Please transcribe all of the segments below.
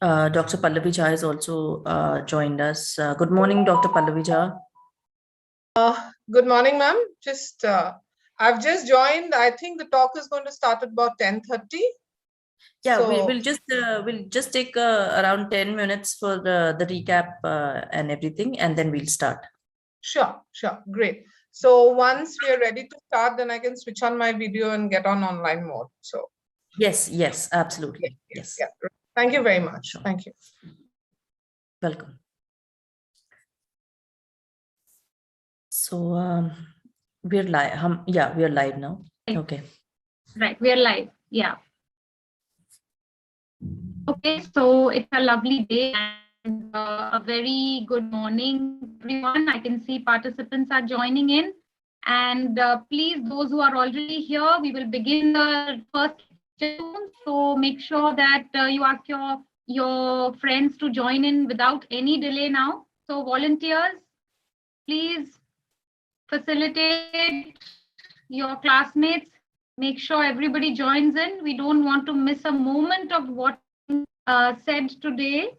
Dr. Pallavi Jha has also joined us. Good morning, Dr. Pallavi Jha. Good morning, ma'am. I've just joined. I think the talk is going to start at about 10:30. Yeah, so, we'll just take around 10 minutes for the recap and everything, and then we'll start. Sure, great. So once we are ready to start, then I can switch on my video and get on online mode. So yes, absolutely. Yes. Yeah. Thank you very much. Sure. Thank you. Welcome. So we're live. Yeah, we are live now. Okay. Right, we are live. Yeah. Okay, so it's a lovely day and a very good morning, everyone. I can see participants are joining in. And please, those who are already here, we will begin the first session. So make sure that you ask your friends to join in without any delay now. So volunteers, please facilitate your classmates. Make sure everybody joins in. We don't want to miss a moment of what said today.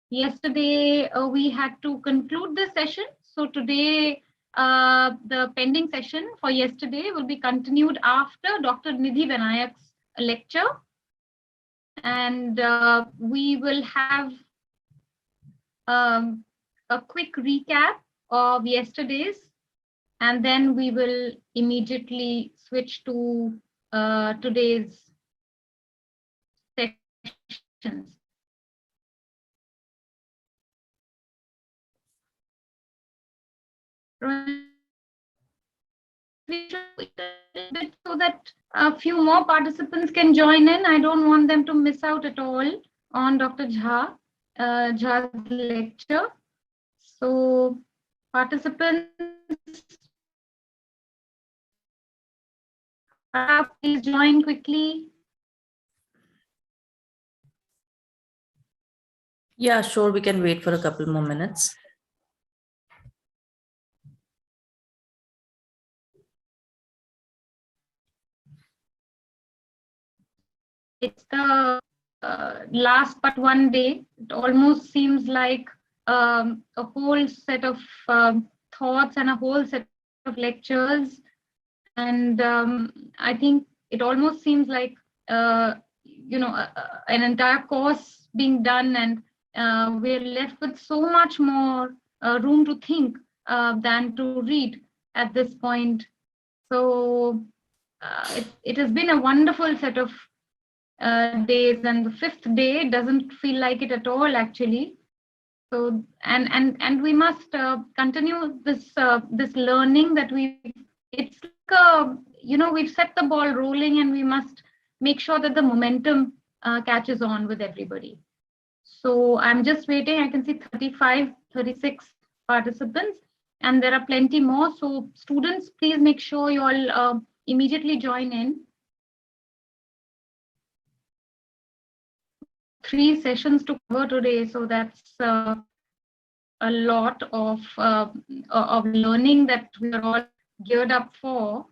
Yesterday, we had to conclude the session. So today, the pending session for yesterday will be continued after Dr. Nidhi Vinayak's lecture. And we will have a quick recap of yesterday's, and then we will immediately switch to today's sessions. So that a few more participants can join in. I don't want them to miss out at all on Dr. Jha's lecture. So participants, please join quickly. Yeah, sure. We can wait for a couple more minutes. It's the last but one day. It almost seems like a whole set of thoughts and a whole set of lectures. And I think it almost seems like, an entire course being done, and we're left with so much more room to think than to read at this point. So it has been a wonderful set of days, and the fifth day doesn't feel like it at all, actually. So and we must continue this learning that it's like we've set the ball rolling, and we must make sure that the momentum catches on with everybody. So I'm just waiting. I can see 35, 36 participants, and there are plenty more. So students, please make sure you all immediately join in. 3 sessions to cover today, so that's a lot of learning that we are all geared up for.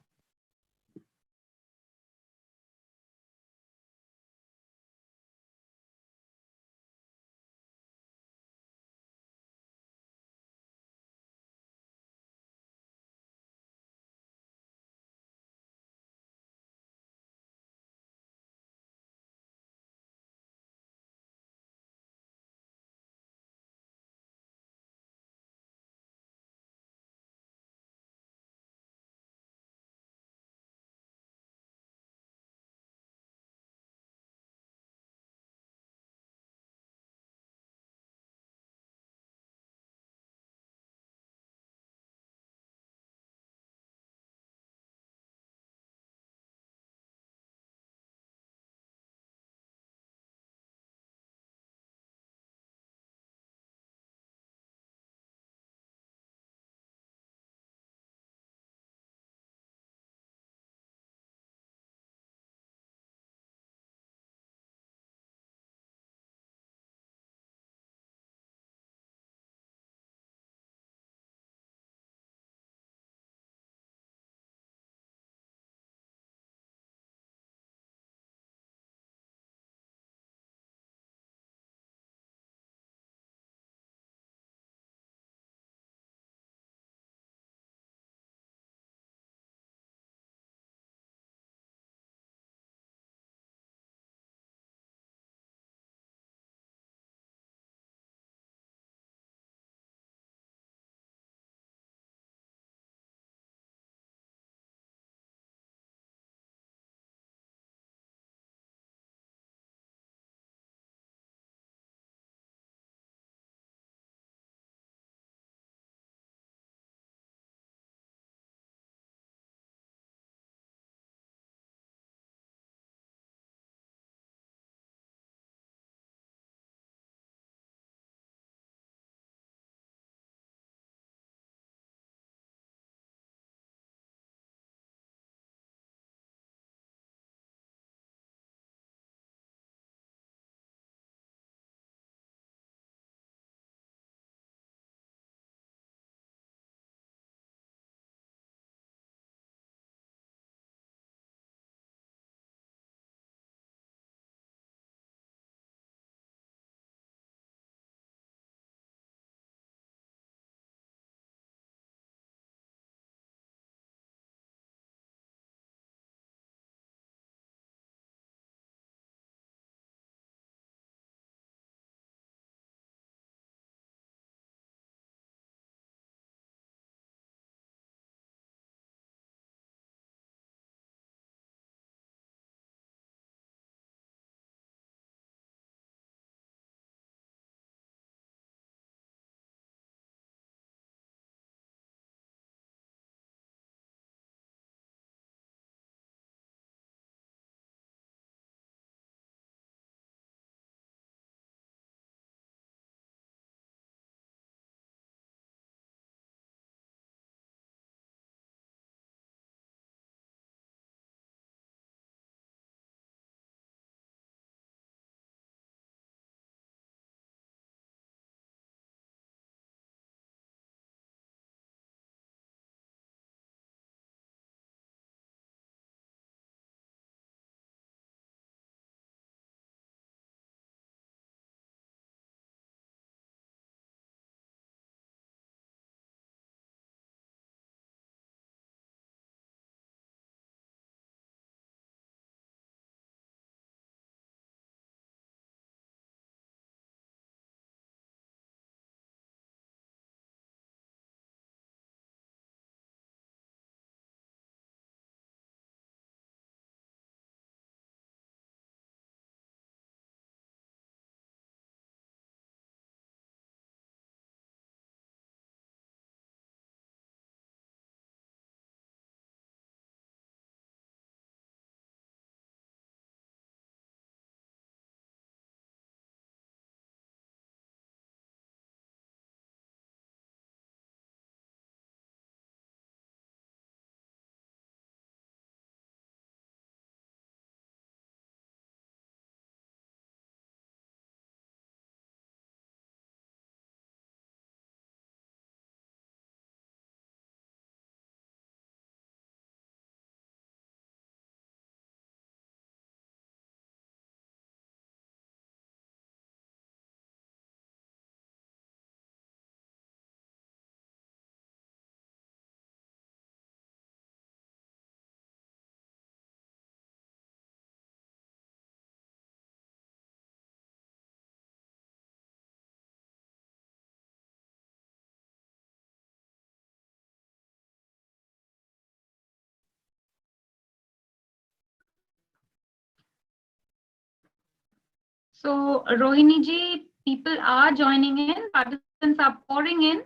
So Rohini ji, people are joining in, participants are pouring in,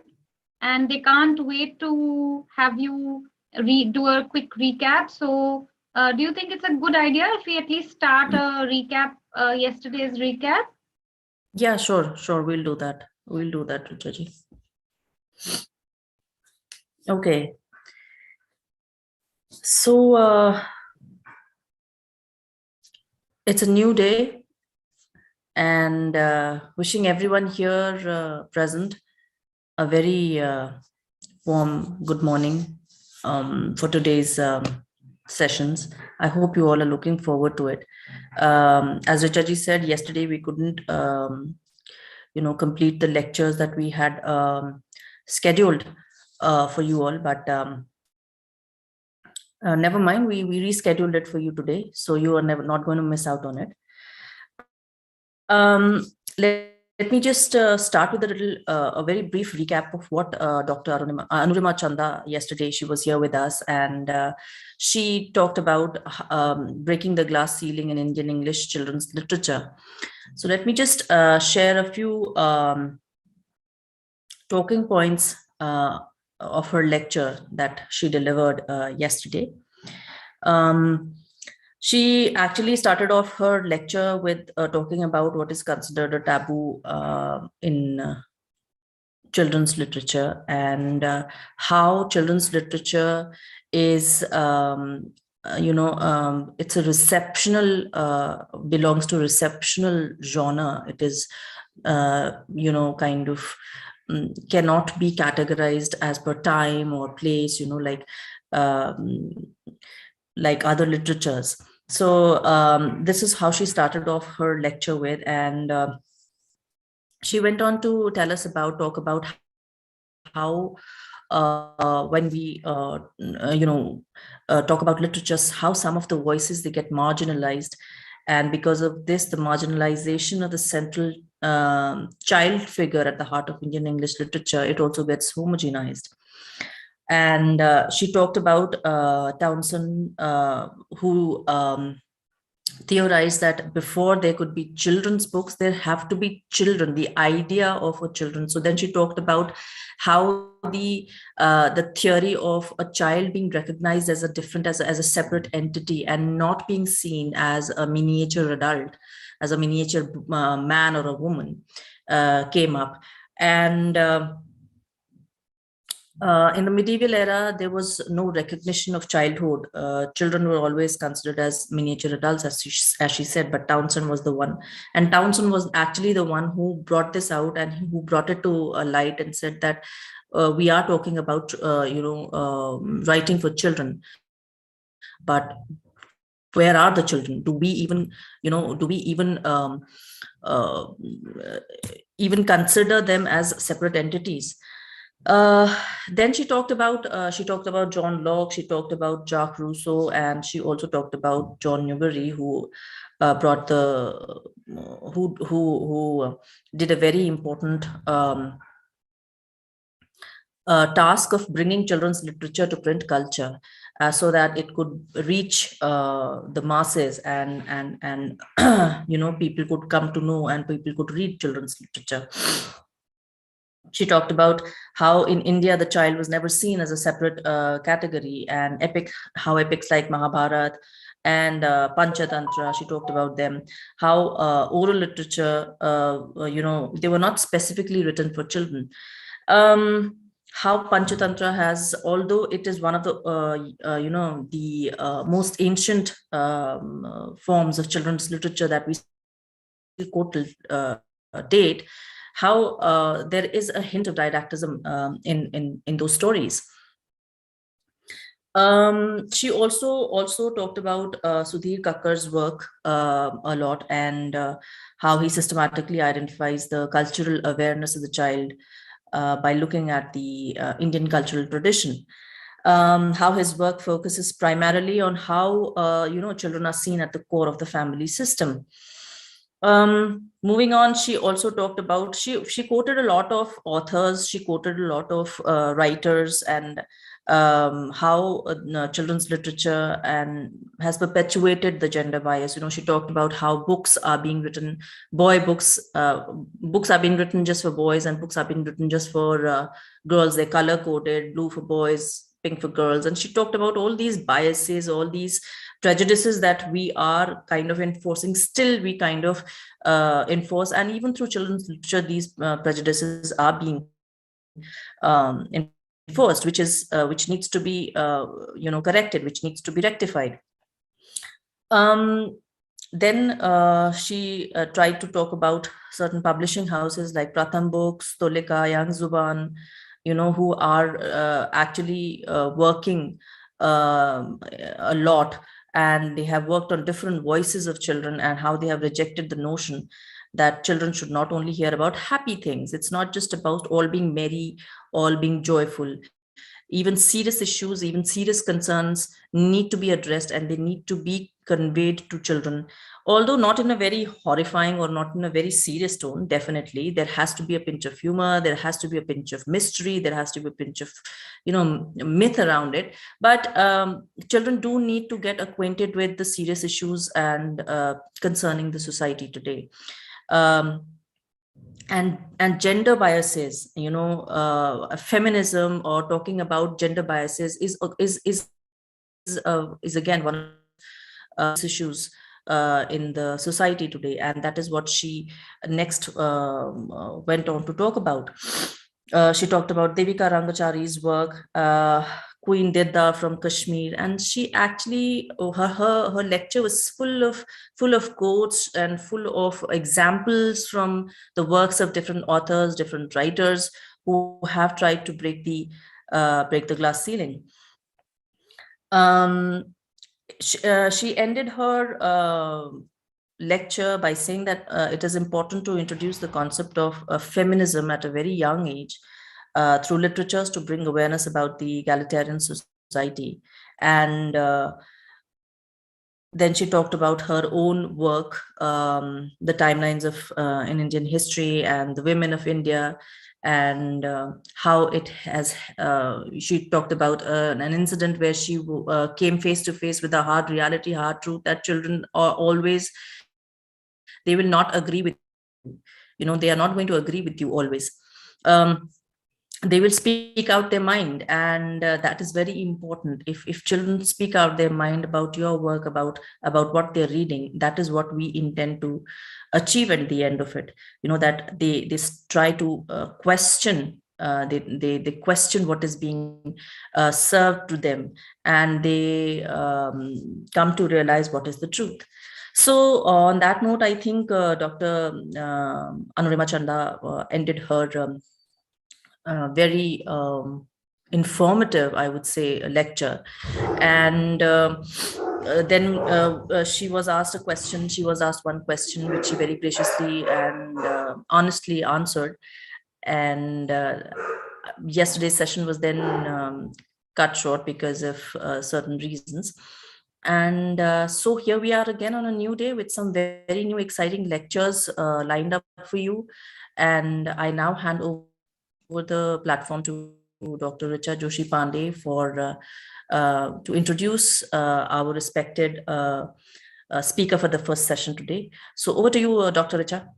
and they can't wait to have you do a quick recap. So do you think it's a good idea if we at least start a recap, yesterday's recap? Yeah, sure. We'll do that. Richa. Okay. So it's a new day, and wishing everyone here present a very warm good morning for today's sessions. I hope you all are looking forward to it. As Richaji said, yesterday we couldn't, complete the lectures that we had scheduled for you all, but never mind, we rescheduled it for you today, so you are not going to miss out on it. Let me just start with a very brief recap of what Dr. Anurima Chanda yesterday. She was here with us, and she talked about breaking the glass ceiling in Indian English children's literature. So let me just share a few talking points of her lecture that she delivered yesterday. She actually started off her lecture with talking about what is considered a taboo in children's literature, and how children's literature is, it's a belongs to receptional genre. It is, kind of cannot be categorized as per time or place, like other literatures. So this is how she started off her lecture with, and she went on to talk about how when we talk about literatures, how some of the voices, they get marginalized, and because of this, the marginalization of the central child figure at the heart of Indian English literature, it also gets homogenized. And she talked about Townsend, who theorized that before there could be children's books, there have to be children, the idea of a children. So then she talked about how the theory of a child being recognized as a separate entity, and not being seen as a miniature adult, as a miniature man or a woman, came up. And in the medieval era, there was no recognition of childhood. Children were always considered as miniature adults, as she said, but Townsend was the one. And Townsend was actually the one who brought this out, and who brought it to light, and said that we are talking about, writing for children. But where are the children? Do we even, even consider them as separate entities? Then she talked about John Locke, she talked about Jacques Rousseau, and she also talked about John Newbery, who brought who did a very important task of bringing children's literature to print culture, so that it could reach the masses, and people could come to know, and people could read children's literature. She talked about how in India the child was never seen as a separate category, and how epics like Mahabharata and Panchatantra, she talked about them, how oral literature, they were not specifically written for children. How Panchatantra has, although it is one of the most ancient forms of children's literature that we quote till date, how there is a hint of didactism in those stories. She also talked about Sudhir Kakkar's work a lot, and how he systematically identifies the cultural awareness of the child by looking at the Indian cultural tradition. How his work focuses primarily on how children are seen at the core of the family system. Moving on, she also talked about, she quoted a lot of authors, she quoted a lot of writers, and how children's literature and has perpetuated the gender bias. She talked about how books are being written, books are being written just for boys, and books are being written just for girls. They're color coded, blue for boys, pink for girls. And she talked about all these biases, all these prejudices that we are kind of enforcing, still we kind of enforce. And even through children's literature, these prejudices are being enforced, which needs to be corrected, which needs to be rectified. Then she tried to talk about certain publishing houses like Pratham Books, Tolika, Young Zuban, who are actually working a lot, and they have worked on different voices of children and how they have rejected the notion that children should not only hear about happy things. It's not just about all being merry, all being joyful. Even serious issues, even serious concerns need to be addressed, and they need to be conveyed to children, although not in a very horrifying or not in a very serious tone. Definitely there has to be a pinch of humor, there has to be a pinch of mystery, there has to be a pinch of myth around it. But children do need to get acquainted with the serious issues and concerning the society today. And gender biases, feminism or talking about gender biases is again one of issues in the society today, and that is what she next went on to talk about. She talked about Devika Rangachari's work, Queen Didda from Kashmir, and she actually her lecture was full of quotes and full of examples from the works of different authors, different writers who have tried to break the glass ceiling. She ended her lecture by saying that it is important to introduce the concept of feminism at a very young age through literatures to bring awareness about the egalitarian society. And then she talked about her own work, the timelines of in Indian history and the women of India, and how it has, she talked about an incident where she came face to face with a hard reality, hard truth, that children are always, they will not agree with you. They are not going to agree with you always. They will speak out their mind, and that is very important. If children speak out their mind about your work, about what they're reading, that is what we intend to achieve at the end of it. That they try to question, they question what is being served to them, and they come to realize what is the truth. So on that note, I think Dr. Anurima Chanda ended her very informative, I would say, lecture. And then she was asked a question. She was asked one question, which she very graciously and honestly answered. And yesterday's session was then cut short because of certain reasons. And so here we are again on a new day with some very new exciting lectures lined up for you. And I now hand over the platform to Dr. Richa Joshi Pandey for to introduce our respected speaker for the first session today. So over to you, Dr. Richa.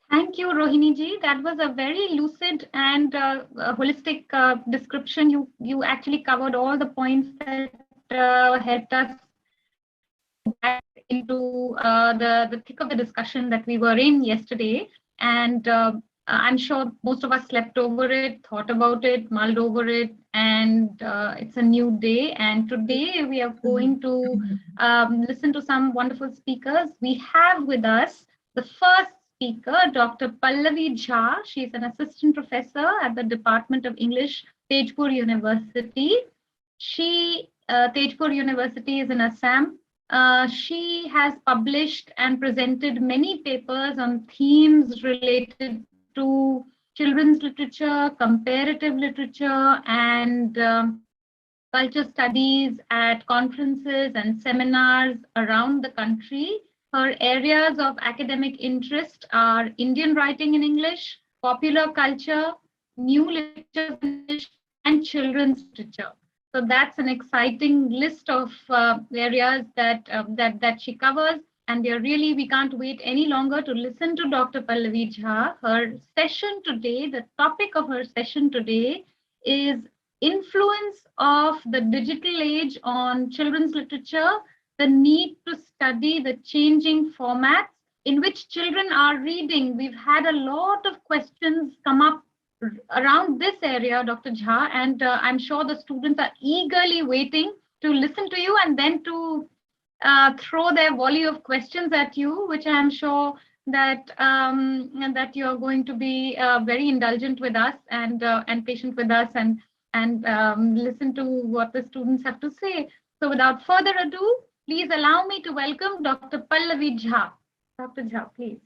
Thank you, Rohini ji. That was a very lucid and holistic description. You actually covered all the points that helped us back into the thick of the discussion that we were in yesterday. And I'm sure most of us slept over it, thought about it, mulled over it, and it's a new day. And today we are going to listen to some wonderful speakers. We have with us the first speaker, Dr. Pallavi Jha. She's an assistant professor at the Department of English, Tejpur University. Tejpur University is in Assam. She has published and presented many papers on themes related to children's literature, comparative literature, and culture studies at conferences and seminars around the country. Her areas of academic interest are Indian writing in English, popular culture, new literatures in English, and children's literature. So that's an exciting list of areas that she covers. And we can't wait any longer to listen to Dr. Pallavi Jha. Her session today, the topic of her session today is influence of the digital age on children's literature, the need to study the changing formats in which children are reading. We've had a lot of questions come up around this area, Dr. Jha, and I'm sure the students are eagerly waiting to listen to you and then to throw their volley of questions at you, which I'm sure that you're going to be very indulgent with us and patient with us and listen to what the students have to say. So without further ado, please allow me to welcome Dr. Pallavi Jha. Dr. Jha, please.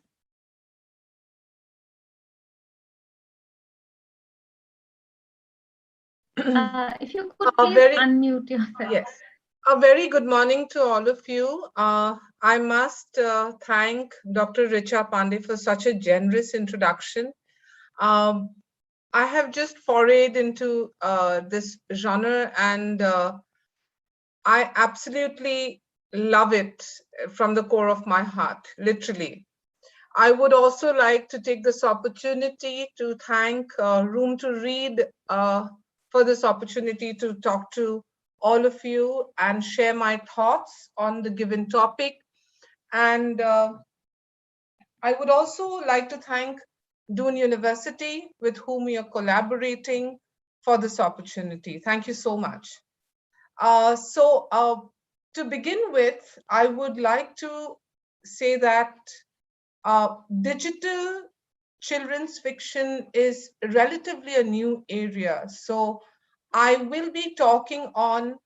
If you could please unmute yourself. Yes. A very good morning to all of you. I must thank Dr. Richa Pandey for such a generous introduction. I have just forayed into this genre and I absolutely love it from the core of my heart, literally. I would also like to take this opportunity to thank Room to Read for this opportunity to talk to all of you and share my thoughts on the given topic. And I would also like to thank Doon University, with whom we are collaborating for this opportunity. Thank you so much. To begin with, I would like to say that digital children's fiction is relatively a new area. So I will be talking on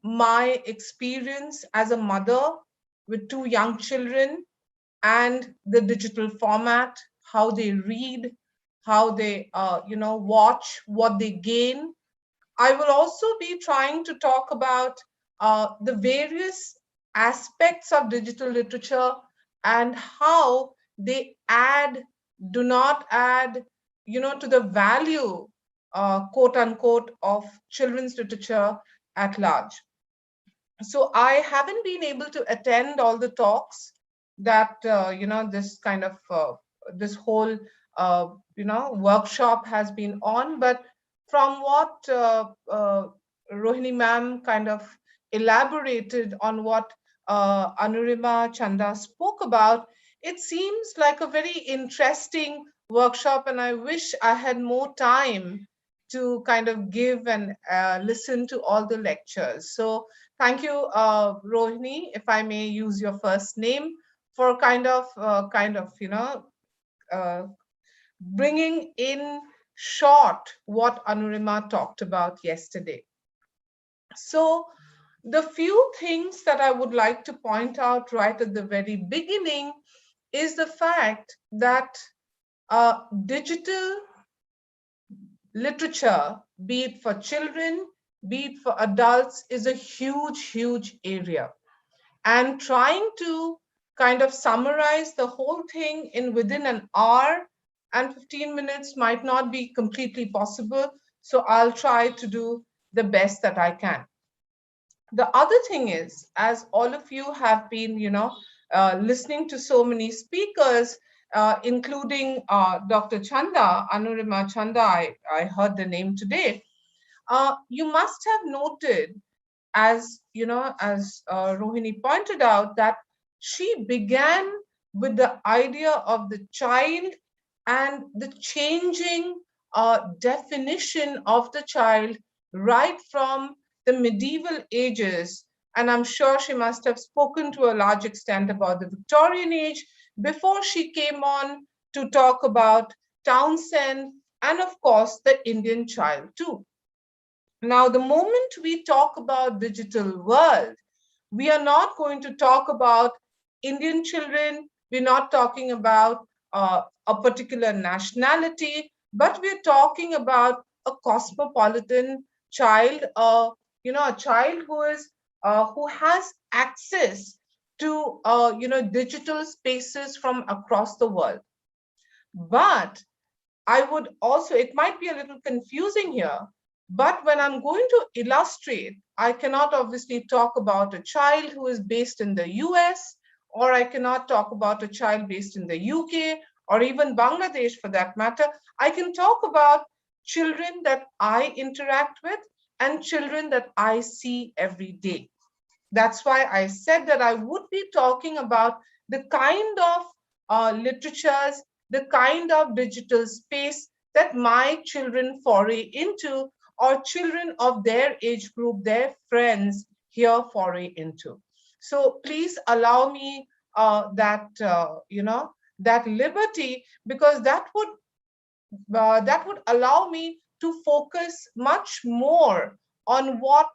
my experience as a mother with 2 young children and the digital format, how they read, how they watch, what they gain. I will also be trying to talk about the various aspects of digital literature and how they do not add, to the value, quote unquote, of children's literature at large. So I haven't been able to attend all the talks that, this kind of, this whole, workshop has been on, but from what Rohini ma'am kind of elaborated on what Anurima Chanda spoke about, it seems like a very interesting workshop, and I wish I had more time to kind of give and listen to all the lectures. So thank you, Rohini, if I may use your first name, for kind of bringing in short what Anurima talked about yesterday. So the few things that I would like to point out right at the very beginning is the fact that digital literature, be it for children, be it for adults, is a huge, huge area. And trying to kind of summarize the whole thing in within an hour and 15 minutes might not be completely possible. So I'll try to do the best that I can. The other thing is, as all of you have been, listening to so many speakers, including Dr. Chanda, Anurima Chanda, I heard the name today. You must have noted, as Rohini pointed out, that she began with the idea of the child and the changing definition of the child right from the medieval ages. And I'm sure she must have spoken to a large extent about the Victorian age before she came on to talk about Townsend and, of course, the Indian child too. Now, the moment we talk about digital world, we are not going to talk about Indian children. We're not talking about a particular nationality, but we're talking about a cosmopolitan child, a child who has access to digital spaces from across the world. But I would also, it might be a little confusing here, but when I'm going to illustrate, I cannot obviously talk about a child who is based in the US, or I cannot talk about a child based in the UK, or even Bangladesh for that matter. I can talk about children that I interact with and children that I see every day. That's why I said that I would be talking about the kind of literatures, the kind of digital space that my children foray into, or children of their age group, their friends here foray into. So please allow me that liberty, because that would allow me to focus much more on what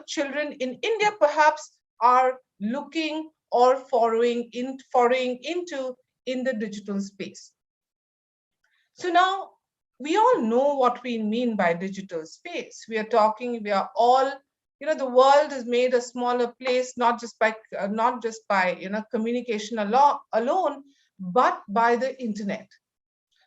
children in India perhaps are looking or foraying into in the digital space. So now we all know what we mean by digital space. We are all, the world is made a smaller place, not just by communication alone, but by the internet.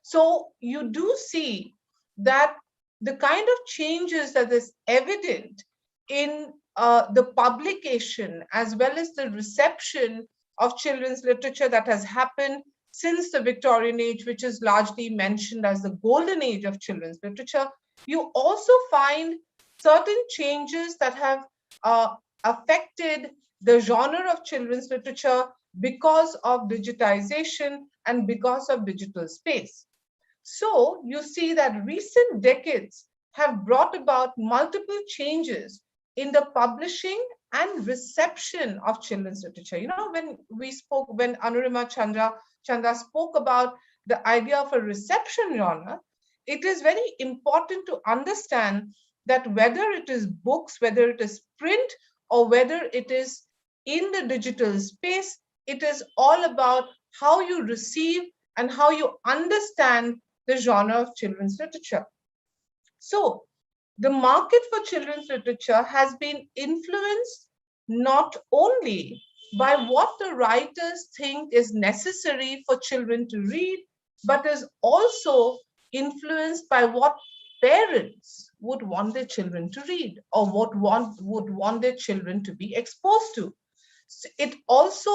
So you do see that the kind of changes that is evident in the publication as well as the reception of children's literature that has happened since the Victorian age, which is largely mentioned as the golden age of children's literature, you also find certain changes that have affected the genre of children's literature because of digitization and because of digital space. So you see that recent decades have brought about multiple changes in the publishing and reception of children's literature. When Anurima Chanda spoke about the idea of a reception genre, it is very important to understand that whether it is books, whether it is print, or whether it is in the digital space, it is all about how you receive and how you understand the genre of children's literature. So the market for children's literature has been influenced not only by what the writers think is necessary for children to read, but is also influenced by what parents would want their children to read, or would want their children to be exposed to. So it also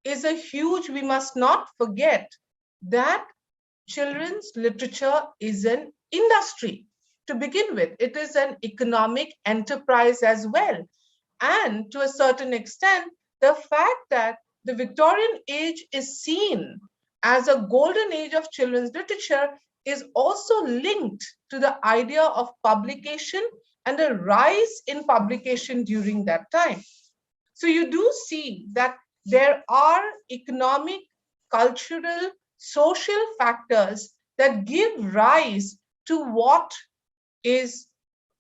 is a huge, we must not forget that children's literature is an industry to begin with. It is an economic enterprise as well. And to a certain extent, the fact that the Victorian age is seen as a golden age of children's literature is also linked to the idea of publication and a rise in publication during that time. So you do see that there are economic, cultural, social factors that give rise to what is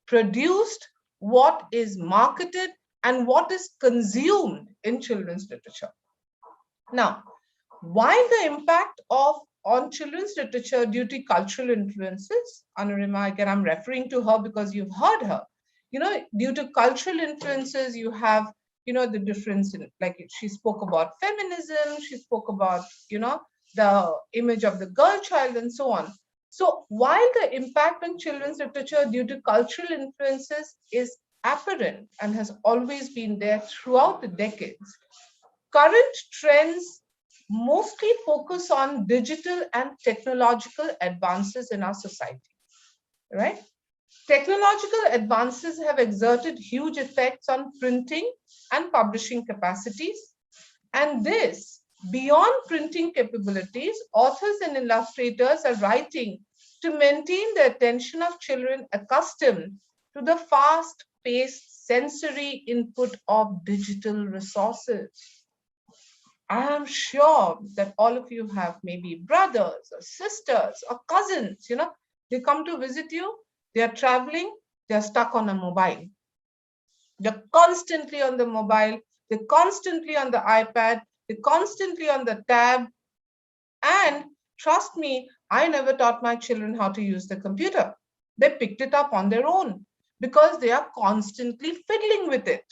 produced, what is marketed, and what is consumed in children's literature. Now, while the impact on children's literature due to cultural influences, Anurima, again, I'm referring to her because you've heard her, due to cultural influences, you have, the difference in, like she spoke about feminism, she spoke about, the image of the girl child and so on. So while the impact on children's literature due to cultural influences is apparent and has always been there throughout the decades, current trends mostly focus on digital and technological advances in our society, right? Technological advances have exerted huge effects on printing and publishing capacities. And this, beyond printing capabilities, authors and illustrators are writing to maintain the attention of children accustomed to the fast-paced sensory input of digital resources. I am sure that all of you have maybe brothers or sisters or cousins, they come to visit you, they are traveling, they are stuck on a mobile. They're constantly on the mobile, they're constantly on the iPad, they're constantly on the tab. And trust me, I never taught my children how to use the computer. They picked it up on their own because they are constantly fiddling with it.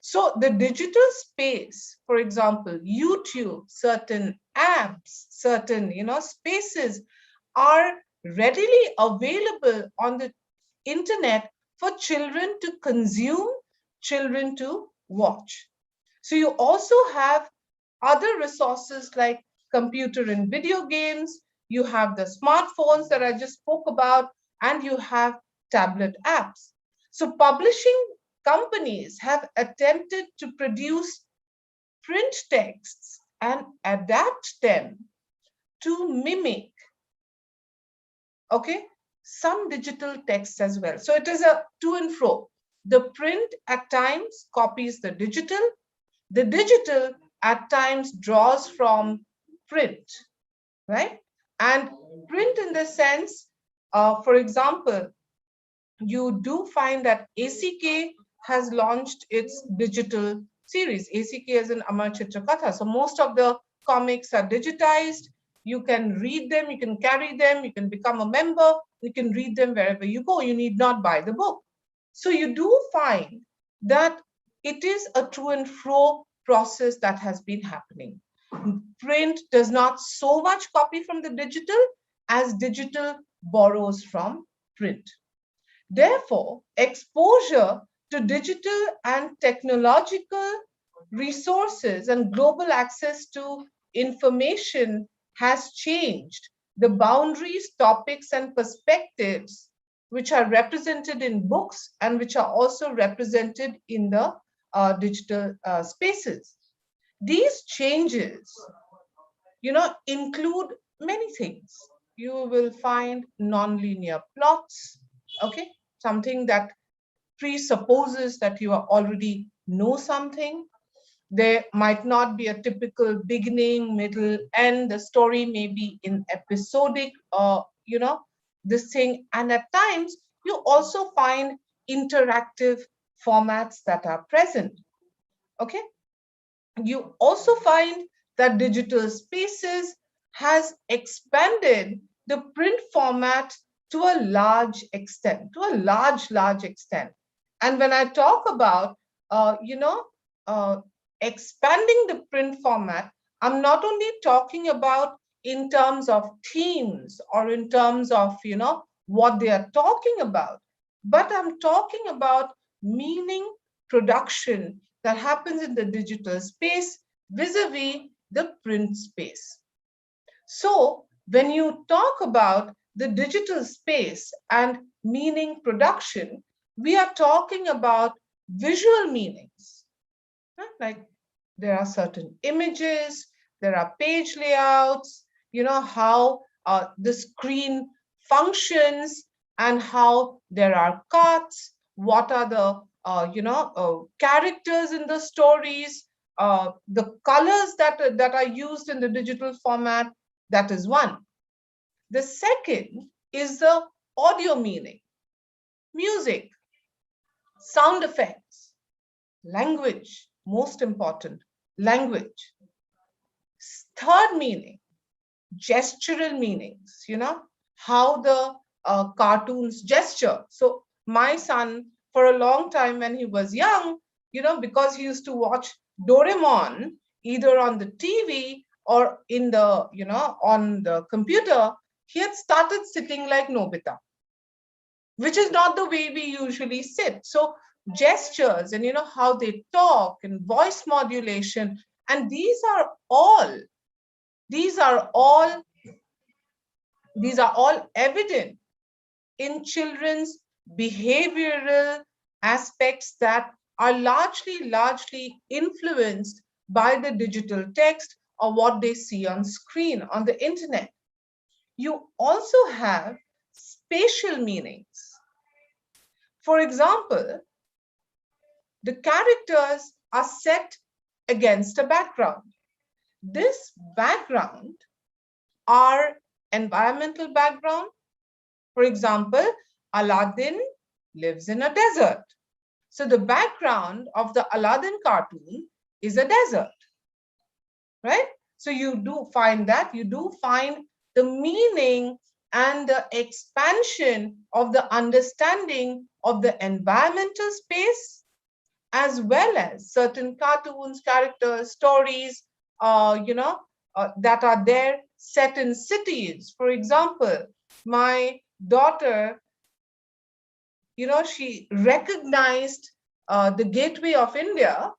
So the digital space, for example, YouTube, certain apps, certain spaces are readily available on the internet for children to consume, children to watch. So you also have other resources like computer and video games, you have the smartphones that I just spoke about, and you have tablet apps. So publishing companies have attempted to produce print texts and adapt them to mimic, okay, some digital texts as well. So it is a to and fro. The print at times copies the digital at times draws from print, right? And print in the sense, for example, you do find that ACK has launched its digital series. ACK is an Amar Chitra Katha. So most of the comics are digitized. You can read them, you can carry them, you can become a member, you can read them wherever you go. You need not buy the book. So you do find that it is a to and fro process that has been happening. Print does not so much copy from the digital as digital borrows from print. Therefore, exposure to digital and technological resources and global access to information has changed the boundaries, topics, and perspectives which are represented in books and which are also represented in the digital spaces. These changes, include many things. You will find nonlinear plots, okay, something that presupposes that you already know something. There might not be a typical beginning, middle, end. The story may be in episodic, this thing. And at times, you also find interactive formats that are present. Okay. You also find that digital spaces has expanded the print format to a large extent, large extent. And when I talk about, expanding the print format, I'm not only talking about in terms of themes or in terms of, what they are talking about, but I'm talking about meaning production that happens in the digital space vis-a-vis the print space. So when you talk about the digital space and meaning production, we are talking about visual meanings. Like there are certain images, there are page layouts, how the screen functions and how there are cuts, what are the characters in the stories, the colors that are used in the digital format. That is one. The second is the audio meaning, music, sound effects, language, most important, language. Third meaning, gestural meanings, how the cartoons gesture. So my son, for a long time when he was young, because he used to watch Doraemon either on the TV or in the, on the computer, he had started sitting like Nobita, which is not the way we usually sit. So gestures and how they talk and voice modulation, and these are all evident in children's behavioral aspects that are largely influenced by the digital text or what they see on screen on the internet. You also have spatial meanings. For example, the characters are set against a background. This background are environmental background. For example, Aladdin lives in a desert. So the background of the Aladdin cartoon is a desert, right? So you do find the meaning and the expansion of the understanding of the environmental space, as well as certain cartoons, characters, stories, that are there set in cities. For example, my daughter, she recognized the Gateway of India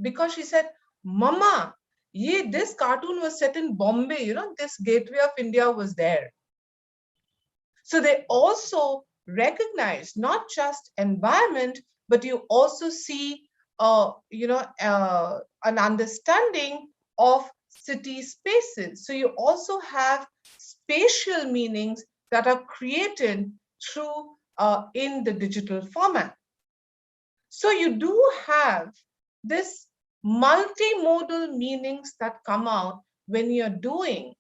because she said, Mama, this cartoon was set in Bombay, this Gateway of India was there. So they also recognize not just environment, but you also see, an understanding of city spaces. So you also have spatial meanings that are created through in the digital format. So you do have this multimodal meanings that come out when you're doing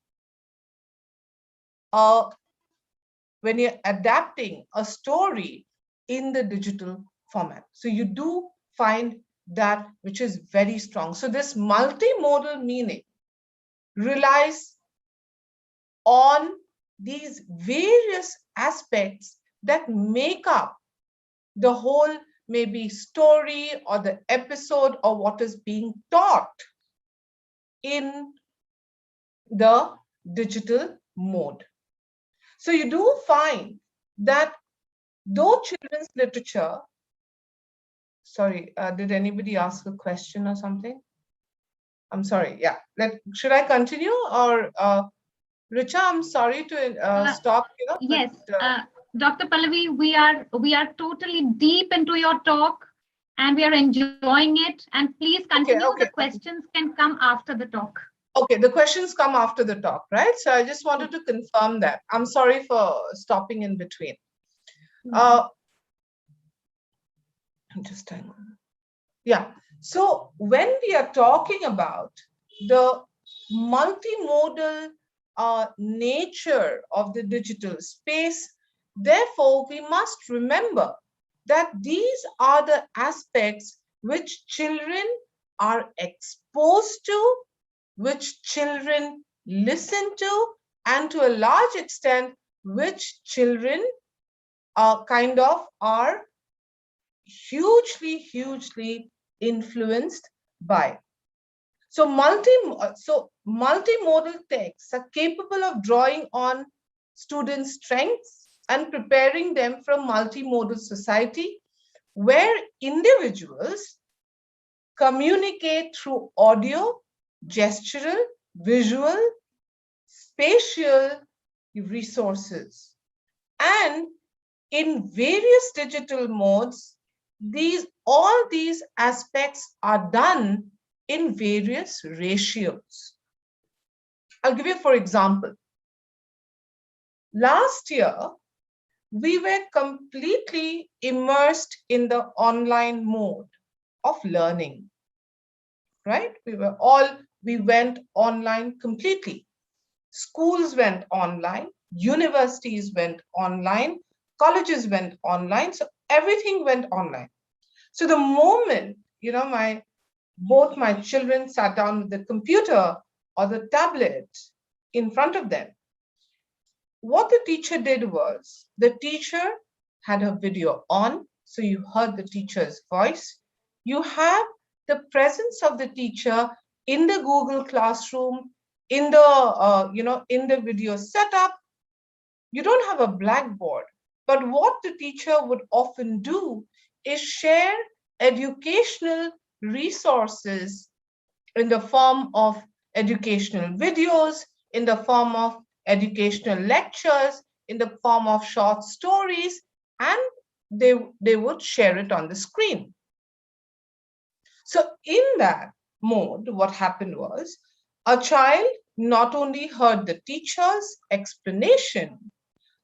when you're adapting a story in the digital format. So you do find that, which is very strong. So this multimodal meaning relies on these various aspects that make up the whole maybe story or the episode or what is being taught in the digital mode. So you do find that though children's literature, sorry, did anybody ask a question or something? I'm sorry, yeah. Should I continue or Richa, I'm sorry to stop here. Yes, but, Dr. Pallavi, we are totally deep into your talk and we are enjoying it. And please continue. Okay. The questions can come after the talk. Okay, the questions come after the talk, right? So I just wanted to confirm that. I'm sorry for stopping in between. Just hang on. Yeah. So when we are talking about the multimodal nature of the digital space, therefore, we must remember that these are the aspects which children are exposed to, which children listen to, and to a large extent, which children are hugely influenced by. So multimodal texts are capable of drawing on students' strengths and preparing them for a multimodal society where individuals communicate through audio, gestural, visual, spatial resources. And in various digital modes, all these aspects are done in various ratios. I'll give you, for example, last year, we were completely immersed in the online mode of learning, right? We went online completely. Schools went online, universities went online, colleges went online, so everything went online. So the moment, both my children sat down with the computer or the tablet in front of them, what the teacher did was, the teacher had her video on, so you heard the teacher's voice. You have the presence of the teacher in the Google Classroom, in the video setup. You don't have a blackboard, but what the teacher would often do is share educational resources in the form of educational videos, in the form of educational lectures, in the form of short stories, and they would share it on the screen. So in that mode, what happened was, a child not only heard the teacher's explanation,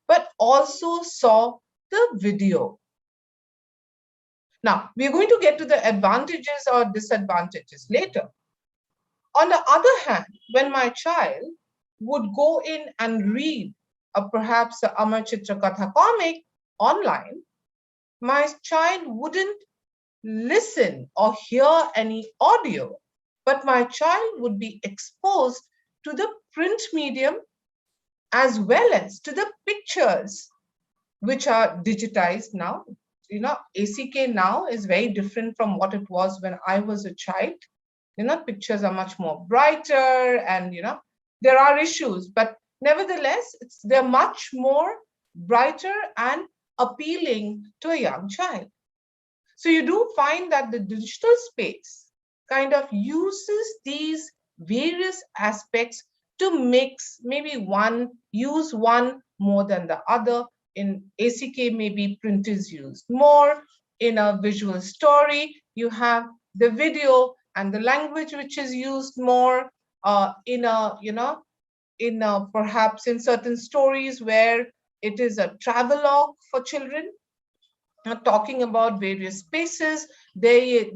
but also saw the video. Now, we're going to get to the advantages or disadvantages later. On the other hand, when my child would go in and read perhaps a Amar Chitra Katha comic online, my child wouldn't listen or hear any audio, but my child would be exposed to the print medium as well as to the pictures which are digitized now. You know, ACK now is very different from what it was when I was a child. You know, pictures are much more brighter, and you know, there are issues, but nevertheless, they're much more brighter and appealing to a young child. So you do find that the digital space kind of uses these various aspects to mix, maybe use one more than the other. In ACK, maybe print is used more. In a visual story, you have the video and the language which is used more. In a, you know, perhaps in certain stories where it is a travelogue for children, talking about various spaces, they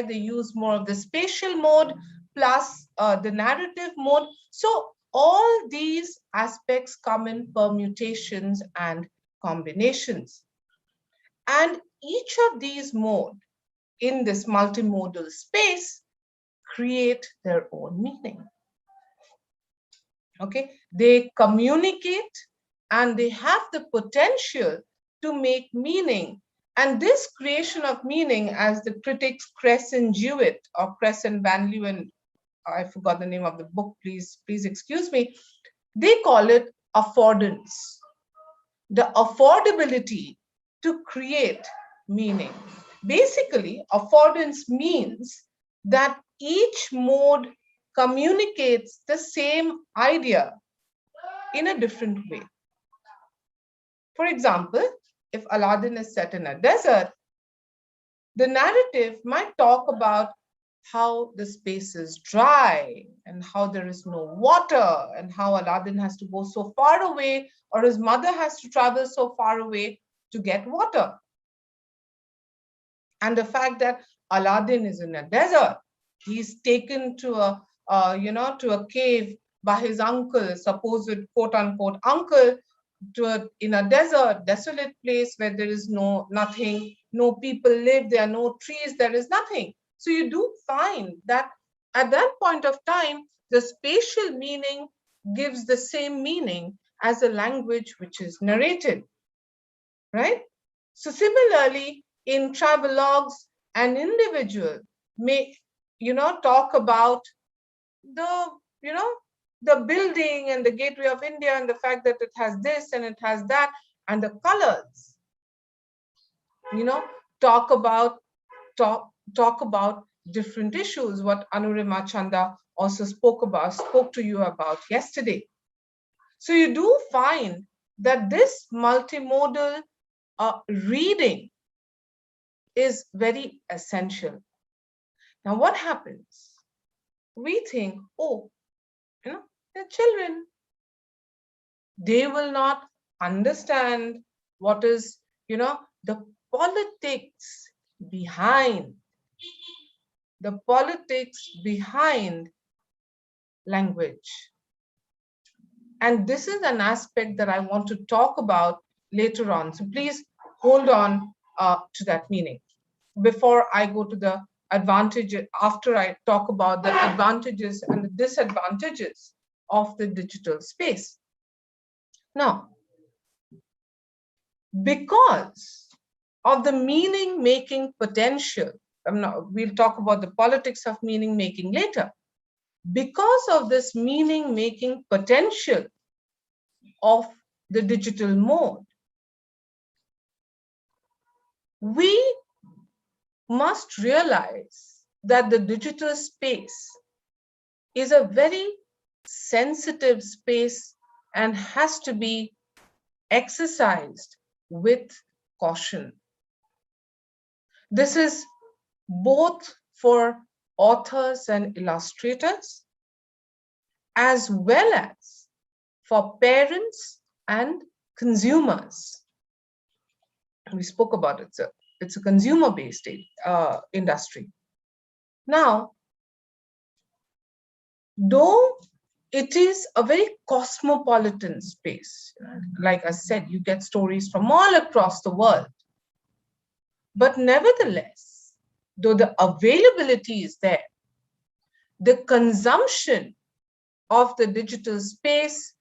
use more of the spatial mode plus the narrative mode. So all these aspects come in permutations and combinations, and each of these modes in this multimodal space create their own meaning. Okay, they communicate and they have the potential to make meaning. And this creation of meaning, as the critics Crescent Jewett or Crescent Van Leeuwen, I forgot the name of the book, please excuse me, they call it affordance, the affordability to create meaning. Basically, affordance means that each mode communicates the same idea in a different way. For example, if Aladdin is set in a desert, the narrative might talk about how the space is dry and how there is no water and how Aladdin has to go so far away, or his mother has to travel so far away to get water. And the fact that Aladdin is in a desert, he's taken to a to a cave by his uncle, supposed quote unquote uncle, in a desert, desolate place where there is nothing, no people live, there are no trees, there is nothing. So you do find that at that point of time, the spatial meaning gives the same meaning as the language which is narrated, right? So similarly, in travelogues, an individual may, talk about the building and the Gateway of India and the fact that it has this and it has that, and the colors, talk about different issues, what Anurima Chanda also spoke to you about yesterday. So you do find that this multimodal reading is very essential. Now, what happens? We think, oh, the children, they will not understand what is, the politics behind language. And this is an aspect that I want to talk about later on. So please hold on to that meaning. Before I go to the advantages, after I talk about the advantages and the disadvantages of the digital space. Now, because of the meaning-making potential, we'll talk about the politics of meaning-making later. Because of this meaning-making potential of the digital mode, we must realize that the digital space is a very sensitive space and has to be exercised with caution. This is both for authors and illustrators, as well as for parents and consumers. We spoke about it, sir. It's a consumer-based industry. Now, though it is a very cosmopolitan space, like I said, you get stories from all across the world. But nevertheless, though the availability is there, the consumption of the digital space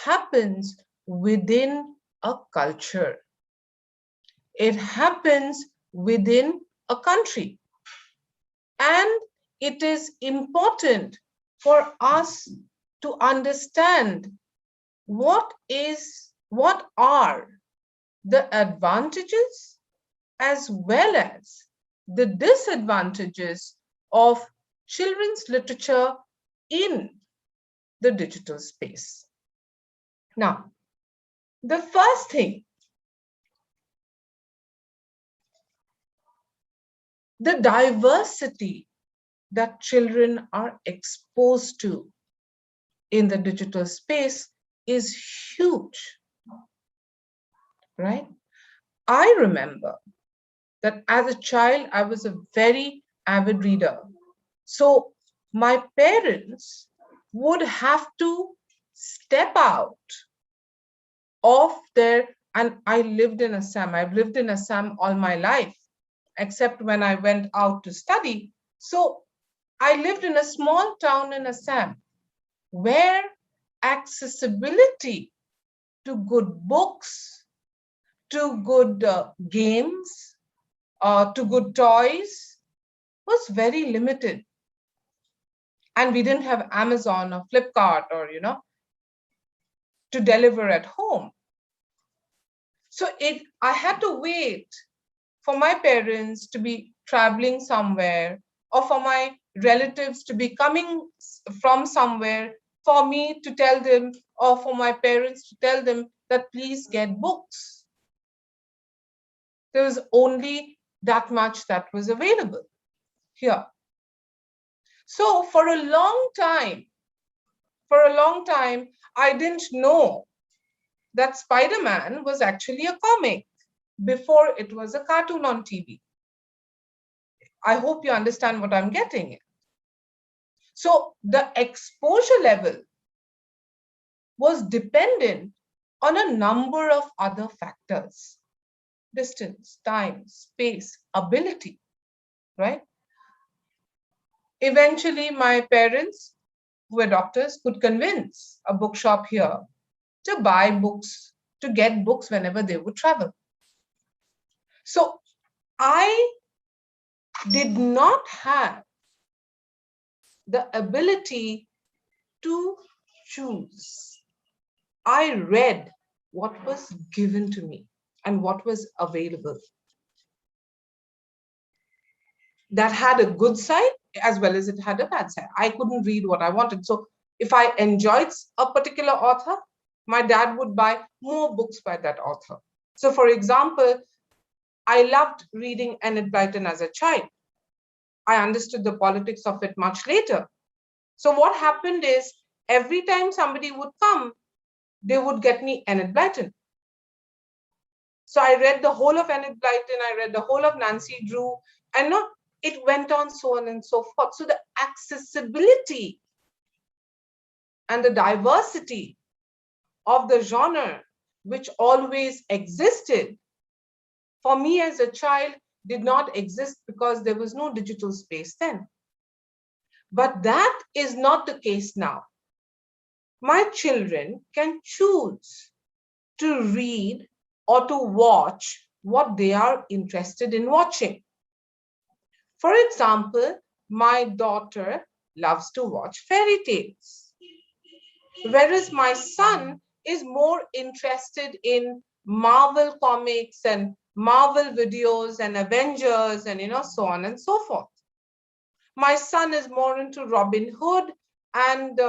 happens within a culture. It happens within a country. And it is important for us to understand what are the advantages as well as the disadvantages of children's literature in the digital space. Now, the first thing, the diversity that children are exposed to in the digital space is huge, right? I remember that as a child, I was a very avid reader. So my parents would have to step out of their, and I lived in Assam. I've lived in Assam all my life, except when I went out to study. So I lived in a small town in Assam where accessibility to good books, to good games, to good toys was very limited. And we didn't have Amazon or Flipkart or, to deliver at home. So I had to wait for my parents to be traveling somewhere or for my relatives to be coming from somewhere for me to tell them, or for my parents to tell them that please get books. There was only that much that was available here. So for a long time, I didn't know that Spider-Man was actually a comic before it was a cartoon on TV. I hope you understand what I'm getting at. So the exposure level was dependent on a number of other factors: distance, time, space, ability, right? Eventually, my parents, who were doctors, could convince a bookshop here to buy books, to get books whenever they would travel. So I did not have the ability to choose. I read what was given to me and what was available. That had a good side as well as it had a bad side. I couldn't read what I wanted. So if I enjoyed a particular author, my dad would buy more books by that author. So for example, I loved reading Enid Blyton as a child. I understood the politics of it much later. So what happened is, every time somebody would come, they would get me Enid Blyton. So I read the whole of Enid Blyton, I read the whole of Nancy Drew, and it went on so on and so forth. So the accessibility and the diversity of the genre, which always existed, for me as a child, did not exist because there was no digital space then. But that is not the case now. My children can choose to read or to watch what they are interested in watching. For example, my daughter loves to watch fairy tales, whereas my son is more interested in Marvel comics and Marvel videos and Avengers and so on and so forth. My son is more into Robin Hood and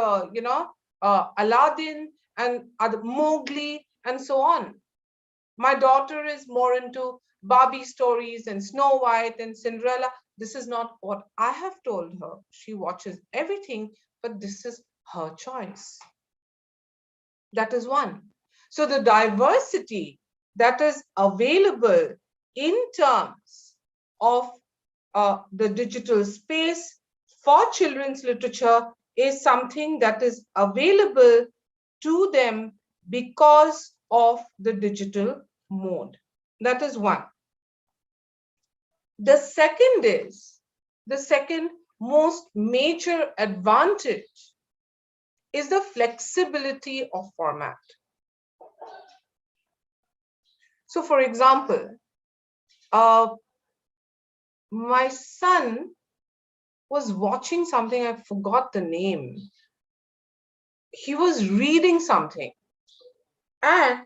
Aladdin and Mowgli and so on. My daughter is more into Barbie stories and Snow White and Cinderella. This is not what I have told her. She watches everything, but this is her choice. That is one. So the diversity that is available in terms of the digital space for children's literature is something that is available to them because of the digital mode. That is one. The second most major advantage is the flexibility of format. So for example, my son was watching something, I forgot the name. He was reading something, and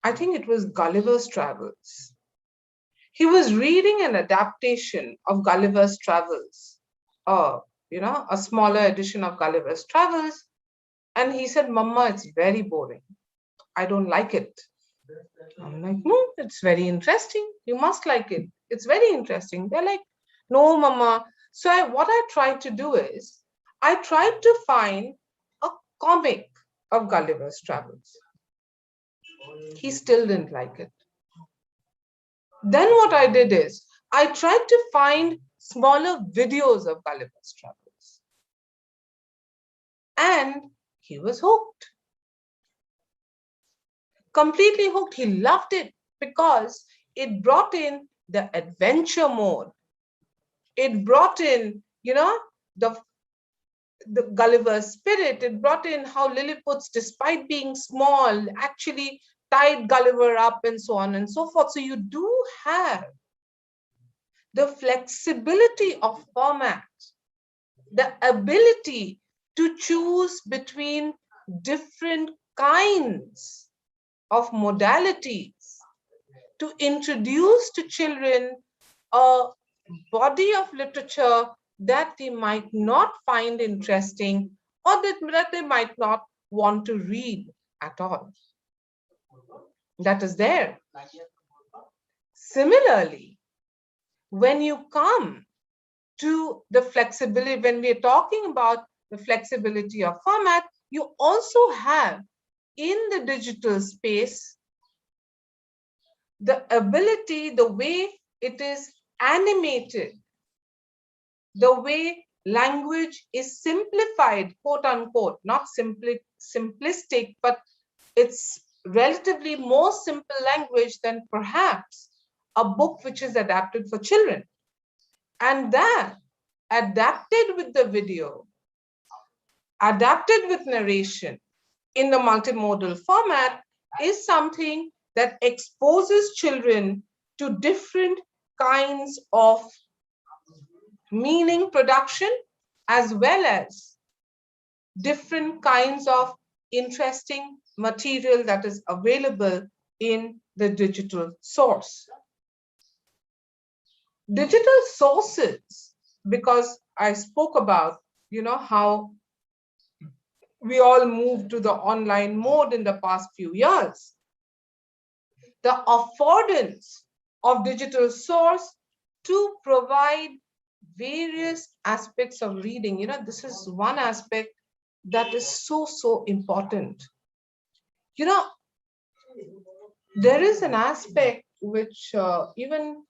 I think it was Gulliver's Travels. He was reading an adaptation of Gulliver's Travels, a smaller edition of Gulliver's Travels, and he said, "Mama, it's very boring. I don't like it." I'm like, "No, it's very interesting. You must like it. It's very interesting." They're like, "No, Mama." So what I tried to do is, I tried to find a comic of Gulliver's Travels. He still didn't like it. Then what I did is, I tried to find smaller videos of Gulliver's Travels. And he was hooked. Completely hooked. He loved it because it brought in the adventure mode. It brought in, the Gulliver's spirit. It brought in how Lilliput's, despite being small, actually tied Gulliver up and so on and so forth. So you do have the flexibility of format, the ability to choose between different kinds of modalities, to introduce to children a body of literature that they might not find interesting, or that they might not want to read at all. That is there. Similarly, when you come to the flexibility, when we're talking about the flexibility of format, you also have in the digital space the ability, the way it is animated, the way language is simplified, quote unquote, not simplistic, but it's relatively more simple language than perhaps a book which is adapted for children. And that, adapted with the video, adapted with narration in the multimodal format, is something that exposes children to different kinds of meaning production, as well as different kinds of interesting material that is available in the digital source. Digital sources, because I spoke about, how we all moved to the online mode in the past few years. The affordance of digital source to provide various aspects of reading. This is one aspect that is so important. There is an aspect which even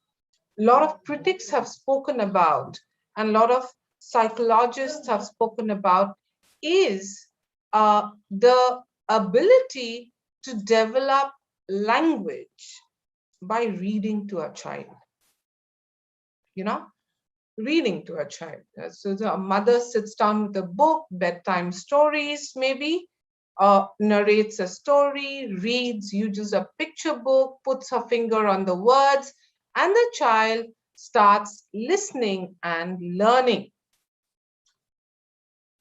a lot of critics have spoken about, and a lot of psychologists have spoken about, is the ability to develop language by reading to a child. Reading to a child. So the mother sits down with a book, bedtime stories maybe, narrates a story, reads, uses a picture book, puts her finger on the words, and the child starts listening and learning.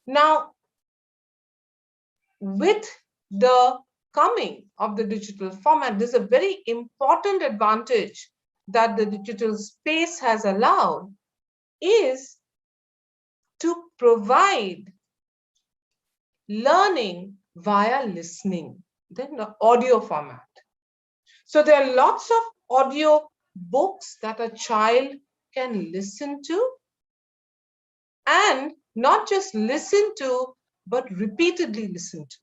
Now, with the coming of the digital format, there's a very important advantage that the digital space has allowed, is to provide learning via listening, then the audio format. So there are lots of audio books that a child can listen to, and not just listen to, but repeatedly listen to.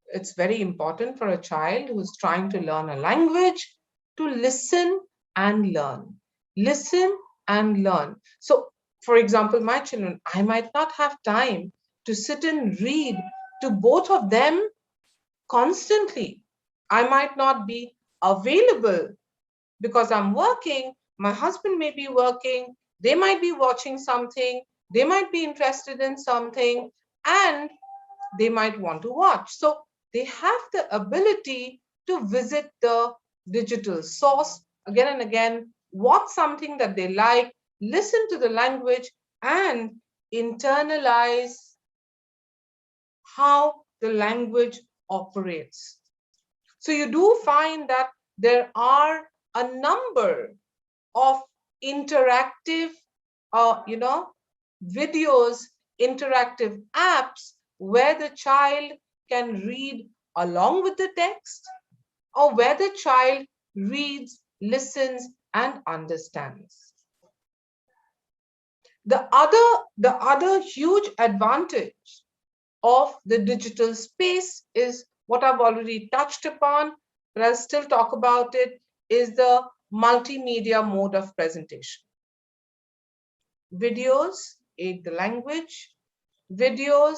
It's very important for a child who is trying to learn a language to listen and learn. Listen and learn. So, for example, my children, I might not have time to sit and read to both of them constantly. I might not be available because I'm working. My husband may be working. They might be watching something, they might be interested in something, and they might want to watch. So they have the ability to visit the digital source again and again, watch something that they like, listen to the language, and internalize how the language operates. So you do find that there are a number of interactive, videos, interactive apps where the child can read along with the text, or where the child reads, listens, and understands. The other huge advantage of the digital space is what I've already touched upon, but I'll still talk about it, is the multimedia mode of presentation. Videos aid the language. Videos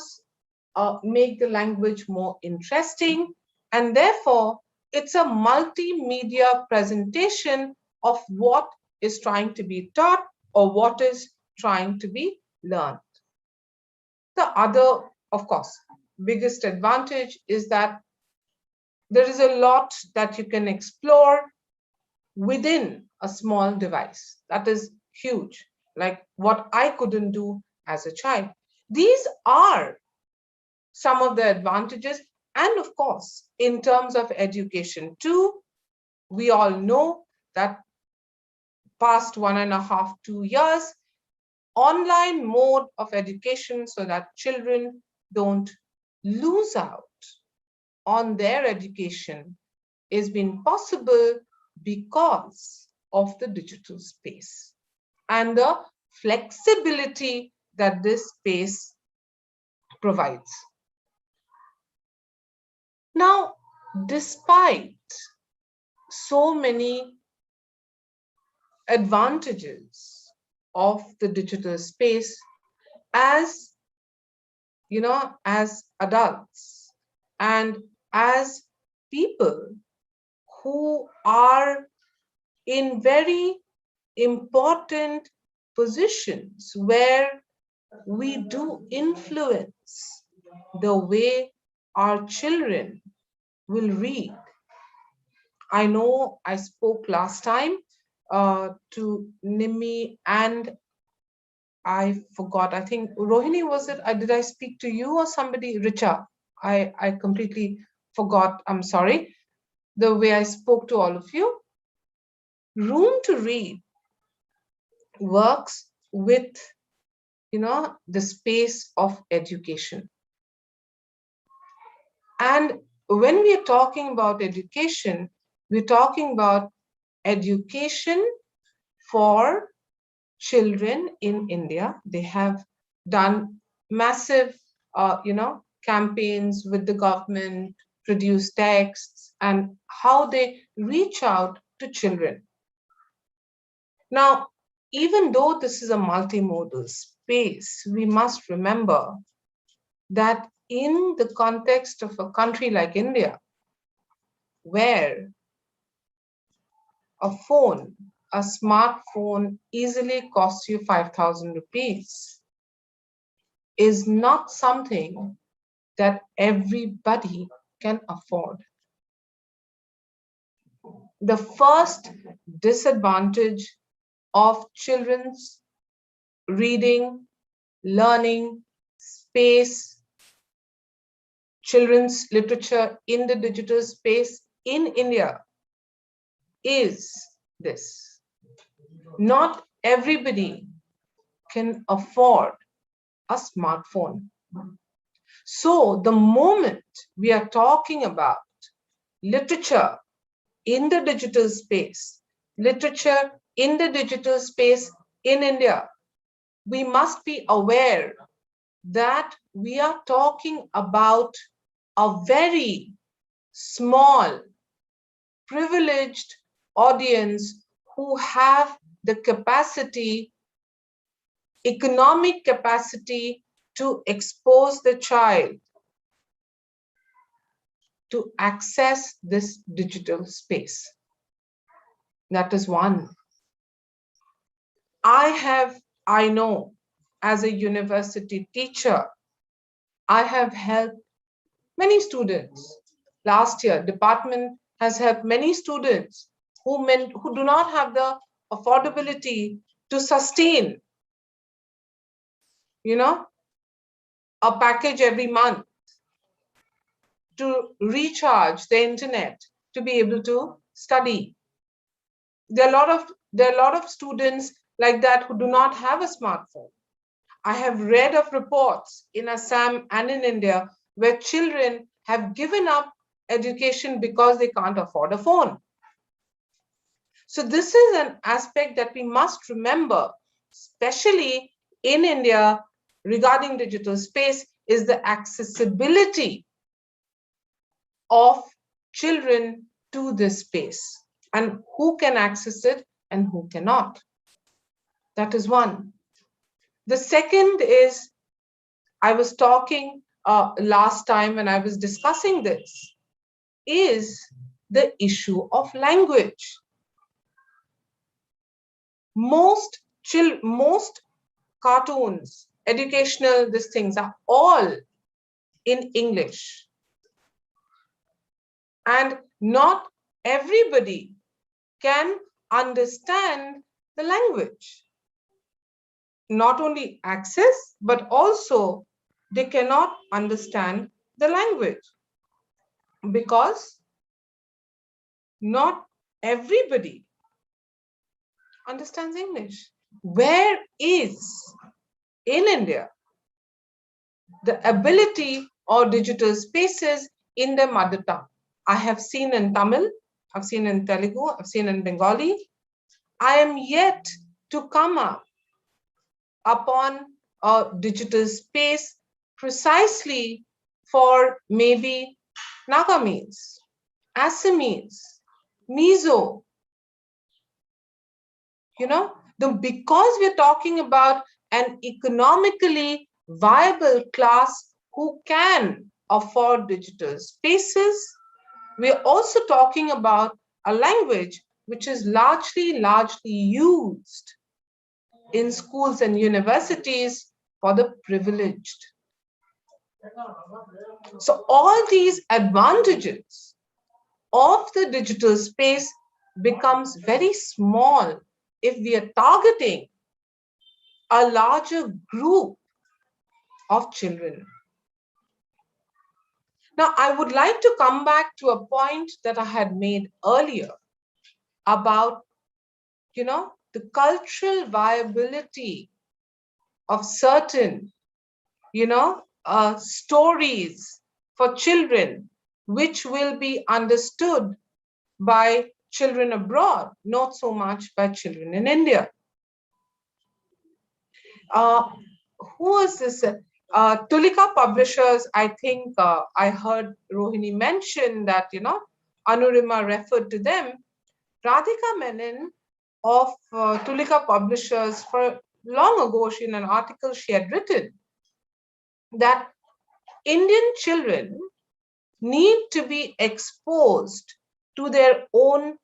make the language more interesting, and therefore it's a multimedia presentation of what is trying to be taught or what is trying to be learned. The other, of course, biggest advantage is that there is a lot that you can explore within a small device. That is huge, like what I couldn't do as a child. These are some of the advantages. And of course, in terms of education too, we all know that past 1.5, 2 years, online mode of education so that children don't lose out on their education is been possible because of the digital space and the flexibility that this space provides. Now, despite so many advantages of the digital space, as as adults and as people who are in very important positions where we do influence the way our children will read. I know I spoke last time to Nimi, and I forgot. I think Rohini, was it? Did I speak to you or somebody? Richa. I completely forgot. I'm sorry. The way I spoke to all of you. Room to read works with, the space of education. And when we are talking about education, we're talking about education for children in India. They have done massive, campaigns with the government, produce texts, and how they reach out to children. Now, even though this is a multimodal space, we must remember that in the context of a country like India, where a smartphone easily costs you 5,000 rupees, is not something that everybody can afford. The first disadvantage of children's reading, learning, space, children's literature in the digital space in India is this: not everybody can afford a smartphone. So the moment we are talking about literature in the digital space, literature in the digital space in India, we must be aware that we are talking about a very small, privileged audience who have the capacity, economic capacity, to expose the child to access this digital space. That is one. I know as a university teacher, I have helped many students. Last year, department has helped many students who do not have the affordability to sustain, a package every month to recharge the internet to be able to study. There are a lot of students like that who do not have a smartphone. I have read of reports in Assam and in India where children have given up education because they can't afford a phone. So this is an aspect that we must remember, especially in India regarding digital space, is the accessibility of children to this space and who can access it and who cannot. That is one. The second is, I was talking last time when I was discussing this, is the issue of language. Most cartoons, educational, these things are all in English. And not everybody can understand the language. Not only access, but also they cannot understand the language because not everybody understands English. Where is in India the ability or digital spaces in their mother tongue? I have seen in Tamil, I've seen in Telugu, I've seen in Bengali. I am yet to come up upon a digital space precisely for maybe Nagamese, Assamese, Mizo. Because we're talking about an economically viable class who can afford digital spaces, we're also talking about a language which is largely used in schools and universities for the privileged. So all these advantages of the digital space becomes very small if we are targeting a larger group of children. Now, I would like to come back to a point that I had made earlier about, the cultural viability of certain, stories for children, which will be understood by children abroad, not so much by children in India. Who is this? Tulika Publishers, I think I heard Rohini mention that, Anurima referred to them. Radhika Menon of Tulika Publishers, for long ago, in an article she had written that Indian children need to be exposed to their own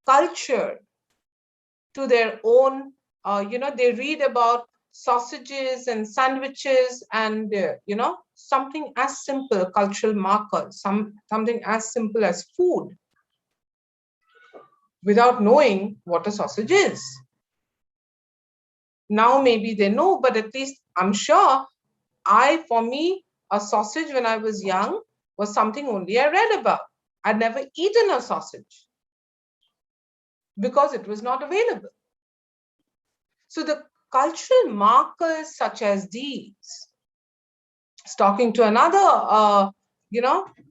culture, to their own, they read about sausages and sandwiches and, something as simple, cultural markers, something as simple as food, without knowing what a sausage is. Now maybe they know, but at least I'm sure for me, a sausage when I was young was something only I read about. I'd never eaten a sausage because it was not available. So the cultural markers such as these, I was talking to another,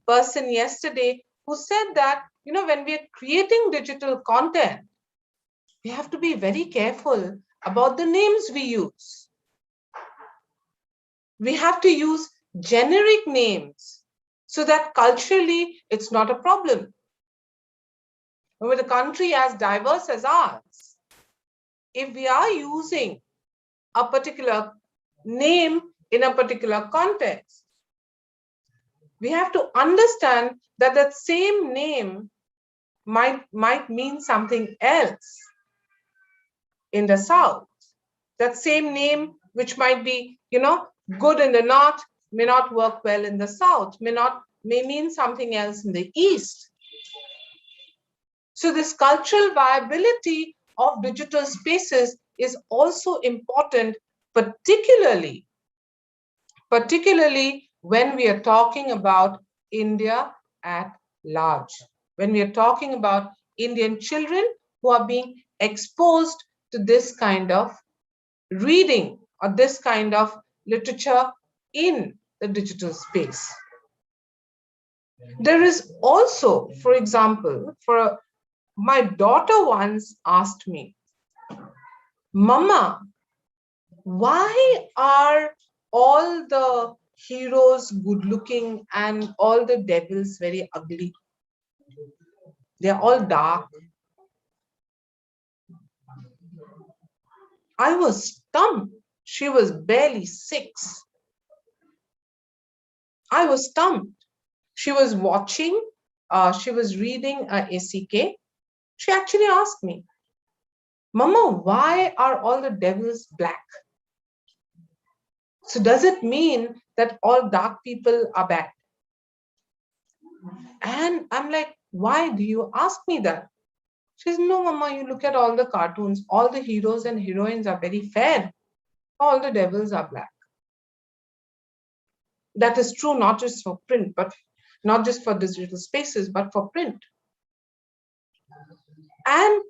person yesterday who said that, when we are creating digital content, we have to be very careful about the names we use. We have to use generic names so that culturally it's not a problem. With a country as diverse as ours, if we are using a particular name in a particular context, we have to understand that that same name might mean something else in the South That same name, which might be, good in the north, may not work well in the south, may mean something else in the east. So this cultural viability of digital spaces is also important, particularly when we are talking about India at large, when we are talking about Indian children who are being exposed to this kind of reading or this kind of literature in the digital space. There is also, for example, my daughter once asked me, Mama, why are all the heroes good looking and all the devils very ugly? They're all dark. I was stumped. She was barely 6. I was stumped. She was watching, she was reading ACK. She actually asked me, Mama, why are all the devils black? So does it mean that all dark people are bad? And I'm like, why do you ask me that? She says, no, Mama, you look at all the cartoons, all the heroes and heroines are very fair. All the devils are black. That is true, not just for print, but not just for digital spaces, but for print. And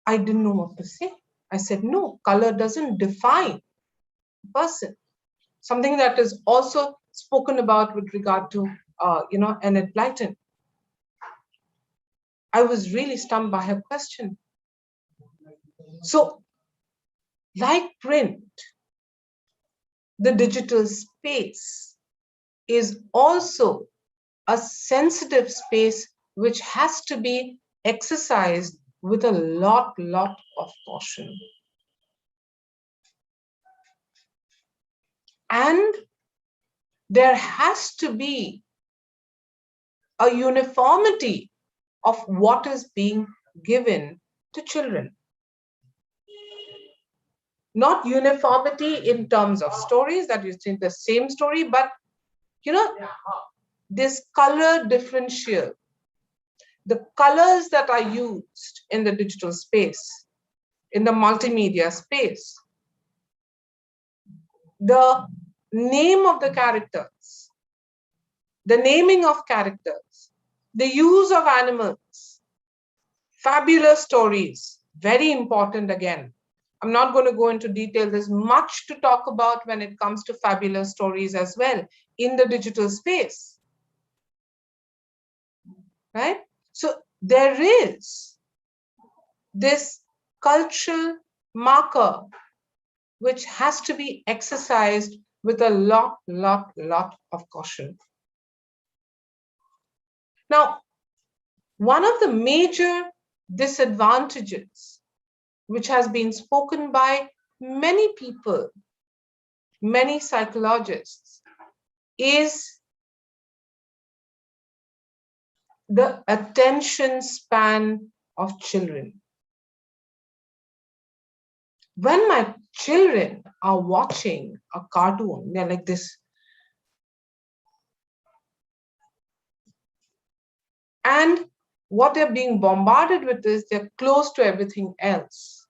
I didn't know what to say. I said, no, color doesn't define a person. Something that is also spoken about with regard to, Enid Blyton. I was really stunned by her question. So, like print, the digital space is also a sensitive space which has to be exercised with a lot of caution. And there has to be a uniformity of what is being given to children. Not uniformity in terms of stories, that you think the same story, but this color differential, the colors that are used in the digital space, in the multimedia space, the name of the characters, the naming of characters, the use of animals, fabulous stories, very important again. I'm not going to go into detail. There's much to talk about when it comes to fabulous stories as well in the digital space, right? So there is this cultural marker which has to be exercised with a lot of caution. Now, one of the major disadvantages which has been spoken by many people, many psychologists, is the attention span of children. When my children are watching a cartoon, they're like this. And what they're being bombarded with is they're close to everything else.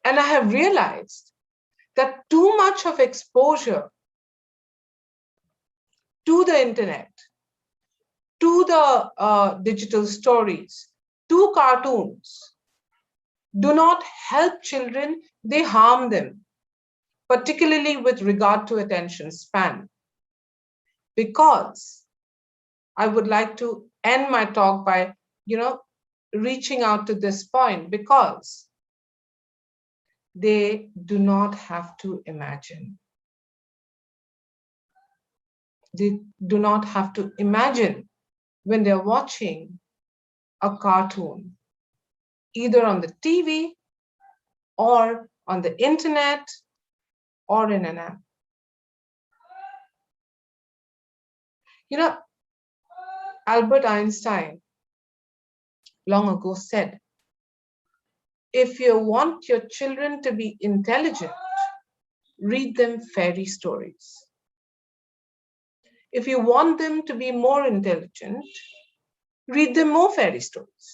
And I have realized that too much of exposure to the internet, to the digital stories, to cartoons, do not help children, they harm them, particularly with regard to attention span. Because I would like to end my talk by, reaching out to this point, because they do not have to imagine. They do not have to imagine when they're watching a cartoon, either on the TV or on the internet or in an app. Albert Einstein long ago said, if you want your children to be intelligent, read them fairy stories. If you want them to be more intelligent, read them more fairy stories.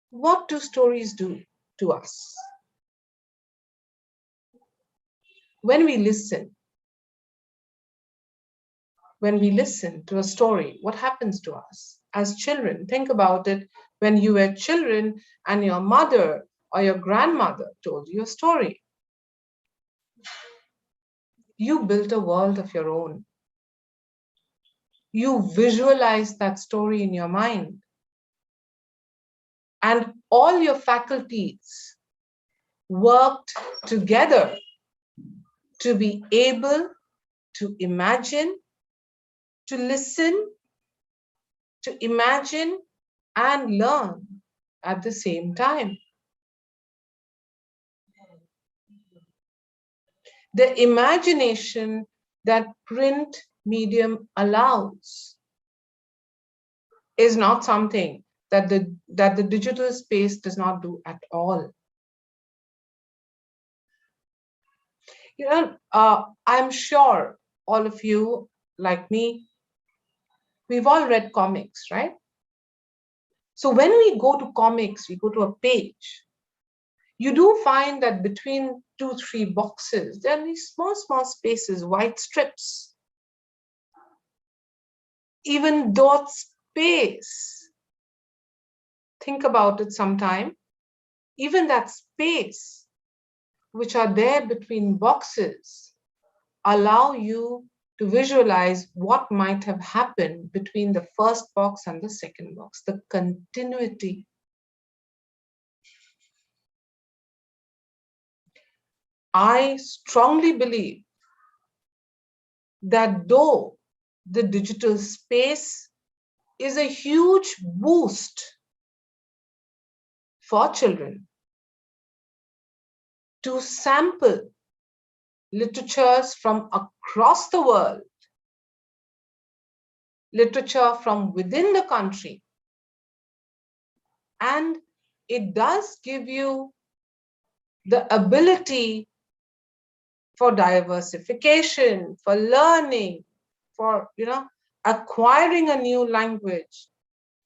What do stories do to us? When we listen to a story, what happens to us as children? Think about it when you were children and your mother or your grandmother told you a story. You built a world of your own. You visualized that story in your mind. And all your faculties worked together to be able to imagine, to listen, to imagine and learn at the same time. The imagination that print medium allows is not something that the digital space does not do at all. You know, I'm sure all of you, like me, we've all read comics, right? So when we go to comics, we go to a page, you do find that between 2-3 boxes, there are these small spaces, white strips. Even that space, think about it sometime, even that space which are there between boxes allow you to visualize what might have happened between the first box and the second box, the continuity. I strongly believe that though the digital space is a huge boost for children to sample literatures from across the world, literature from within the country, and it does give you the ability for diversification, for learning, for acquiring a new language.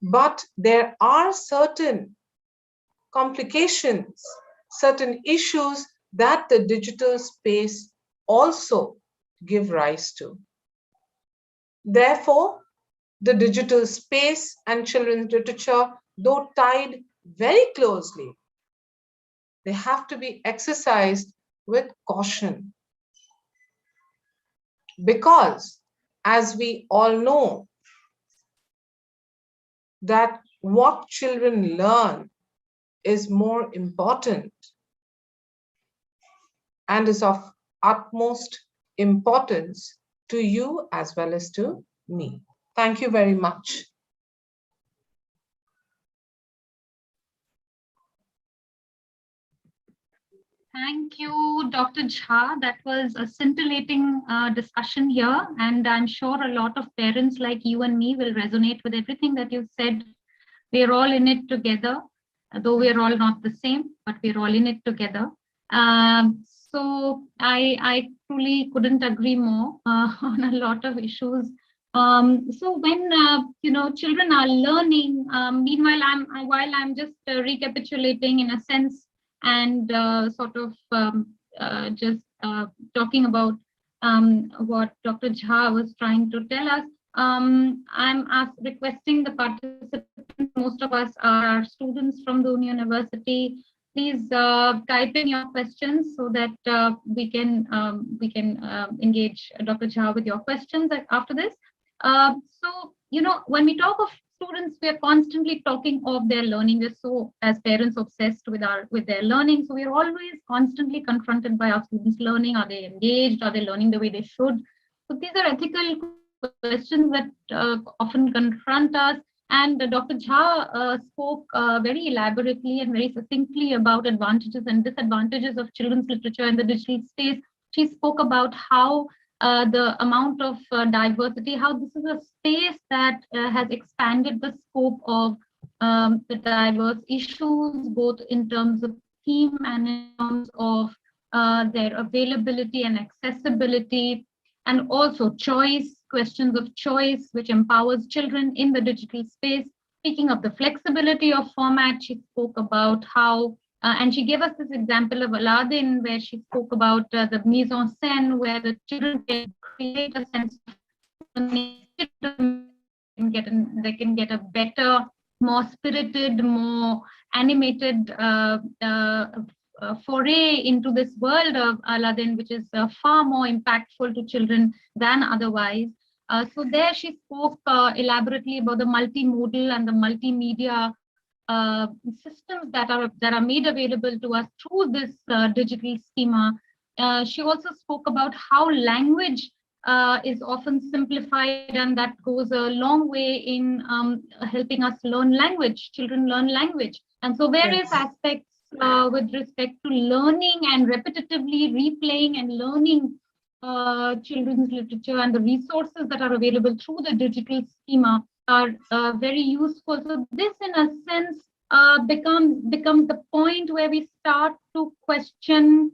But there are certain complications, certain issues that the digital space also give rise to. Therefore, the digital space and children's literature, though tied very closely, they have to be exercised with caution. Because, as we all know, that what children learn is more important and is of utmost importance to you as well as to me. Thank you very much. Thank you, Dr. Jha. That was a scintillating discussion here. And I'm sure a lot of parents like you and me will resonate with everything that you said. We're all in it together, though we're all not the same, but we're all in it together. So I truly couldn't agree more on a lot of issues. So when children are learning, meanwhile while I'm just recapitulating in a sense and just talking about what Dr. Jha was trying to tell us. I'm requesting the participants, most of us are students from Doon University. Please type in your questions so that we can engage Dr. Jha with your questions after this. So, when we talk of students, we are constantly talking of their learning. We're so, as parents, obsessed with their learning. So we're always constantly confronted by our students' learning. Are they engaged? Are they learning the way they should? So these are ethical questions that often confront us. And Dr. Jha spoke very elaborately and very succinctly about advantages and disadvantages of children's literature in the digital space. She spoke about how the amount of diversity, how this is a space that has expanded the scope of the diverse issues, both in terms of theme and in terms of their availability and accessibility, and also choice, questions of choice, which empowers children in the digital space. Speaking of the flexibility of format, she spoke about how, and she gave us this example of Aladdin, where she spoke about the mise en scène, where the children can create a sense of they can get a better, more spirited, more animated foray into this world of Aladdin, which is far more impactful to children than otherwise. So there she spoke elaborately about the multimodal and the multimedia systems that are made available to us through this digital schema. She also spoke about how language is often simplified, and that goes a long way in helping us learn language, children learn language. And so various aspects with respect to learning and repetitively replaying and learning children's literature and the resources that are available through the digital schema are very useful. So this, in a sense, becomes the point where we start to question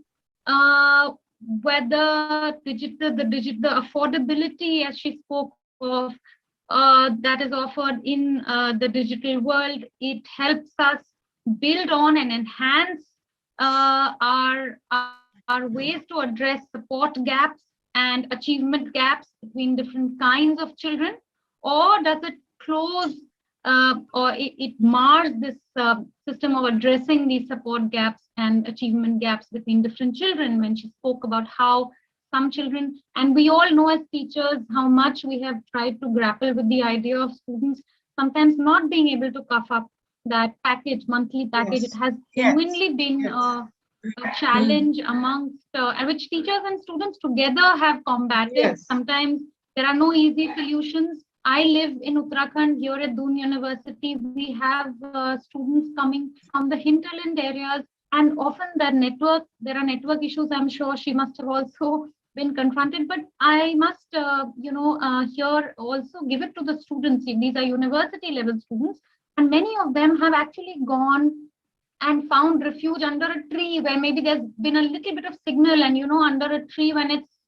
whether the affordability, as she spoke of, that is offered in the digital world, it helps us build on and enhance our ways to address support gaps and achievement gaps between different kinds of children, or does it close or it mars this system of addressing these support gaps and achievement gaps between different children? When she spoke about how some children, and we all know as teachers how much we have tried to grapple with the idea of students sometimes not being able to cough up that monthly package. It has genuinely been a challenge amongst which teachers and students together have combated. Sometimes there are no easy solutions. I live in Uttarakhand. Here at Doon University, we have students coming from the hinterland areas, and often there are network issues. I'm sure she must have also been confronted, but I must, here also give it to the students. These are university level students, and many of them have actually gone and found refuge under a tree where maybe there's been a little bit of signal, and under a tree when it's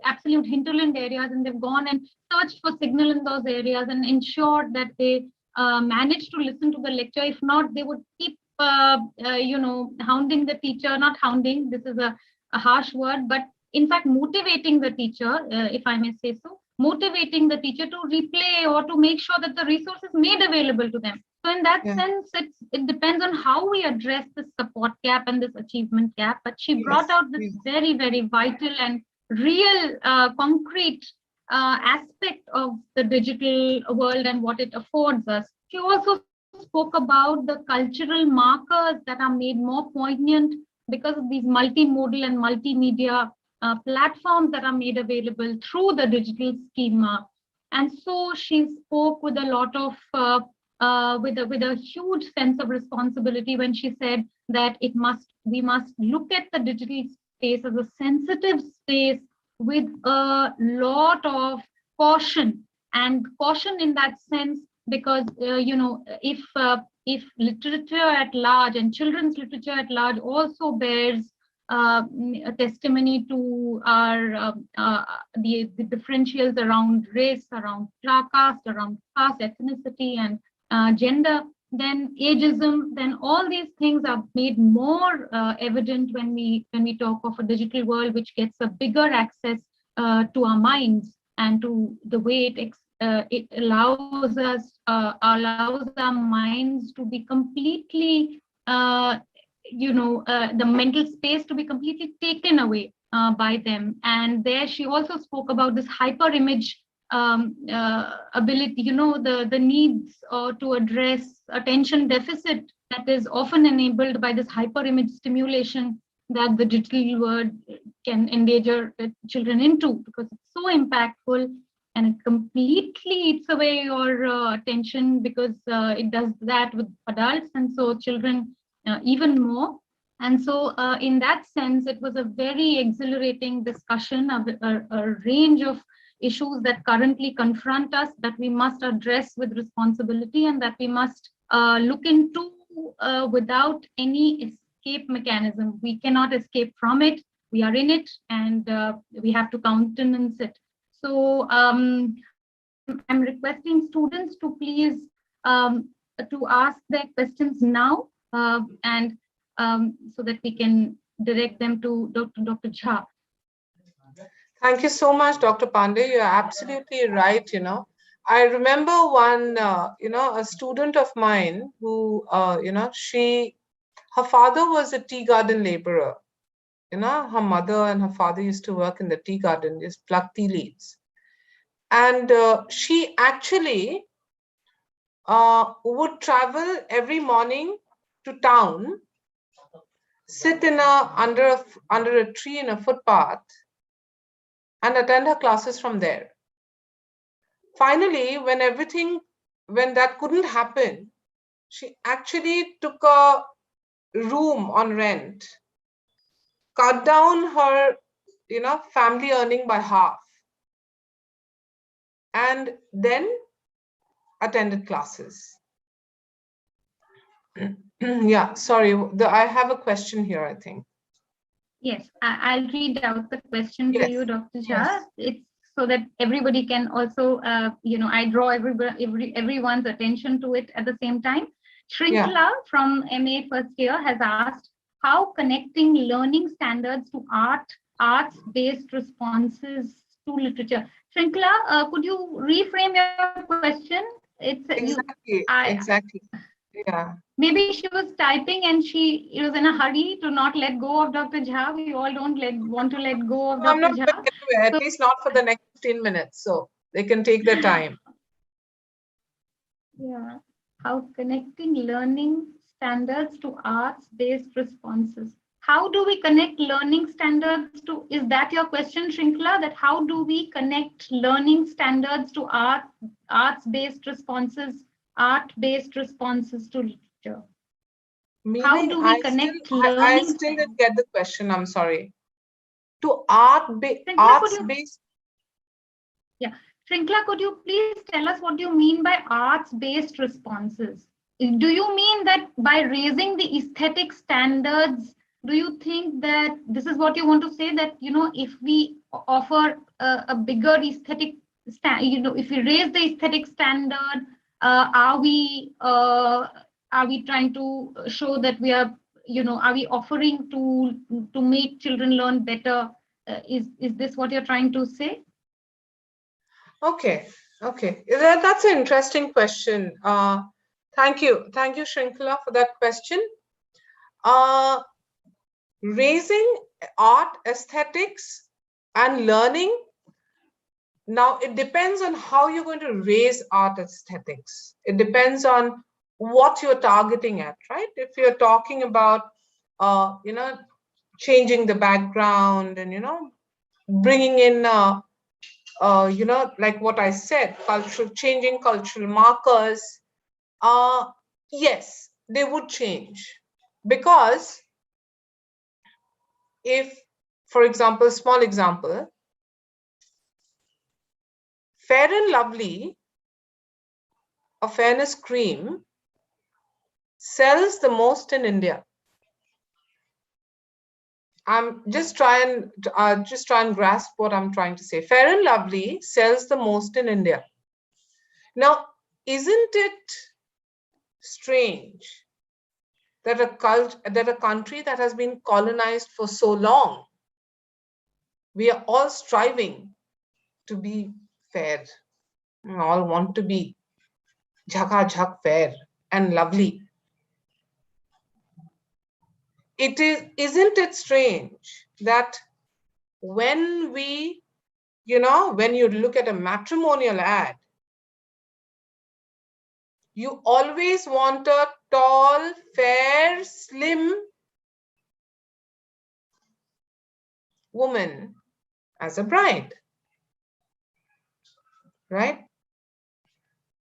absolute hinterland areas, and they've gone and searched for signal in those areas and ensured that they managed to listen to the lecture. If not, they would keep hounding the teacher, not hounding, this is a harsh word, but in fact motivating the teacher, if I may say so, motivating the teacher to replay or to make sure that the resource is made available to them. So in that sense, it depends on how we address this support gap and this achievement gap. But she brought out this very, very vital and real, concrete aspect of the digital world and what it affords us. She also spoke about the cultural markers that are made more poignant because of these multimodal and multimedia platforms that are made available through the digital schema. And so she spoke with a lot of with a huge sense of responsibility when she said that we must look at the digital space as a sensitive space with a lot of caution, and caution in that sense because if literature at large and children's literature at large also bears a testimony to our the differentials around race, around caste, around caste, ethnicity, and gender, then ageism, then all these things are made more evident when we talk of a digital world which gets a bigger access to our minds and to the way it allows our minds to be completely the mental space to be completely taken away by them. And there she also spoke about this hyper image ability, the needs to address attention deficit that is often enabled by this hyper image stimulation that the digital world can endanger children into, because it's so impactful and it completely eats away your attention, because it does that with adults, and so children even more. And so in that sense, it was a very exhilarating discussion of a range of issues that currently confront us, that we must address with responsibility, and that we must look into without any escape mechanism. We cannot escape from it. We are in it, and we have to countenance it. So I'm requesting students to please to ask their questions now, and so that we can direct them to Dr. Jha. Thank you so much, Dr. Pandey. You're absolutely right. I remember one, a student of mine who, her father was a tea garden laborer. Her mother and her father used to work in the tea garden, just pluck tea leaves. And she actually would travel every morning to town, sit under a tree in a footpath, and attend her classes from there. Finally, when that couldn't happen, she actually took a room on rent, cut down her, family earning by half, and then attended classes. Yeah, sorry, I have a question here, I think. Yes, I'll read out the question to you, Dr. Jha. Yes. It's so that everybody can also, I draw everyone's attention to it at the same time. Shrinkala from MA first year has asked, how connecting learning standards to arts-based responses to literature? Shrinkala, could you reframe your question? Exactly. Yeah. Maybe she was typing and she was in a hurry to not let go of Dr. Jha. We all don't want to let go of Dr. I'm not Jha. going anywhere, at least not for the next 15 minutes. So they can take their time. Yeah. How connecting learning standards to arts-based responses. How do we connect learning standards to, is that your question, Shrinkala? That how do we connect learning standards to arts-based responses, art-based responses to literature? Meaning, how do we connect learning? I still didn't get the question. I'm sorry. To arts-based. Yeah, Shrinkala, could you please tell us what you mean by arts-based responses? Do you mean that by raising the aesthetic standards, do you think that this is what you want to say, that, if we offer a bigger aesthetic if we raise the aesthetic standard, are we trying to show that we are, are we offering to make children learn better? Is this what you're trying to say? Okay. That's an interesting question. Thank you, Shrinkala, for that question. Raising art aesthetics and learning. Now, it depends on how you're going to raise art aesthetics. It depends on what you're targeting at, right? If you're talking about, changing the background and, bringing in, like what I said, changing cultural markers, yes, they would change. Because if, for example, small example, Fair and Lovely, a fairness cream, sells the most in India. I'm just try and grasp what I'm trying to say. Fair and Lovely sells the most in India. Now, isn't it strange that a country that has been colonized for so long, we are all striving to be fair. We all want to be jhaka fair and lovely. Isn't it strange that when we, when you look at a matrimonial ad, you always want a tall, fair, slim woman as a bride, right?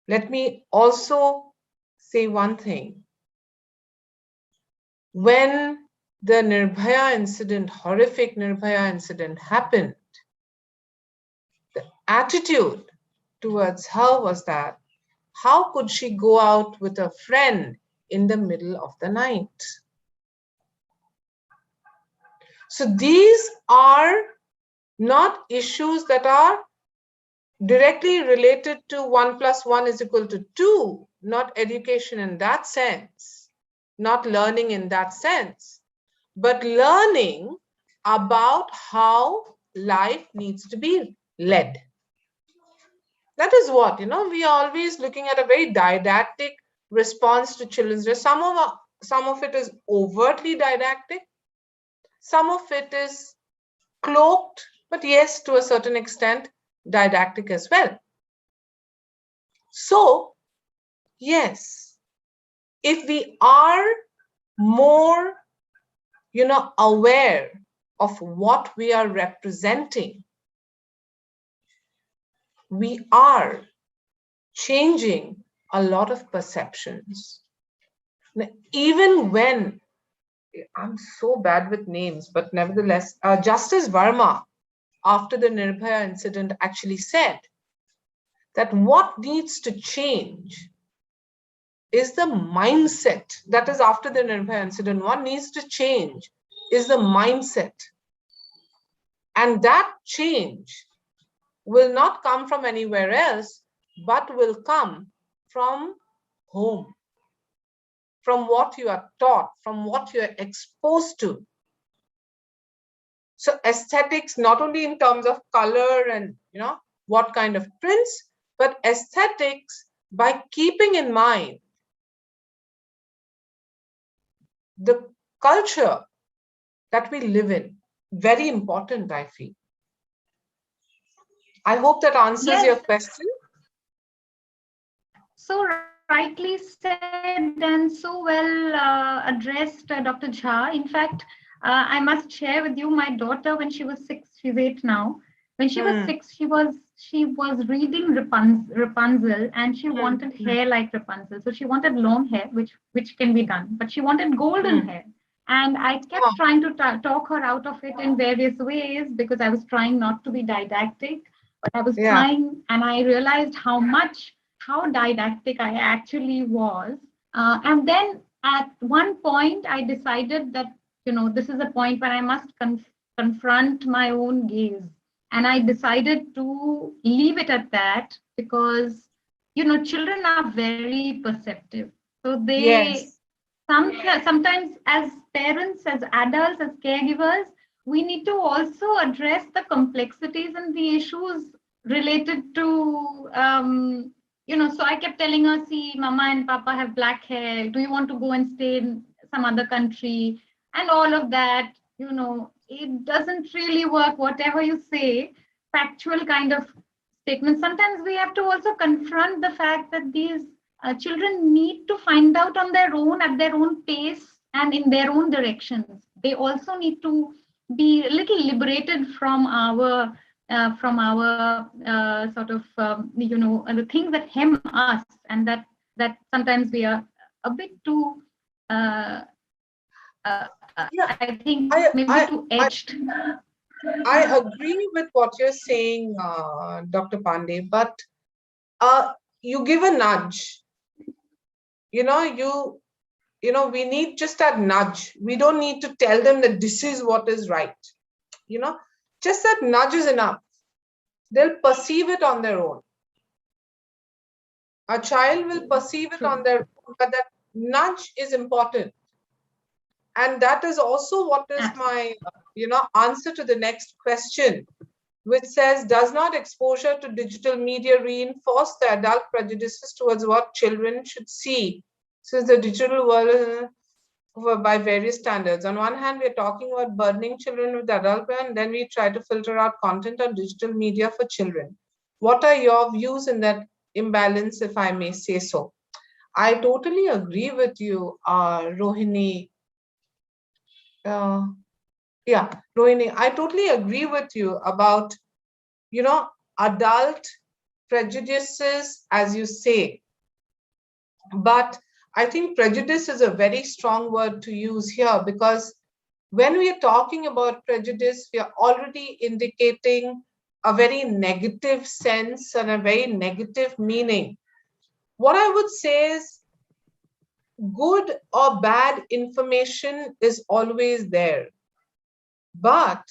Let me also say one thing. When the Nirbhaya incident, horrific Nirbhaya incident happened, the attitude towards her was that, how could she go out with a friend in the middle of the night? So these are not issues that are directly related to 1 + 1 = 2, not education in that sense, not learning in that sense, but learning about how life needs to be led. That is what, we are always looking at a very didactic response to children's. Some of it is overtly didactic, some of it is cloaked, but yes, to a certain extent, didactic as well. So, yes, if we are more, aware of what we are representing, we are changing a lot of perceptions. Even when, I'm so bad with names, but nevertheless, Justice Verma, after the Nirbhaya incident, actually said that what needs to change is the mindset. That is, after the Nirbhaya incident, what needs to change is the mindset. And that change will not come from anywhere else, but will come from home, from what you are taught, from what you are exposed to. So aesthetics, not only in terms of color and what kind of prints, but aesthetics by keeping in mind the culture that we live in. Very important, I feel. I hope that answers your question. So rightly said and so well addressed, Dr. Jha. In fact, I must share with you, my daughter, when she was 6, she's 8 now. When she was 6, she was reading Rapunzel, and she wanted hair like Rapunzel. So she wanted long hair, which can be done, but she wanted golden hair. And I kept trying to talk her out of it in various ways, because I was trying not to be didactic, but I was trying, and I realized how didactic I actually was. And then at one point, I decided that, this is a point where I must confront my own gaze. And I decided to leave it at that, because, children are very perceptive. So they sometimes, as parents, as adults, as caregivers, we need to also address the complexities and the issues related to so I kept telling her, see, mama and papa have black hair, do you want to go and stay in some other country, and all of that. It doesn't really work, whatever you say, factual kind of statements. Sometimes we have to also confront the fact that these children need to find out on their own, at their own pace, and in their own directions. They also need to be a little liberated from our sort of the things that hem us, and that sometimes we are a bit too I think maybe too edged. I agree with what you're saying, Dr. Pandey, but you give a nudge. We need just that nudge. We don't need to tell them that this is what is right. Just that nudge is enough. They'll perceive it on their own. A child will perceive it on their own, but that nudge is important. And that is also what is my, answer to the next question, which says, does not exposure to digital media reinforce the adult prejudices towards what children should see, since the digital world by various standards? On one hand, we're talking about burdening children with adult, and then we try to filter out content on digital media for children. What are your views in that imbalance, if I may say so? I totally agree with you, Rohini. Rohini, I totally agree with you about, adult prejudices, as you say. But I think prejudice is a very strong word to use here, because when we are talking about prejudice, we are already indicating a very negative sense and a very negative meaning. What I would say is good or bad information is always there. But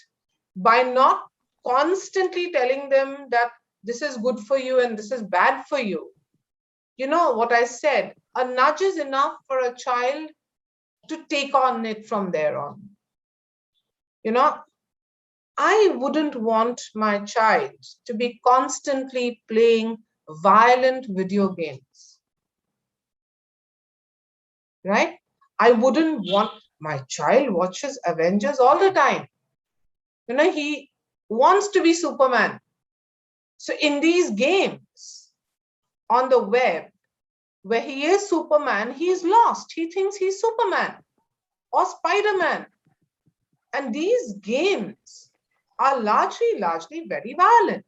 by not constantly telling them that this is good for you and this is bad for you, you know what I said, a nudge is enough for a child to take on it from there on. You know, I wouldn't want my child to be constantly playing violent video games, right? I wouldn't want my child watches Avengers all the time. You know, he wants to be Superman. So in these games on the web, where he is Superman, he is lost. He thinks he's Superman or Spider-Man. And these games are largely very violent.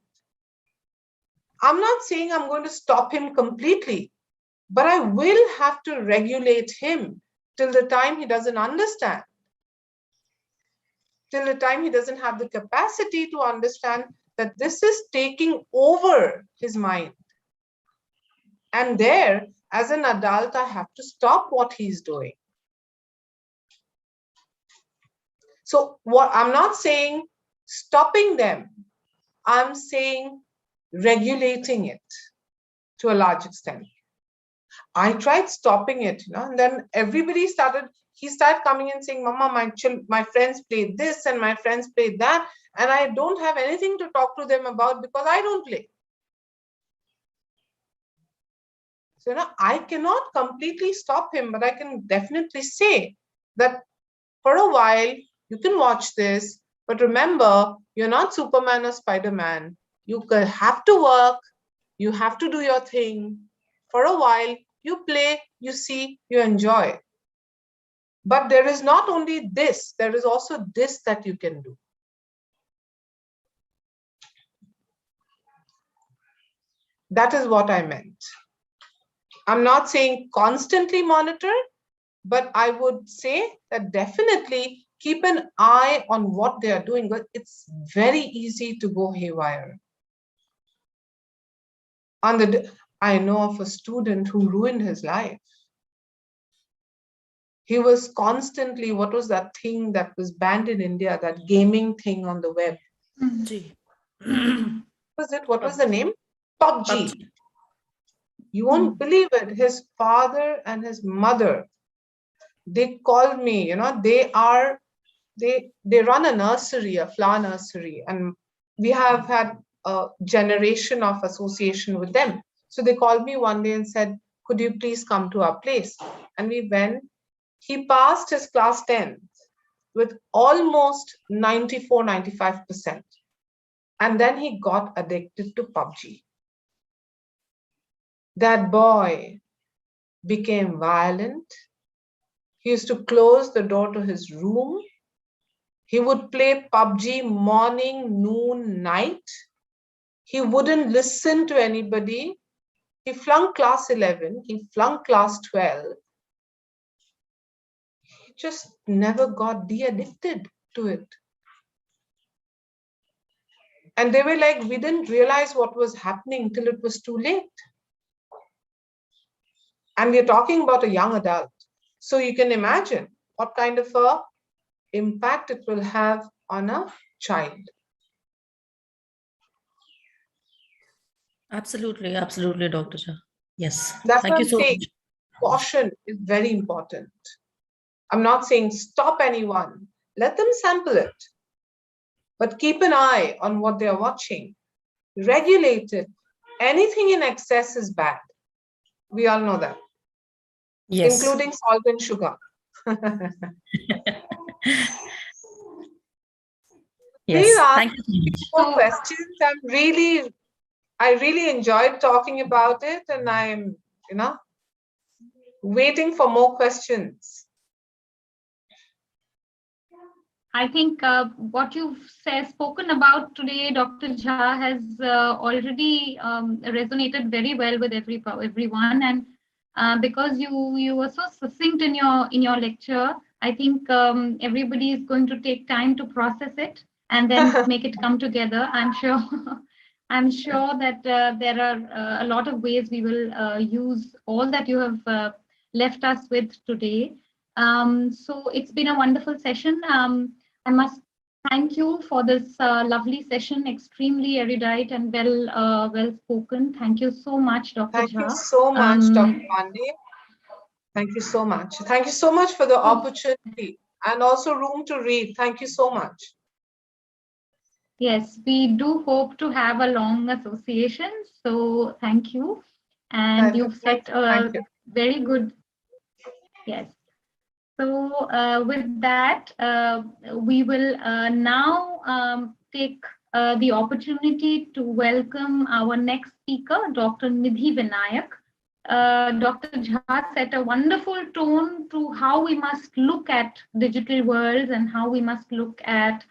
I'm not saying I'm going to stop him completely, but I will have to regulate him till the time he doesn't understand, till the time he doesn't have the capacity to understand that this is taking over his mind. And there, as an adult, I have to stop what he's doing. So what I'm not saying stopping them, I'm saying regulating it to a large extent. I tried stopping it, you know, and then everybody started coming and saying, Mama, my friends played this and my friends played that, and I don't have anything to talk to them about because I don't play. So, you know, I cannot completely stop him, but I can definitely say that for a while, you can watch this, but remember, you're not Superman or Spider-Man. You have to work, you have to do your thing. For a while, you play, you see, you enjoy. But there is not only this, there is also this that you can do. That is what I meant. I'm not saying constantly monitor, but I would say that definitely keep an eye on what they are doing. But it's very easy to go haywire. I know of a student who ruined his life. He was constantly, what was that thing that was banned in India, that gaming thing on the web? What was the name? PUBG. You won't believe it. His father and his mother, they called me, you know, they run a nursery, a flower nursery, and we have had a generation of association with them. So they called me one day and said, could you please come to our place? And we went. He passed his class 10th with almost 94, 95%. And then he got addicted to PUBG. That boy became violent. He used to close the door to his room. He would play PUBG morning, noon, night. He wouldn't listen to anybody. He flunked class 11. He flunked class 12. He just never got de-addicted to it. And they were like, we didn't realize what was happening till it was too late. And we're talking about a young adult. So you can imagine what kind of a impact it will have on a child. Absolutely, absolutely, Dr. Jha. Yes. That's Thank what you I'm so saying. much. Caution is very important. I'm not saying stop anyone. Let them sample it. But keep an eye on what they are watching. Regulate it. Anything in excess is bad. We all know that. Yes. Including salt and sugar. Yes. Please ask Thank you so much. more questions. I really enjoyed talking about it, and I'm, you know, waiting for more questions. I think what you've spoken about today, Dr. Jha, has already resonated very well with everyone, and because you were so succinct in your lecture, I think everybody is going to take time to process it and then make it come together. I'm sure I'm sure that there are a lot of ways we will use all that you have left us with today. So it's been a wonderful session. I must thank you for this lovely session, extremely erudite and well spoken. Thank you so much, Dr. Thank you Jha. so much, Dr. Pandey. Thank you so much. Thank you so much for the opportunity and also room to read. Thank you so much. Yes, we do hope to have a long association. So thank you. And you've set a very good, yes. So with that, we will now take the opportunity to welcome our next speaker, Dr. Nidhi Vinayak. Dr. Jha set a wonderful tone to how we must look at digital worlds and how we must look at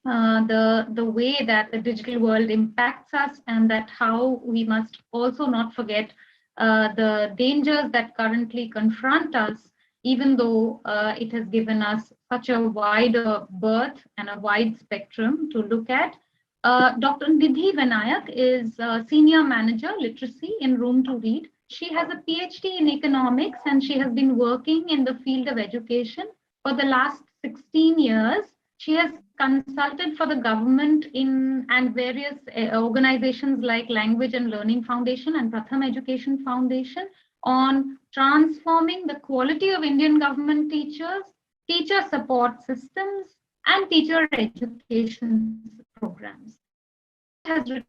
the way that the digital world impacts us, and that how we must also not forget the dangers that currently confront us, even though it has given us such a wider berth and a wide spectrum to look at. Dr. Nidhi Vinayak is Senior Manager Literacy in Room to Read. She has a PhD in economics and she has been working in the field of education for the last 16 years. She has consulted for the government and various organizations like Language and Learning Foundation and Pratham Education Foundation on transforming the quality of Indian government teachers, teacher support systems, and teacher education programs. It has written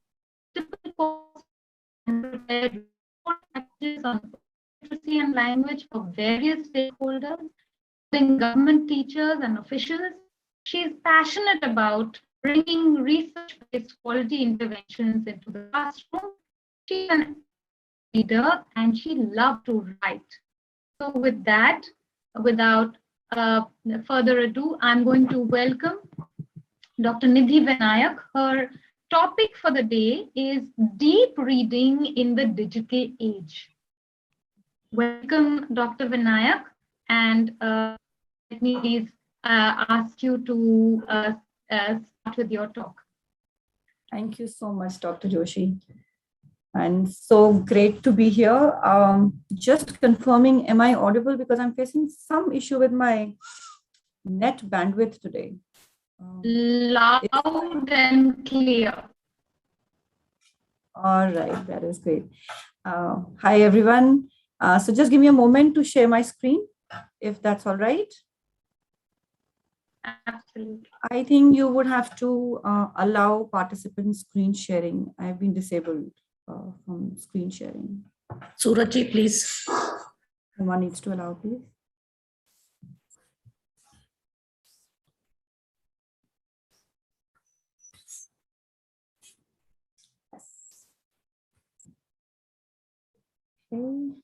multiple courses and prepared packages on literacy and language for various stakeholders, including government teachers and officials. She is passionate about bringing research-based quality interventions into the classroom. She's an reader and she loves to write. So with that, without further ado, I'm going to welcome Dr. Nidhi Vinayak. Her topic for the day is deep reading in the digital age. Welcome, Dr. Vinayak, and let me please ask you to start with your talk. Thank you so much, Dr. Joshi. And so great to be here. Just confirming, am I audible? Because I'm facing some issue with my net bandwidth today. Loud and clear. All right, that is great. Hi, everyone. So just give me a moment to share my screen, if that's all right. Absolutely. I think you would have to allow participants screen sharing. I've been disabled from screen sharing. Surajji, please. Someone needs to allow, please. Okay.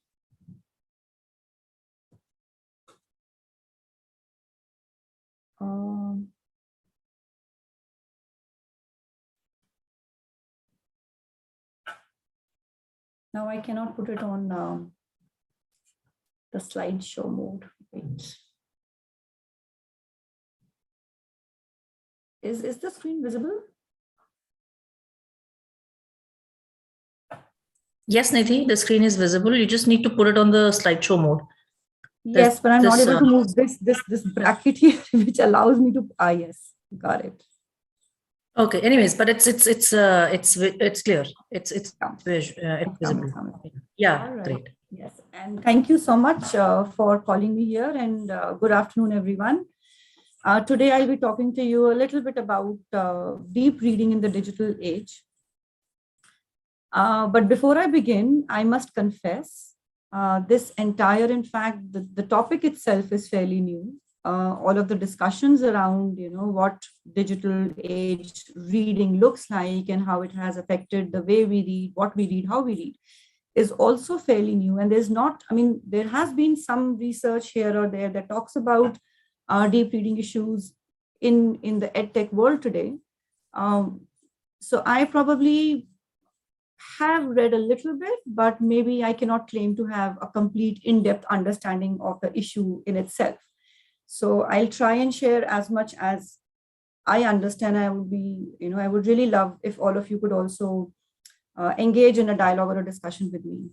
Now I cannot put it on the slideshow mode. Wait. Is the screen visible? Yes, Nidhi, the screen is visible. You just need to put it on the slideshow mode. Yes, but I'm not able to move this bracket here, which allows me to. Yes, got it. Okay. Anyways, but it's clear. It's visible. Yeah, right. great. Yes, and thank you so much for calling me here, and good afternoon, everyone. Today I'll be talking to you a little bit about deep reading in the digital age. But before I begin, I must confess, this entire, in fact, the topic itself is fairly new. All of the discussions around, what digital age reading looks like and how it has affected the way we read, what we read, how we read, is also fairly new. And there has been some research here or there that talks about deep reading issues in the edtech world today. So I probably have read a little bit, but maybe I cannot claim to have a complete in-depth understanding of the issue in itself. So I'll try and share as much as I understand. I would be, I would really love if all of you could also engage in a dialogue or a discussion with me.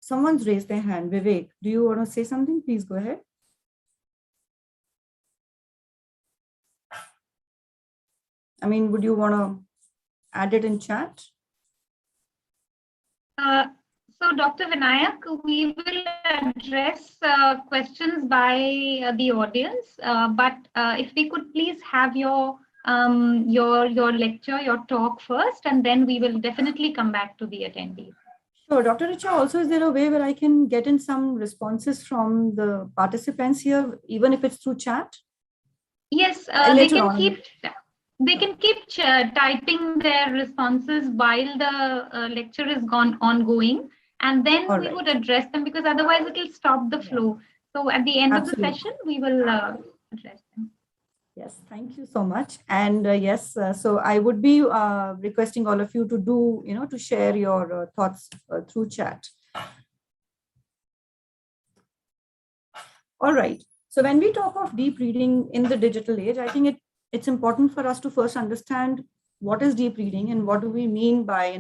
Someone's raised their hand. Vivek, do you want to say something? Please go ahead. I mean, would you want to add it in chat? So, Dr. Vinayak, we will address questions by the audience, but if we could please have your lecture, your talk first, and then we will definitely come back to the attendees. Sure, Dr. Richa, also is there a way where I can get in some responses from the participants here, even if it's through chat? Yes, they can keep typing their responses while the lecture is ongoing, and then we would address them, because otherwise it will stop the flow. So at the end of the session, we will address them. Yes, thank you so much. And yes, so I would be requesting all of you to do, to share your thoughts through chat. All right. So when we talk of deep reading in the digital age, I think it's important for us to first understand what is deep reading and what do we mean by,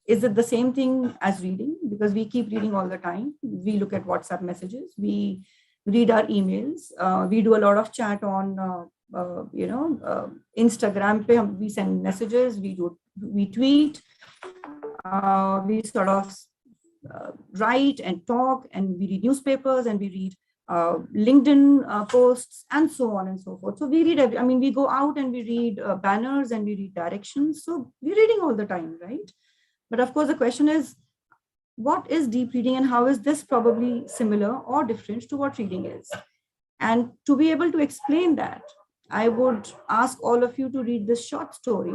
is it the same thing as reading? Because we keep reading all the time. We look at WhatsApp messages, we read our emails, we do a lot of chat on, Instagram, we send messages, we tweet, we sort of write and talk, and we read newspapers, and we read LinkedIn posts, and so on and so forth. So we read, we go out and we read banners and we read directions. So we're reading all the time, right? But of course, the question is, what is deep reading and how is this probably similar or different to what reading is? And to be able to explain that, I would ask all of you to read this short story.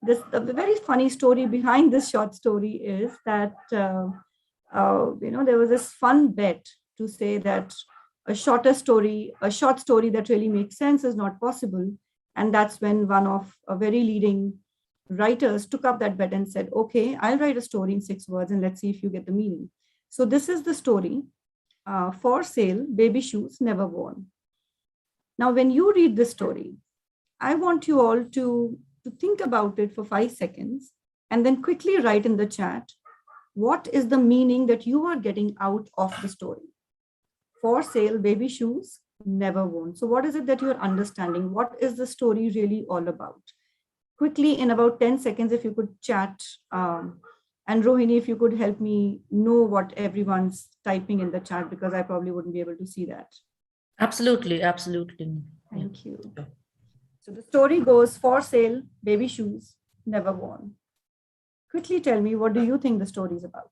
The very funny story behind this short story is that, there was this fun bet to say that a short story that really makes sense is not possible. And that's when one of a very leading writers took up that bet and said, okay, I'll write a story in 6 words and let's see if you get the meaning. So this is the story, For Sale, Baby Shoes Never Worn. Now, when you read this story, I want you all to think about it for 5 seconds and then quickly write in the chat, what is the meaning that you are getting out of the story? For Sale, Baby Shoes Never Worn. So what is it that you're understanding? What is the story really all about? Quickly, in about 10 seconds, if you could chat. And Rohini, if you could help me know what everyone's typing in the chat, because I probably wouldn't be able to see that. Absolutely. Thank you. So the story goes, For Sale, Baby Shoes Never Worn. Quickly tell me, what do you think the story is about?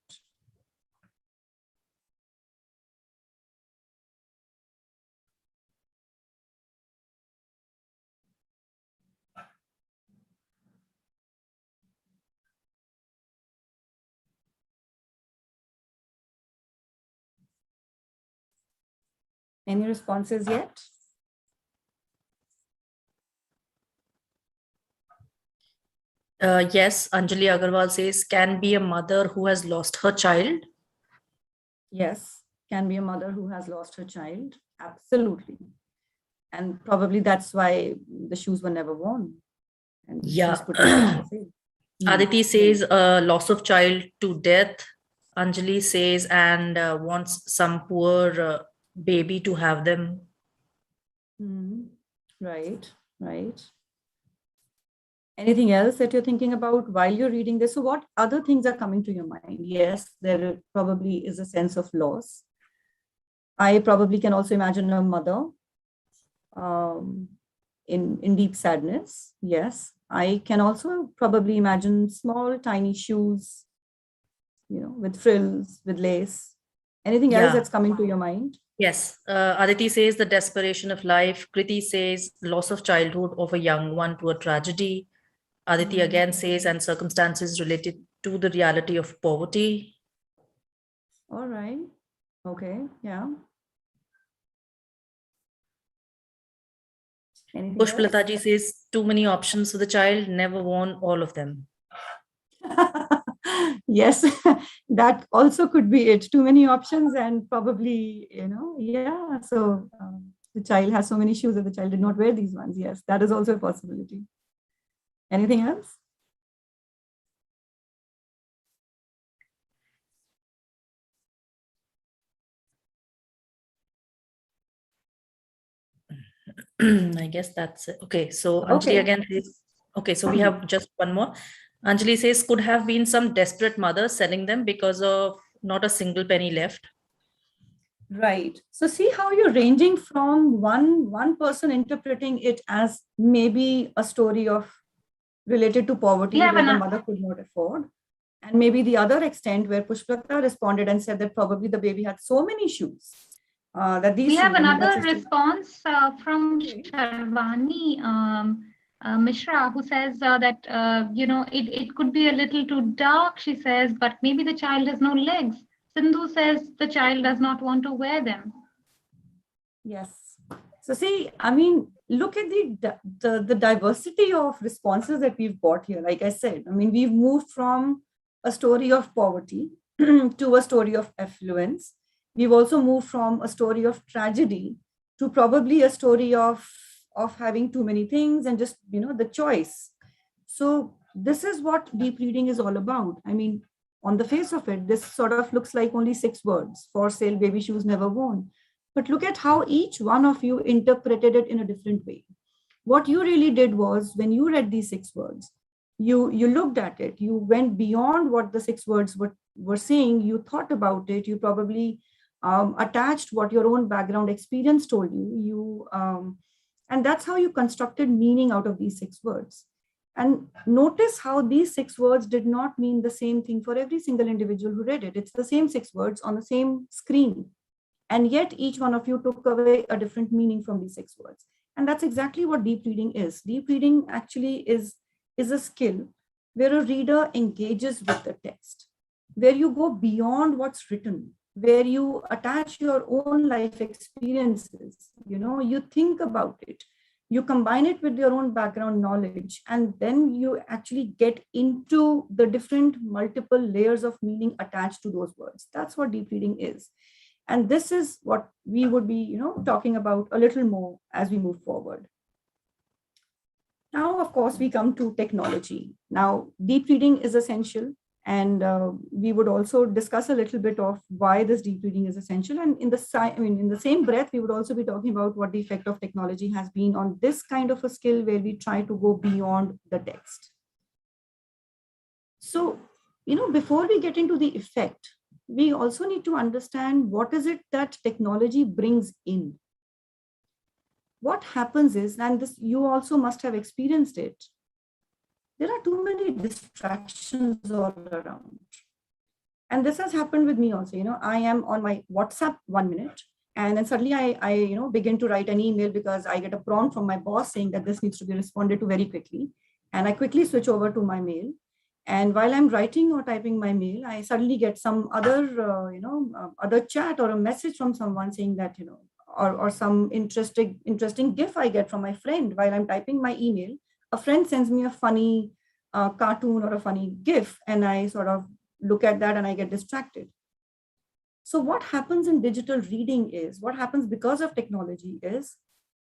Any responses yet? Yes, Anjali Agarwal says, can be a mother who has lost her child. Yes, can be a mother who has lost her child. Absolutely. And probably that's why the shoes were never worn. And Yeah. she's put in Aditi says, loss of child to death. Anjali says, and wants some poor baby to have them. Right. Anything else that you're thinking about while you're reading this? So what other things are coming to your mind? Yes, there probably is a sense of loss. I probably can also imagine a mother in deep sadness. Yes, I can also probably imagine small, tiny shoes, with frills, with lace. Anything else that's coming to your mind? Yes. Aditi says the desperation of life. Kriti says loss of childhood of a young one to a tragedy. Aditi again says, and circumstances related to the reality of poverty. All right. Okay. Yeah. Pushpalataji says too many options for the child, never worn all of them. Yes, that also could be it. Too many options and probably, yeah. So the child has so many shoes that the child did not wear these ones. Yes, that is also a possibility. Anything else? I guess that's it. Okay, so Anjali Okay. again says, okay, so we have just one more. Anjali says, could have been some desperate mother selling them because of not a single penny left. Right. So see how you're ranging from one person interpreting it as maybe a story of related to poverty We have where the another. mother could not afford. And maybe the other extent where Pushpalata responded and said that probably the baby had so many shoes that these We have shoes, I mean, that's another just response from okay. Sharvani Mishra, who says that it could be a little too dark. She says, but maybe the child has no legs. Sindhu says the child does not want to wear them. Yes. So see, I mean, look at the diversity of responses that we've got here. Like I said, I mean, we've moved from a story of poverty to a story of affluence. We've also moved from a story of tragedy to probably a story of having too many things and just, the choice. So this is what deep reading is all about. I mean, on the face of it, this sort of looks like only 6 words: for sale, baby shoes never worn. But look at how each one of you interpreted it in a different way. What you really did was, when you read these 6 words, you looked at it, you went beyond what the 6 words were saying, you thought about it, you probably attached what your own background experience told you, and that's how you constructed meaning out of these 6 words. And notice how these 6 words did not mean the same thing for every single individual who read it. It's the same 6 words on the same screen. And yet each one of you took away a different meaning from these 6 words. And that's exactly what deep reading is. Deep reading actually is a skill where a reader engages with the text, where you go beyond what's written, where you attach your own life experiences, you think about it, you combine it with your own background knowledge, and then you actually get into the different multiple layers of meaning attached to those words. That's what deep reading is. And this is what we would be, talking about a little more as we move forward. Now, of course, we come to technology. Now, deep reading is essential. And we would also discuss a little bit of why this deep reading is essential. And in the same breath, we would also be talking about what the effect of technology has been on this kind of a skill where we try to go beyond the text. So, before we get into the effect, we also need to understand what is it that technology brings in. What happens is, and this you also must have experienced it, there are too many distractions all around. And this has happened with me also. I am on my WhatsApp 1 minute, and then suddenly I begin to write an email because I get a prompt from my boss saying that this needs to be responded to very quickly. And I quickly switch over to my mail. And while I'm writing or typing my mail, I suddenly get some other chat or a message from someone saying that, or some interesting GIF I get from my friend while I'm typing my email. A friend sends me a funny cartoon or a funny GIF, and I sort of look at that and I get distracted. So what happens in digital reading is, what happens because of technology is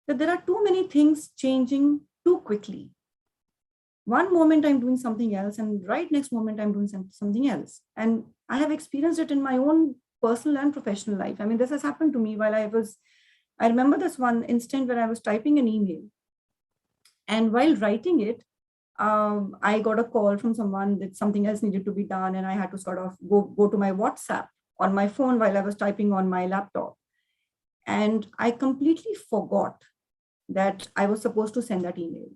that there are too many things changing too quickly. One moment I'm doing something else, and right next moment I'm doing something else. And I have experienced it in my own personal and professional life. I mean, this has happened to me while I remember this one instant where I was typing an email. And while writing it, I got a call from someone that something else needed to be done. And I had to sort of go to my WhatsApp on my phone while I was typing on my laptop. And I completely forgot that I was supposed to send that email.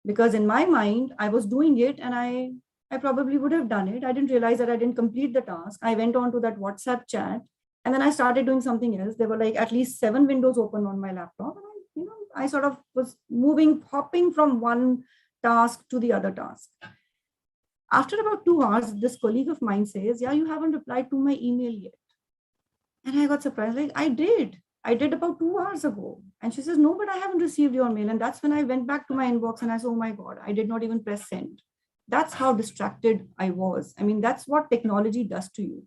Because in my mind, I was doing it and I probably would have done it. I didn't realize that I didn't complete the task. I went on to that WhatsApp chat and then I started doing something else. There were like at least 7 windows open on my laptop. And I sort of was hopping from one task to the other task. After about 2 hours, this colleague of mine says, yeah, you haven't replied to my email yet. And I got surprised, like, I did about 2 hours ago. And she says, no, but I haven't received your mail. And that's when I went back to my inbox and I said, oh my God, I did not even press send. That's how distracted I was. I mean, that's what technology does to you.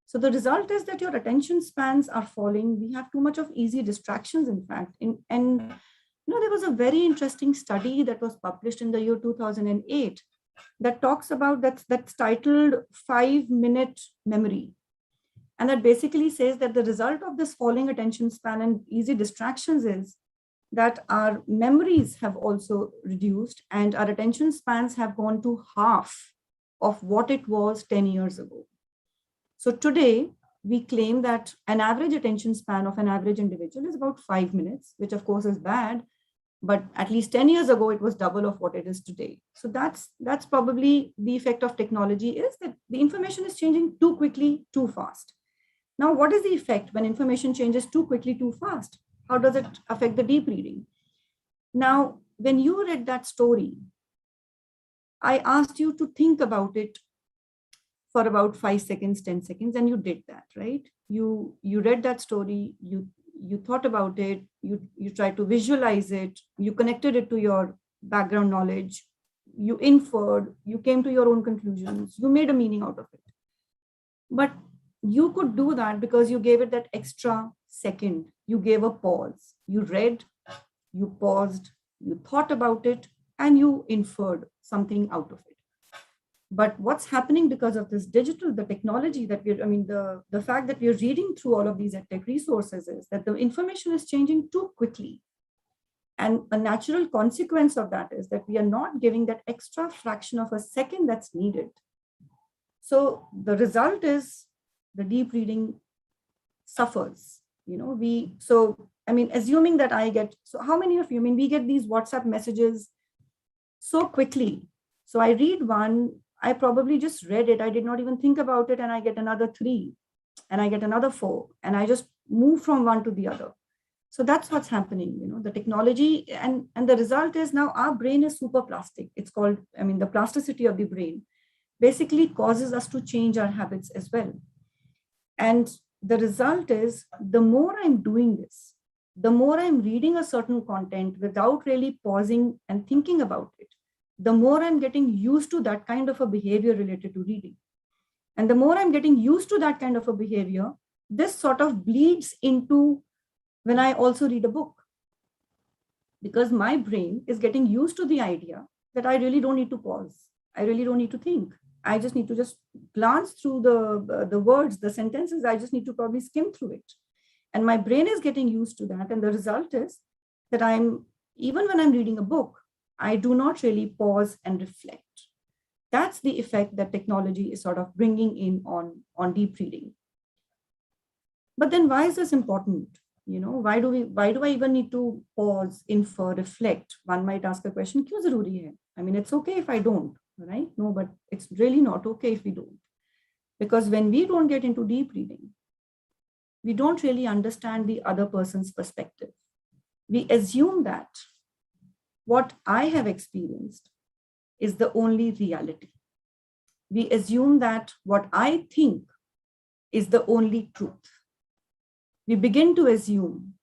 So the result is that your attention spans are falling. We have too much of easy distractions, in fact. And there was a very interesting study that was published in the year 2008 that talks about that's titled 5-minute memory. And that basically says that the result of this falling attention span and easy distractions is that our memories have also reduced and our attention spans have gone to half of what it was 10 years ago. So today, we claim that an average attention span of an average individual is about 5 minutes, which of course is bad, but at least 10 years ago, it was double of what it is today. So that's probably the effect of technology, is that the information is changing too quickly, too fast. Now, what is the effect when information changes too quickly, too fast? How does it affect the deep reading? Now, when you read that story, I asked you to think about it for about 5 seconds, 10 seconds, and you did that, right? You read that story, you thought about it, you tried to visualize it, you connected it to your background knowledge, you inferred, you came to your own conclusions, you made a meaning out of it. But you could do that because you gave it that extra second. You gave a pause. You read, you paused, you thought about it, and you inferred something out of it. But what's happening because of this the technology that the fact that we're reading through all of these tech resources is that the information is changing too quickly. And a natural consequence of that is that we are not giving that extra fraction of a second that's needed. So the result is the deep reading suffers. Assuming that so how many of you, we get these WhatsApp messages so quickly. So I read one, I probably just read it. I did not even think about it. And I get another 3 and I get another 4 and I just move from one to the other. So that's what's happening, the technology and the result is now our brain is super plastic. It's called, the plasticity of the brain basically causes us to change our habits as well. And the result is the more I'm doing this, the more I'm reading a certain content without really pausing and thinking about it, the more I'm getting used to that kind of a behavior related to reading. And the more I'm getting used to that kind of a behavior, this sort of bleeds into when I also read a book. Because my brain is getting used to the idea that I really don't need to pause. I really don't need to think. I just need to just glance through the words, the sentences. I just need to probably skim through it. And my brain is getting used to that. And the result is that even when I'm reading a book, I do not really pause and reflect. That's the effect that technology is sort of bringing in on deep reading. But then why is this important? Why do I even need to pause, infer, reflect? One might ask a question, "Kyun zaruri hai?" It's okay if I don't, right? No, but it's really not okay if we don't. Because when we don't get into deep reading, we don't really understand the other person's perspective. We assume that what I have experienced is the only reality. We assume that what I think is the only truth. We begin to assume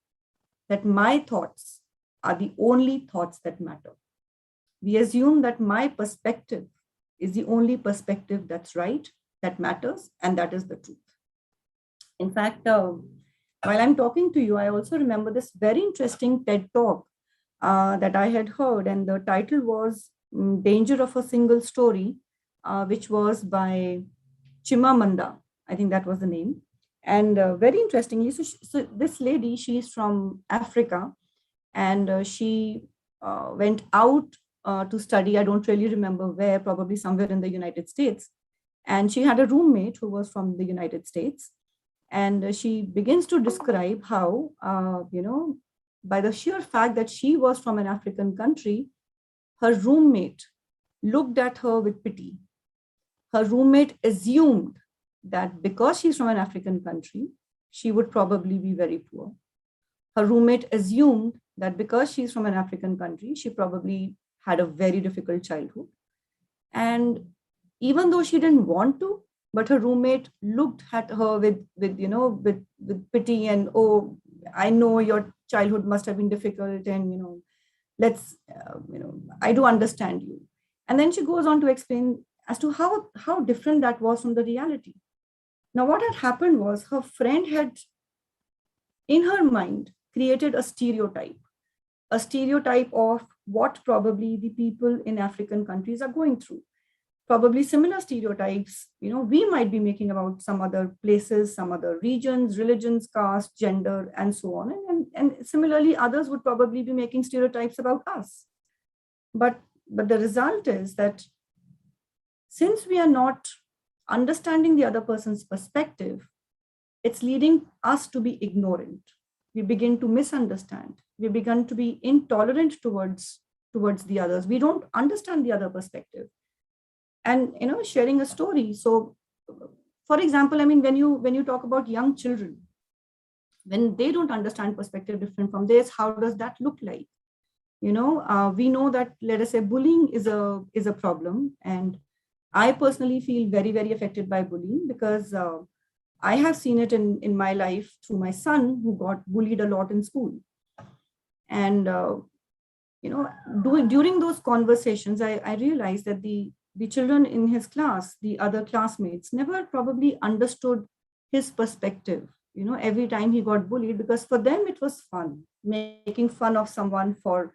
that my thoughts are the only thoughts that matter. We assume that my perspective is the only perspective that's right, that matters, and that is the truth. In fact, while I'm talking to you, I also remember this very interesting TED talk that I had heard, and the title was Danger of a Single Story, which was by Chimamanda. I think that was the name. And very interestingly, so this lady, she's from Africa, and she went out to study. I don't really remember where, probably somewhere in the United States. And she had a roommate who was from the United States. And she begins to describe how, by the sheer fact that she was from an African country, her roommate looked at her with pity. Her roommate assumed that because she's from an African country, she would probably be very poor. Her roommate assumed that because she's from an African country, she probably had a very difficult childhood. And even though she didn't want to, but her roommate looked at her with pity and, "Oh, I know your childhood must have been difficult, and I do understand you." And then she goes on to explain as to how different that was from the reality. Now, what had happened was her friend had, in her mind, created a stereotype of what probably the people in African countries are going through. Probably similar stereotypes, we might be making about some other places, some other regions, religions, caste, gender, and so on. And similarly, others would probably be making stereotypes about us. But the result is that since we are not understanding the other person's perspective, it's leading us to be ignorant. We begin to misunderstand. We begin to be intolerant towards the others. We don't understand the other perspective. And sharing a story. So, for example, I mean, when you talk about young children, when they don't understand perspective different from theirs, how does that look like? We know that, let us say, bullying is a problem, and I personally feel very, very affected by bullying because I have seen it in my life through my son, who got bullied a lot in school. And during those conversations, I realized that the children in his class, the other classmates, never probably understood his perspective, every time he got bullied, because for them it was fun, making fun of someone for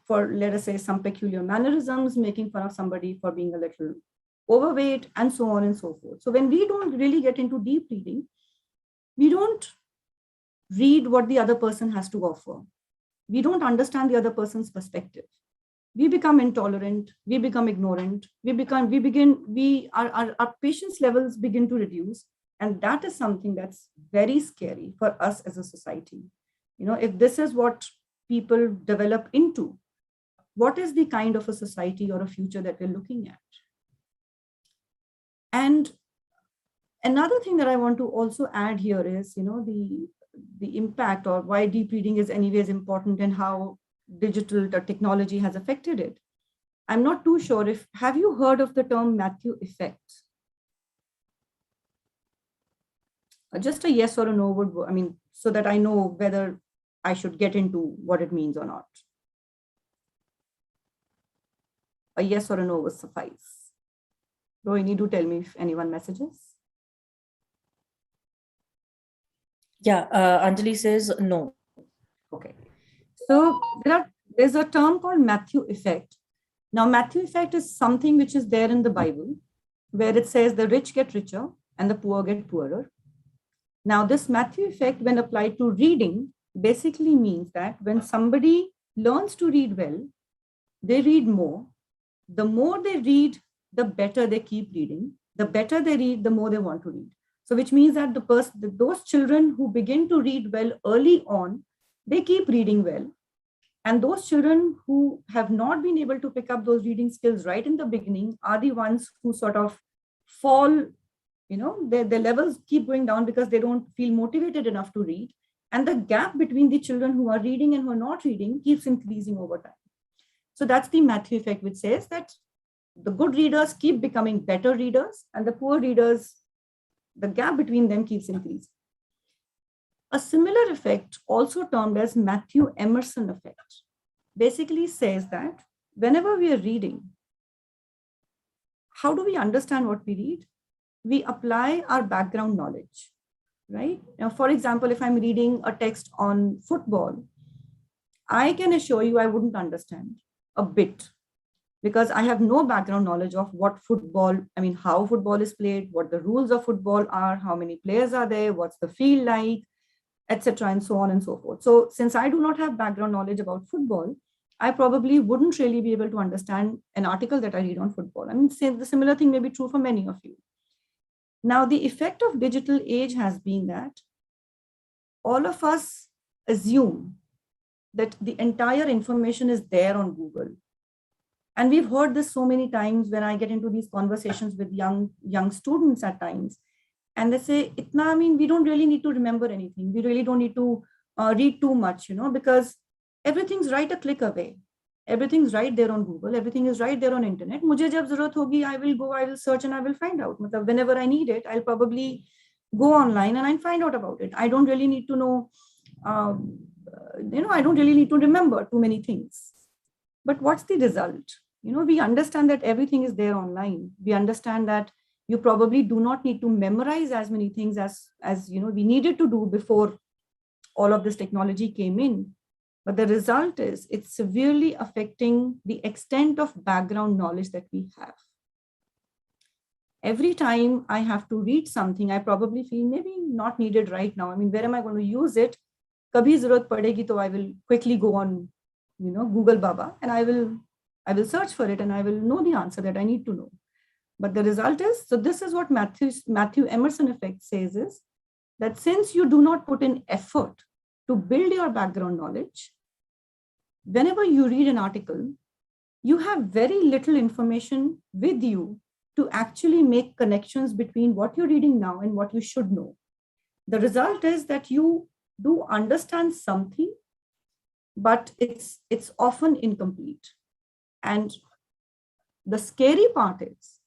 let us say, some peculiar mannerisms, making fun of somebody for being a little overweight, and so on and so forth. So when we don't really get into deep reading, we don't read what the other person has to offer. We don't understand the other person's perspective. We become intolerant, we become ignorant, our patience levels begin to reduce. And that is something that's very scary for us as a society. If this is what people develop into, what is the kind of a society or a future that we're looking at? And another thing that I want to also add here is, the impact, or why deep reading is anyways important, and how digital technology has affected it. I'm not too sure have you heard of the term Matthew effect? Just a yes or a no would, so that I know whether I should get into what it means or not. A yes or a no will suffice. Do you need to tell me if anyone messages? Yeah, Anjali says no. Okay. So there's a term called Matthew effect. Now, Matthew effect is something which is there in the Bible, where it says the rich get richer and the poor get poorer. Now, this Matthew effect, when applied to reading, basically means that when somebody learns to read well, they read more. The more they read, the better they keep reading. The better they read, the more they want to read. So which means that those children who begin to read well early on, they keep reading well. And those children who have not been able to pick up those reading skills right in the beginning are the ones who sort of fall, their levels keep going down because they don't feel motivated enough to read. And the gap between the children who are reading and who are not reading keeps increasing over time. So that's the Matthew effect, which says that the good readers keep becoming better readers, and the poor readers, the gap between them keeps increasing. A similar effect, also termed as Matthew Emerson effect, basically says that whenever we are reading, how do we understand what we read? We apply our background knowledge, right? Now, for example, if I'm reading a text on football, I can assure you I wouldn't understand a bit, because I have no background knowledge of what football, how football is played, what the rules of football are, how many players are there, what's the field like, etc., and so on and so forth. So since I do not have background knowledge about football, I probably wouldn't really be able to understand an article that I read on football. The similar thing may be true for many of you. Now, the effect of digital age has been that all of us assume that the entire information is there on Google. And we've heard this so many times when I get into these conversations with young students at times. And they say, we don't really need to remember anything. We really don't need to read too much, because everything's right a click away. Everything's right there on Google. Everything is right there on internet. Mujhe jab zarurat hogi, I will search and I will find out. Whenever I need it, I'll probably go online and I'll find out about it. I don't really need to know, I don't really need to remember too many things. But what's the result? We understand that everything is there online. We understand that You probably do not need to memorize as many things as we needed to do before all of this technology came in. But the result is it's severely affecting the extent of background knowledge that we have. Every time I have to read something, I probably feel maybe not needed right now. I mean, where am I going to use it? Kabhi zarurat padegi, to I will quickly go on, Google Baba, and I will search for it and I will know the answer that I need to know. But the result is, so this is what Matthew Emerson effect says, is that since you do not put in effort to build your background knowledge, whenever you read an article, you have very little information with you to actually make connections between what you're reading now and what you should know. The result is that you do understand something, but it's often incomplete. And the scary part is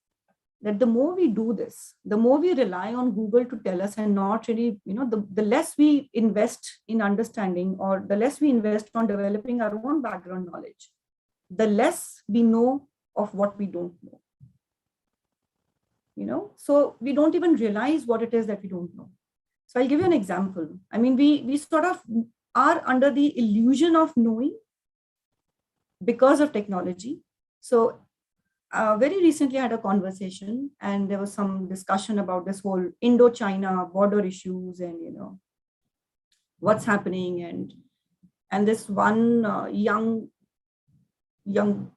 that the more we do this, the more we rely on Google to tell us and not really, the less we invest in understanding, or the less we invest on developing our own background knowledge, the less we know of what we don't know. So we don't even realize what it is that we don't know. So I'll give you an example. I mean, we sort of are under the illusion of knowing because of technology. So very recently I had a conversation and there was some discussion about this whole Indo-China border issues and, what's happening. And this one young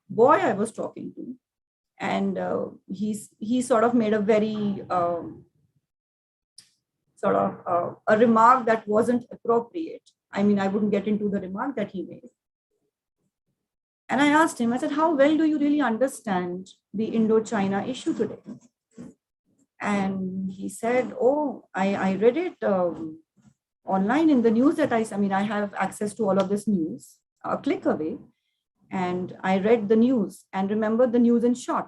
boy I was talking to, and he sort of made a very a remark that wasn't appropriate. I mean, I wouldn't get into the remark that he made. And I asked him, I said, how well do you really understand the Indo-China issue today? And he said, oh, I read it online in the news that I have access to all of this news, a click away. And I read the news and remember the news in short,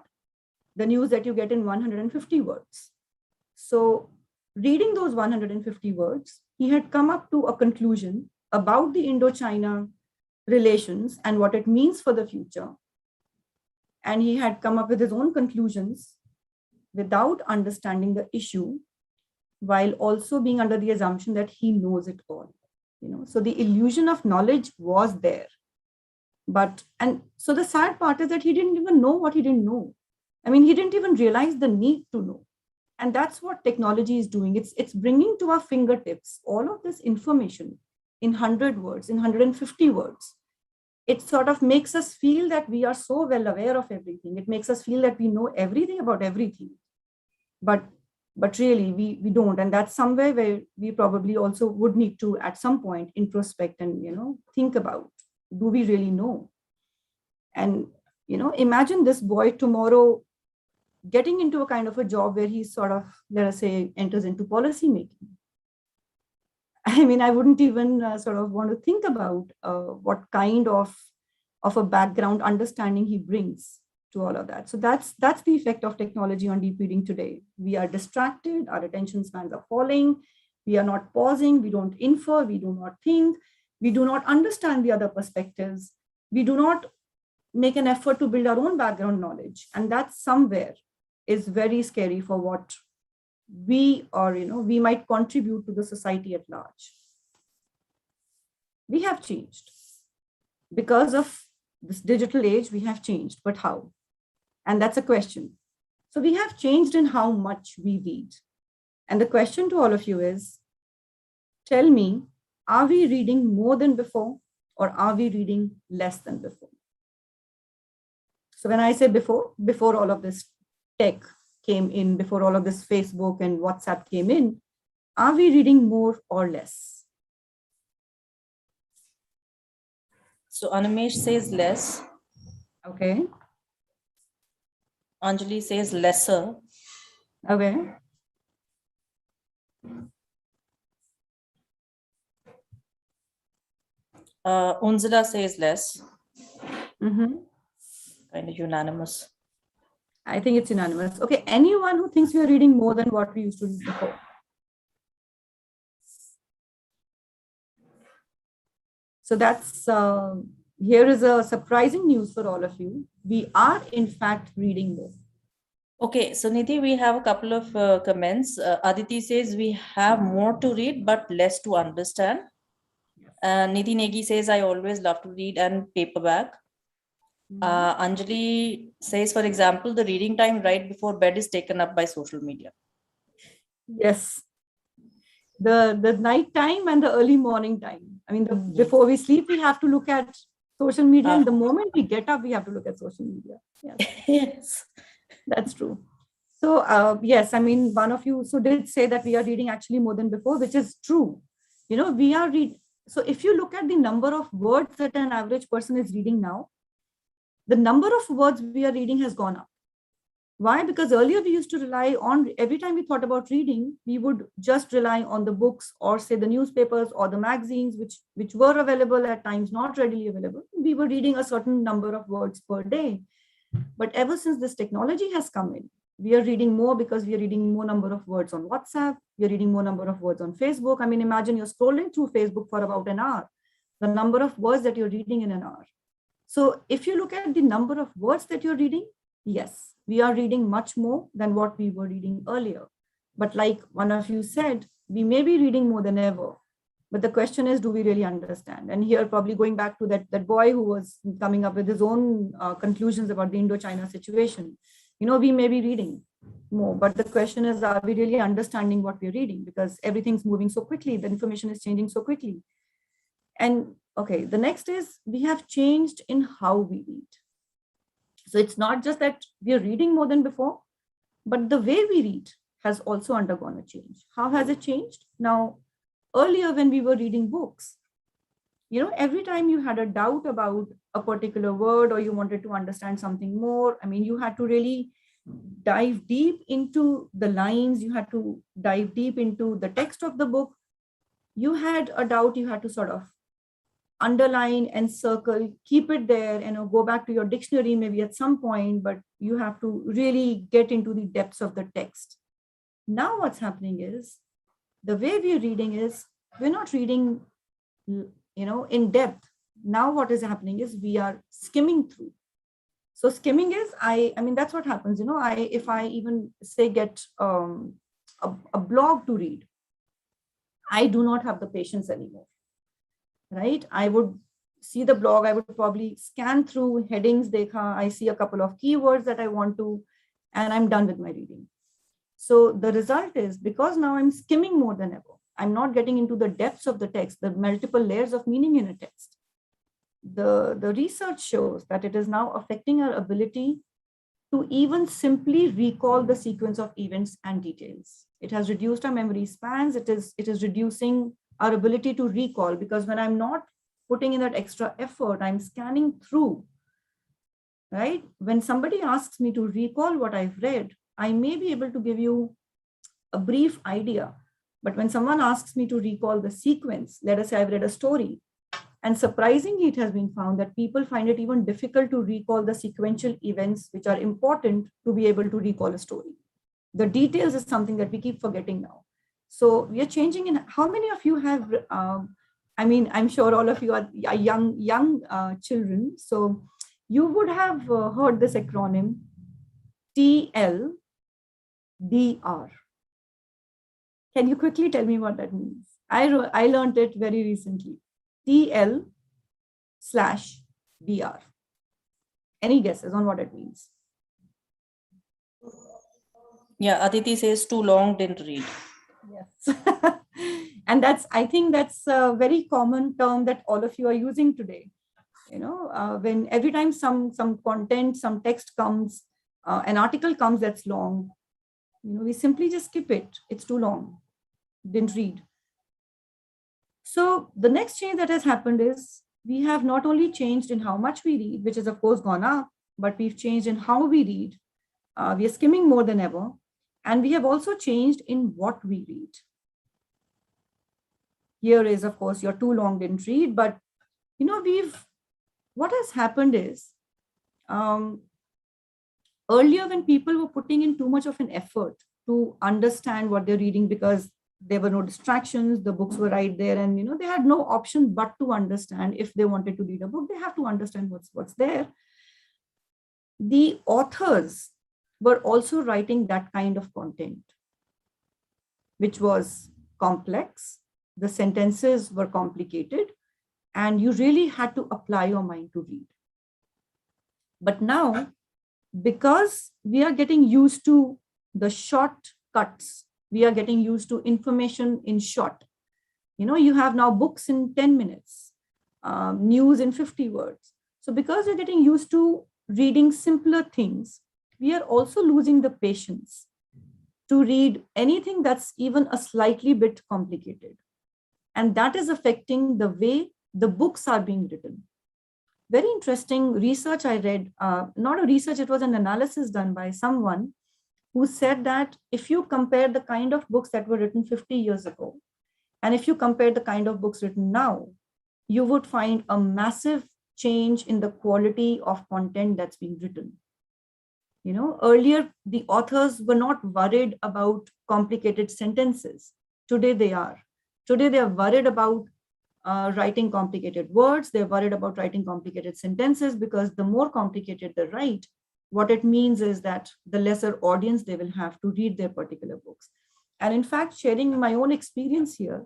the news that you get in 150 words. So reading those 150 words, he had come up to a conclusion about the Indo-China relations and what it means for the future. And he had come up with his own conclusions without understanding the issue, while also being under the assumption that he knows it all. So the illusion of knowledge was there. And so the sad part is that he didn't even know what he didn't know. I mean, he didn't even realize the need to know. And that's what technology is doing. It's bringing to our fingertips all of this information in 100 words, in 150 words. It sort of makes us feel that we are so well aware of everything. It makes us feel that we know everything about everything. But really, we don't. And that's somewhere where we probably also would need to, at some point, introspect and, think about, do we really know? And, imagine this boy tomorrow getting into a kind of a job where he sort of, let us say, enters into policy making. I mean, I wouldn't even sort of want to think about what kind of a background understanding he brings to all of that. So that's the effect of technology on deep reading today. We are distracted, our attention spans are falling, we are not pausing, we don't infer, we do not think, we do not understand the other perspectives, we do not make an effort to build our own background knowledge. And that somewhere is very scary for what we might contribute to the society at large. We have changed. Because of this digital age, we have changed, but how? And that's a question. So we have changed in how much we read. And the question to all of you is, tell me, are we reading more than before, or are we reading less than before? So when I say before all of this tech came in, before all of this Facebook and WhatsApp came in, are we reading more or less? So Animesh says less. Okay. Anjali says lesser. Okay. Unzila says less. Mm-hmm. Kind of unanimous. I think it's unanimous. Okay, anyone who thinks we are reading more than what we used to read before? So that's, here is a surprising news for all of you. We are in fact reading more. Okay, so Nidhi, we have a couple of comments. Aditi says we have more to read but less to understand. Nidhi Negi says I always love to read and paperback. Anjali says, for example, the reading time right before bed is taken up by social media. Yes. The night time and the early morning time. I mean, before we sleep, we have to look at social media. And the moment we get up, we have to look at social media. Yes. Yes. That's true. So, yes, I mean, one of you did say that we are reading actually more than before, which is true. You know, we are reading. So if you look at the number of words that an average person is reading now, the number of words we are reading has gone up. Why? Because earlier we used to rely on, every time we thought about reading, we would just rely on the books or say the newspapers or the magazines, which were available at times, not readily available. We were reading a certain number of words per day. But ever since this technology has come in, we are reading more because we are reading more number of words on WhatsApp. We are reading more number of words on Facebook. I mean, imagine you're scrolling through Facebook for about an hour, the number of words that you're reading in an hour. So if you look at the number of words that you're reading, yes, we are reading much more than what we were reading earlier. But like one of you said, we may be reading more than ever. But the question is, do we really understand? And here, probably going back to that boy who was coming up with his own conclusions about the Indo-China situation. You know, we may be reading more, but the question is, are we really understanding what we're reading? Because everything's moving so quickly, the information is changing so quickly. And okay, the next is we have changed in how we read. So it's not just that we are reading more than before, but the way we read has also undergone a change. How has it changed? Now, earlier when we were reading books, you know, every time you had a doubt about a particular word or you wanted to understand something more, I mean, you had to really dive deep into the lines, you had to dive deep into the text of the book. You had a doubt, you had to sort of underline and circle, keep it there, and go back to your dictionary maybe at some point, but you have to really get into the depths of the text. Now what's happening is, the way we're reading is, we're not reading, you know, in depth. Now what is happening is we are skimming through. So skimming is, I mean, that's what happens, you know, if I even say get a blog to read, I do not have the patience anymore. Right? I would see the blog, I would probably scan through headings, I see a couple of keywords that I want to, and I'm done with my reading. So the result is, because now I'm skimming more than ever, I'm not getting into the depths of the text, the multiple layers of meaning in a text. The research shows that it is now affecting our ability to even simply recall the sequence of events and details. It has reduced our memory spans. It is reducing our ability to recall, because when I'm not putting in that extra effort, I'm scanning through, right? When somebody asks me to recall what I've read, I may be able to give you a brief idea. But when someone asks me to recall the sequence, let us say I've read a story, and surprisingly, it has been found that people find it even difficult to recall the sequential events which are important to be able to recall a story. The details is something that we keep forgetting now. So we are changing in how many of you have, I mean, I'm sure all of you are young children. So you would have heard this acronym TLDR. Can you quickly tell me what that means? I learned it very recently. TL/DR. Any guesses on what it means? Yeah, Aditi says too long, didn't read. Yes. And I think that's a very common term that all of you are using today. You know, when every time some content, some text comes, an article comes that's long, you know, we simply just skip it. It's too long, didn't read. So the next change that has happened is, we have not only changed in how much we read, which has of course gone up, but we've changed in how we read. We are skimming more than ever. And we have also changed in what we read. Here is, of course, you're too long, didn't read, but you know, what has happened is, earlier when people were putting in too much of an effort to understand what they're reading, because there were no distractions, the books were right there, and you know, they had no option but to understand. If they wanted to read a book, they have to understand what's there. The authors were also writing that kind of content, which was complex. The sentences were complicated, and you really had to apply your mind to read. But now, because we are getting used to the shortcuts, we are getting used to information in short. You have now books in 10 minutes, news in 50 words. So because we're getting used to reading simpler things, we are also losing the patience to read anything that's even a slightly bit complicated. And that is affecting the way the books are being written. Very interesting research I read, not a research, it was an analysis done by someone who said that if you compare the kind of books that were written 50 years ago, and if you compare the kind of books written now, you would find a massive change in the quality of content that's being written. Earlier, the authors were not worried about complicated sentences. Today they are. Today they are worried about writing complicated words. They're worried about writing complicated sentences, because the more complicated they write, what it means is that the lesser audience they will have to read their particular books. And in fact, sharing my own experience here,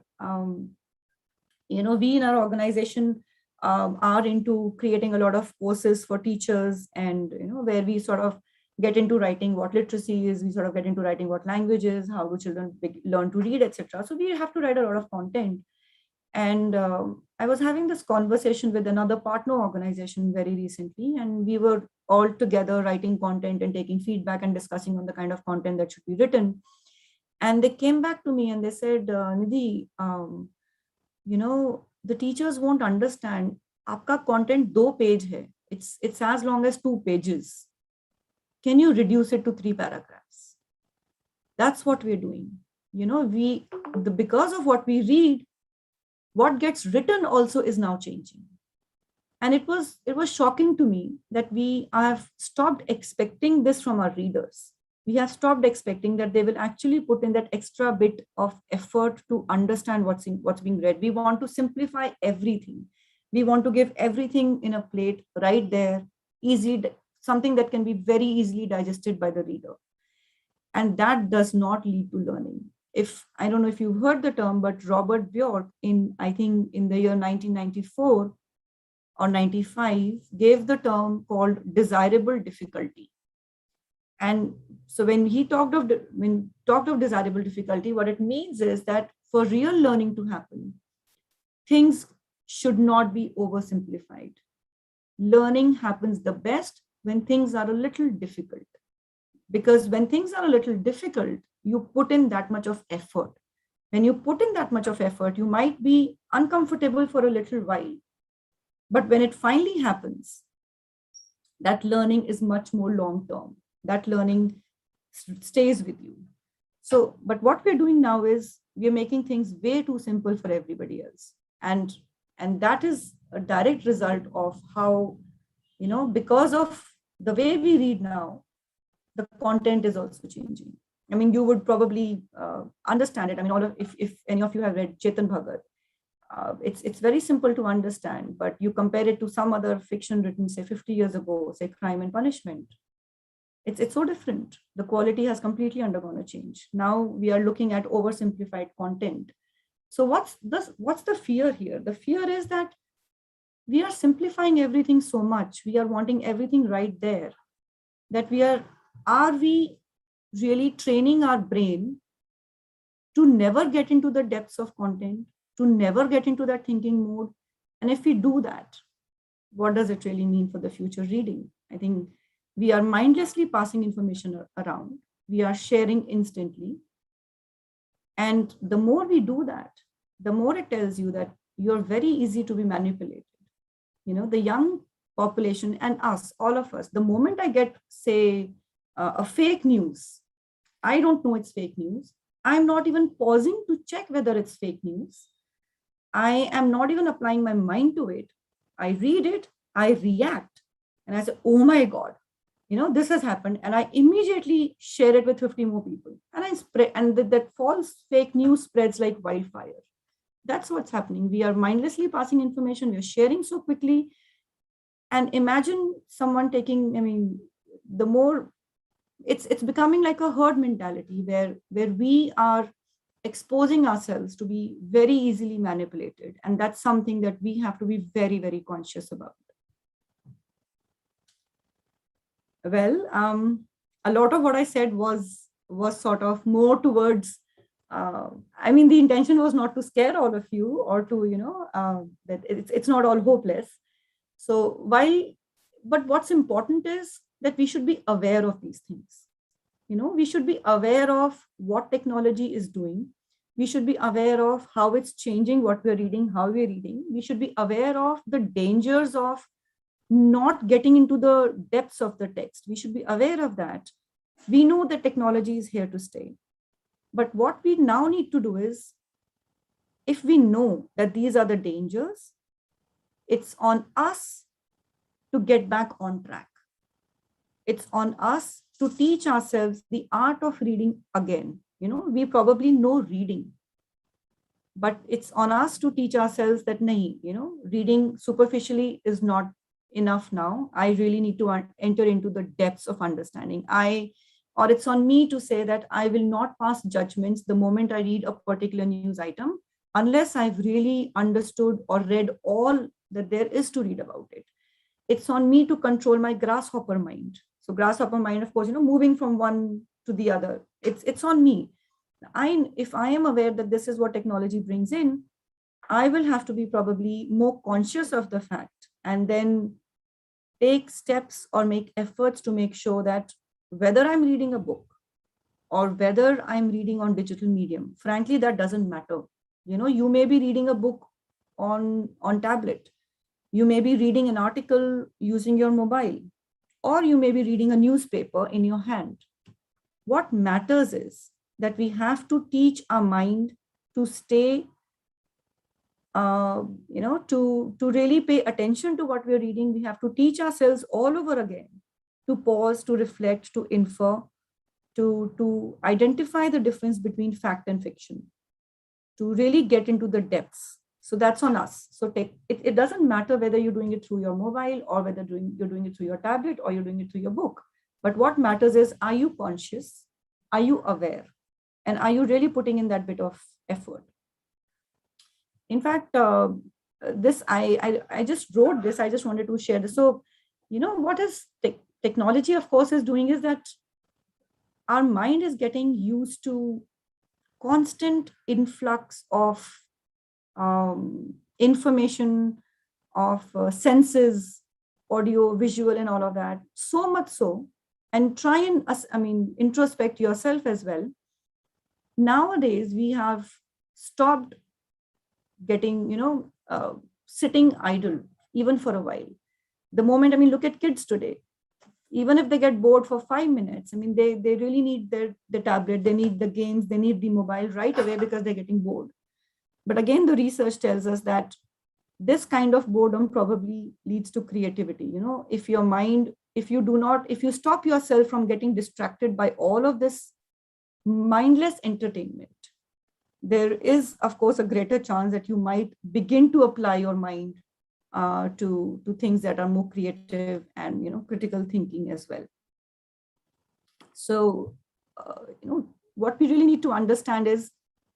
we in our organization are into creating a lot of courses for teachers, and where we sort of get into writing what literacy is, we sort of get into writing what language is, how do children learn to read, etc. So we have to write a lot of content. And I was having this conversation with another partner organization very recently, and we were all together writing content and taking feedback and discussing on the kind of content that should be written. And they came back to me and they said, Nidhi, the teachers won't understand. Aapka content 2 pages hai. It's as long as 2 pages. Can you reduce it to 3 paragraphs? That's what we're doing. Because of what we read, what gets written also is now changing. And it was shocking to me that we have stopped expecting this from our readers. We have stopped expecting that they will actually put in that extra bit of effort to understand what's being read. We want to simplify everything. We want to give everything in a plate right there, easy, something that can be very easily digested by the reader. And that does not lead to learning. I don't know if you've heard the term, but Robert Bjork I think in the year 1994 or 95, gave the term called desirable difficulty. And so when he talked of desirable difficulty, what it means is that for real learning to happen, things should not be oversimplified. Learning happens the best when things are a little difficult. Because when things are a little difficult, you put in that much of effort. When you put in that much of effort, you might be uncomfortable for a little while. But when it finally happens, that learning is much more long-term. That learning stays with you. So, but what we're doing now is we're making things way too simple for everybody else. And that is a direct result of how, because of the way we read now, the content is also changing. I mean, you would probably understand it. I mean, if any of you have read Chetan Bhagat, it's very simple to understand, but you compare it to some other fiction written, say, 50 years ago, say, Crime and Punishment. It's so different. The quality has completely undergone a change. Now we are looking at oversimplified content. So what's the fear here? The fear is that we are simplifying everything so much. We are wanting everything right there, that are we really training our brain to never get into the depths of content, to never get into that thinking mode? And if we do that, what does it really mean for the future reading? I think we are mindlessly passing information around. We are sharing instantly. And the more we do that, the more it tells you that you're very easy to be manipulated. The young population and us, all of us, the moment I get, say, a fake news, I don't know it's fake news. I'm not even pausing to check whether it's fake news. I am not even applying my mind to it. I read it, I react, and I say, oh my God, this has happened. And I immediately share it with 50 more people. And I spread, and that false fake news spreads like wildfire. That's what's happening. We are mindlessly passing information. We're sharing so quickly. And imagine someone taking, the more it's becoming like a herd mentality where we are exposing ourselves to be very easily manipulated, and that's something that we have to be very, very conscious about. Well, a lot of what I said was sort of more towards, I mean, the intention was not to scare all of you or to, that it's not all hopeless. So but what's important is that we should be aware of these things. We should be aware of what technology is doing. We should be aware of how it's changing what we're reading, how we're reading. We should be aware of the dangers of not getting into the depths of the text. We should be aware of that. We know that technology is here to stay. But what we now need to do is, if we know that these are the dangers, it's on us to get back on track. It's on us to teach ourselves the art of reading again. We probably know reading, but it's on us to teach ourselves that nahi, reading superficially is not enough now. I really need to enter into the depths of understanding. Or it's on me to say that I will not pass judgments the moment I read a particular news item unless I've really understood or read all that there is to read about it. It's on me to control my grasshopper mind. So grasshopper mind, of course, moving from one to the other. It's on me. If I am aware that this is what technology brings in, I will have to be probably more conscious of the fact and then take steps or make efforts to make sure that whether I'm reading a book or whether I'm reading on digital medium, frankly, that doesn't matter. You may be reading a book on tablet. You may be reading an article using your mobile, or you may be reading a newspaper in your hand. What matters is that we have to teach our mind to stay, to really pay attention to what we're reading. We have to teach ourselves all over again to pause, to reflect, to infer, to identify the difference between fact and fiction, to really get into the depths. So that's on us. So it doesn't matter whether you're doing it through your mobile or whether you're doing it through your tablet or you're doing it through your book. But what matters is, are you conscious? Are you aware? And are you really putting in that bit of effort? In fact, this I just wrote this. I just wanted to share this. So, what is technology, of course, is doing is that our mind is getting used to constant influx of information, of senses, audio, visual, and all of that. So much so, and try and introspect yourself as well. Nowadays, we have stopped getting, sitting idle even for a while. The moment, look at kids today. Even if they get bored for 5 minutes, they really need the tablet, they need the games, they need the mobile right away because they're getting bored. But again, the research tells us that this kind of boredom probably leads to creativity. If your mind, if you stop yourself from getting distracted by all of this mindless entertainment, there is, of course, a greater chance that you might begin to apply your mind to things that are more creative and critical thinking as well. So, what we really need to understand is,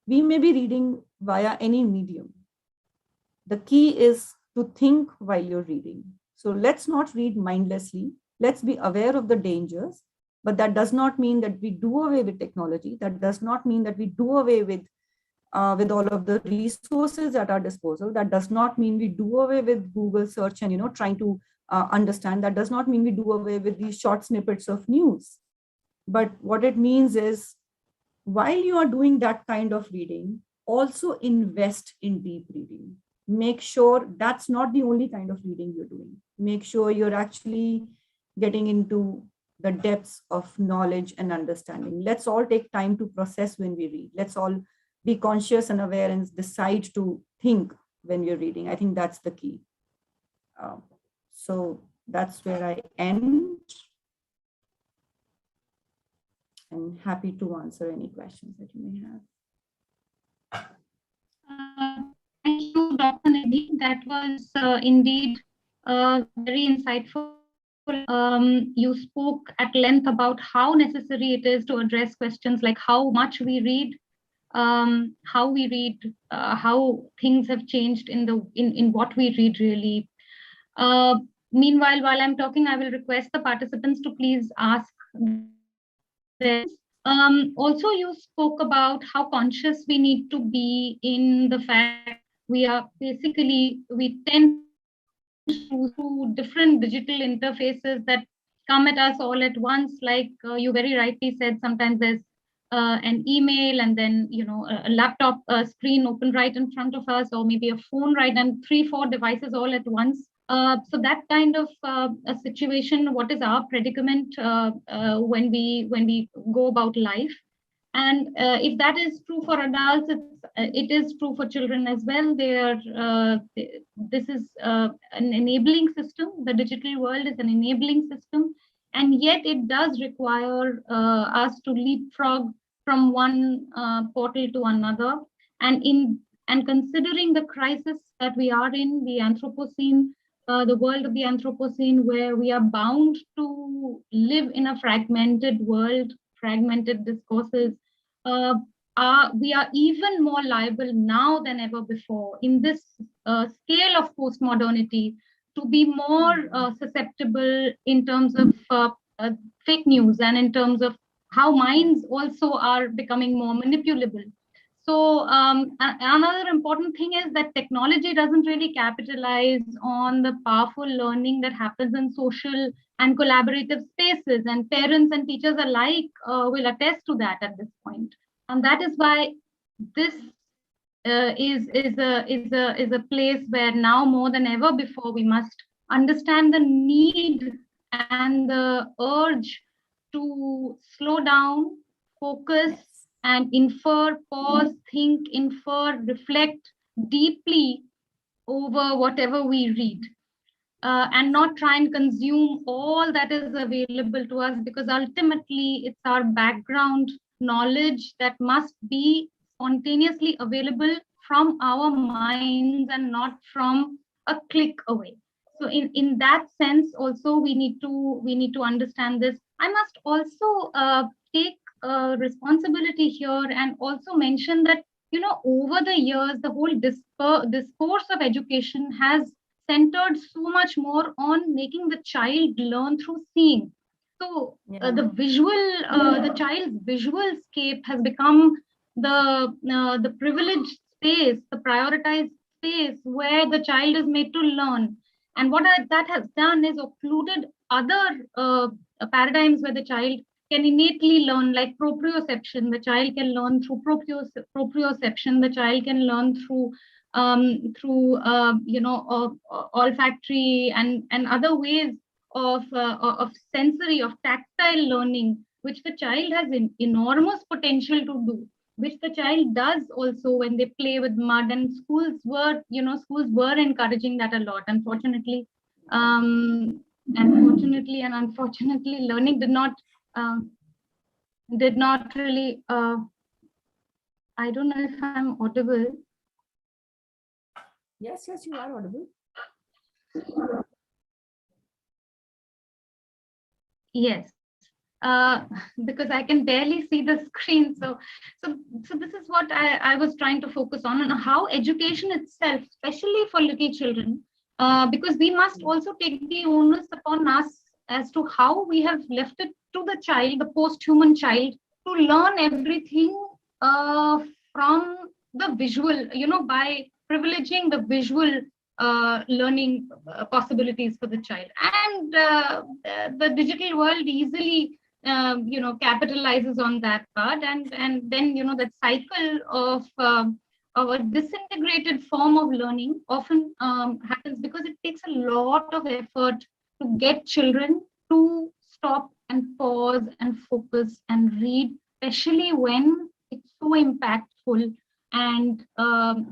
we may be reading via any medium. The key is to think while you're reading. So let's not read mindlessly. Let's be aware of the dangers, but that does not mean that we do away with technology. That does not mean that we do away with all of the resources at our disposal. That does not mean we do away with Google search and trying to understand. That does not mean we do away with these short snippets of news. But what it means is, while you are doing that kind of reading, also invest in deep reading. Make sure that's not the only kind of reading you're doing. Make sure you're actually getting into the depths of knowledge and understanding. Let's all take time to process when we read. Let's all be conscious and aware and decide to think when we're reading. I think that's the key. So that's where I end. I'm happy to answer any questions that you may have. Thank you, Dr. Nidhi. That was indeed very insightful You spoke at length about how necessary it is to address questions like how much we read, how things have changed in what we read really. Meanwhile, while I'm talking, I will request the participants to please ask them. Also, you spoke about how conscious we need to be in the fact we tend to different digital interfaces that come at us all at once. Like you very rightly said, sometimes there's an email and then a laptop screen open right in front of us, or maybe a phone right, and 3-4 devices all at once. So that kind of a situation, what is our predicament when we go about life? And if that is true for adults, it is true for children as well. This is an enabling system. The digital world is an enabling system, and yet it does require us to leapfrog from one portal to another. And considering the crisis that we are in, the Anthropocene, the world of the Anthropocene, where we are bound to live in a fragmented world, fragmented discourses, we are even more liable now than ever before in this scale of postmodernity to be more susceptible in terms of fake news, and in terms of how minds also are becoming more manipulable. So another important thing is that technology doesn't really capitalize on the powerful learning that happens in social and collaborative spaces, and parents and teachers alike will attest to that at this point. And that is why this is a place where now more than ever before we must understand the need and the urge to slow down, focus, and infer, pause, think, infer, reflect deeply over whatever we read, and not try and consume all that is available to us, because ultimately it's our background knowledge that must be spontaneously available from our minds and not from a click away. So in that sense also we need to understand this. I must also take responsibility here and also mention that over the years the whole discourse of education has centered so much more on making the child learn through seeing. So the child's visual scape has become the privileged space, the prioritized space where the child is made to learn. And what that has done is occluded other paradigms where the child can innately learn, like proprioception. The child can learn through proprioception. The child can learn through olfactory and other ways of sensory, of tactile learning, which the child has enormous potential to do, which the child does also when they play with mud. And schools were encouraging that a lot. Unfortunately, learning did not really. I don't know if I'm audible. Yes, you are audible. Yes, because I can barely see the screen. So this is what I was trying to focus on how education itself, especially for little children, because we must also take the onus upon us as to how we have left it to the child, the post-human child, to learn everything from the visual, by privileging the visual learning possibilities for the child. And the digital world easily capitalizes on that part, and then that cycle of a disintegrated form of learning often happens because it takes a lot of effort to get children to stop and pause and focus and read, especially when it's so impactful. And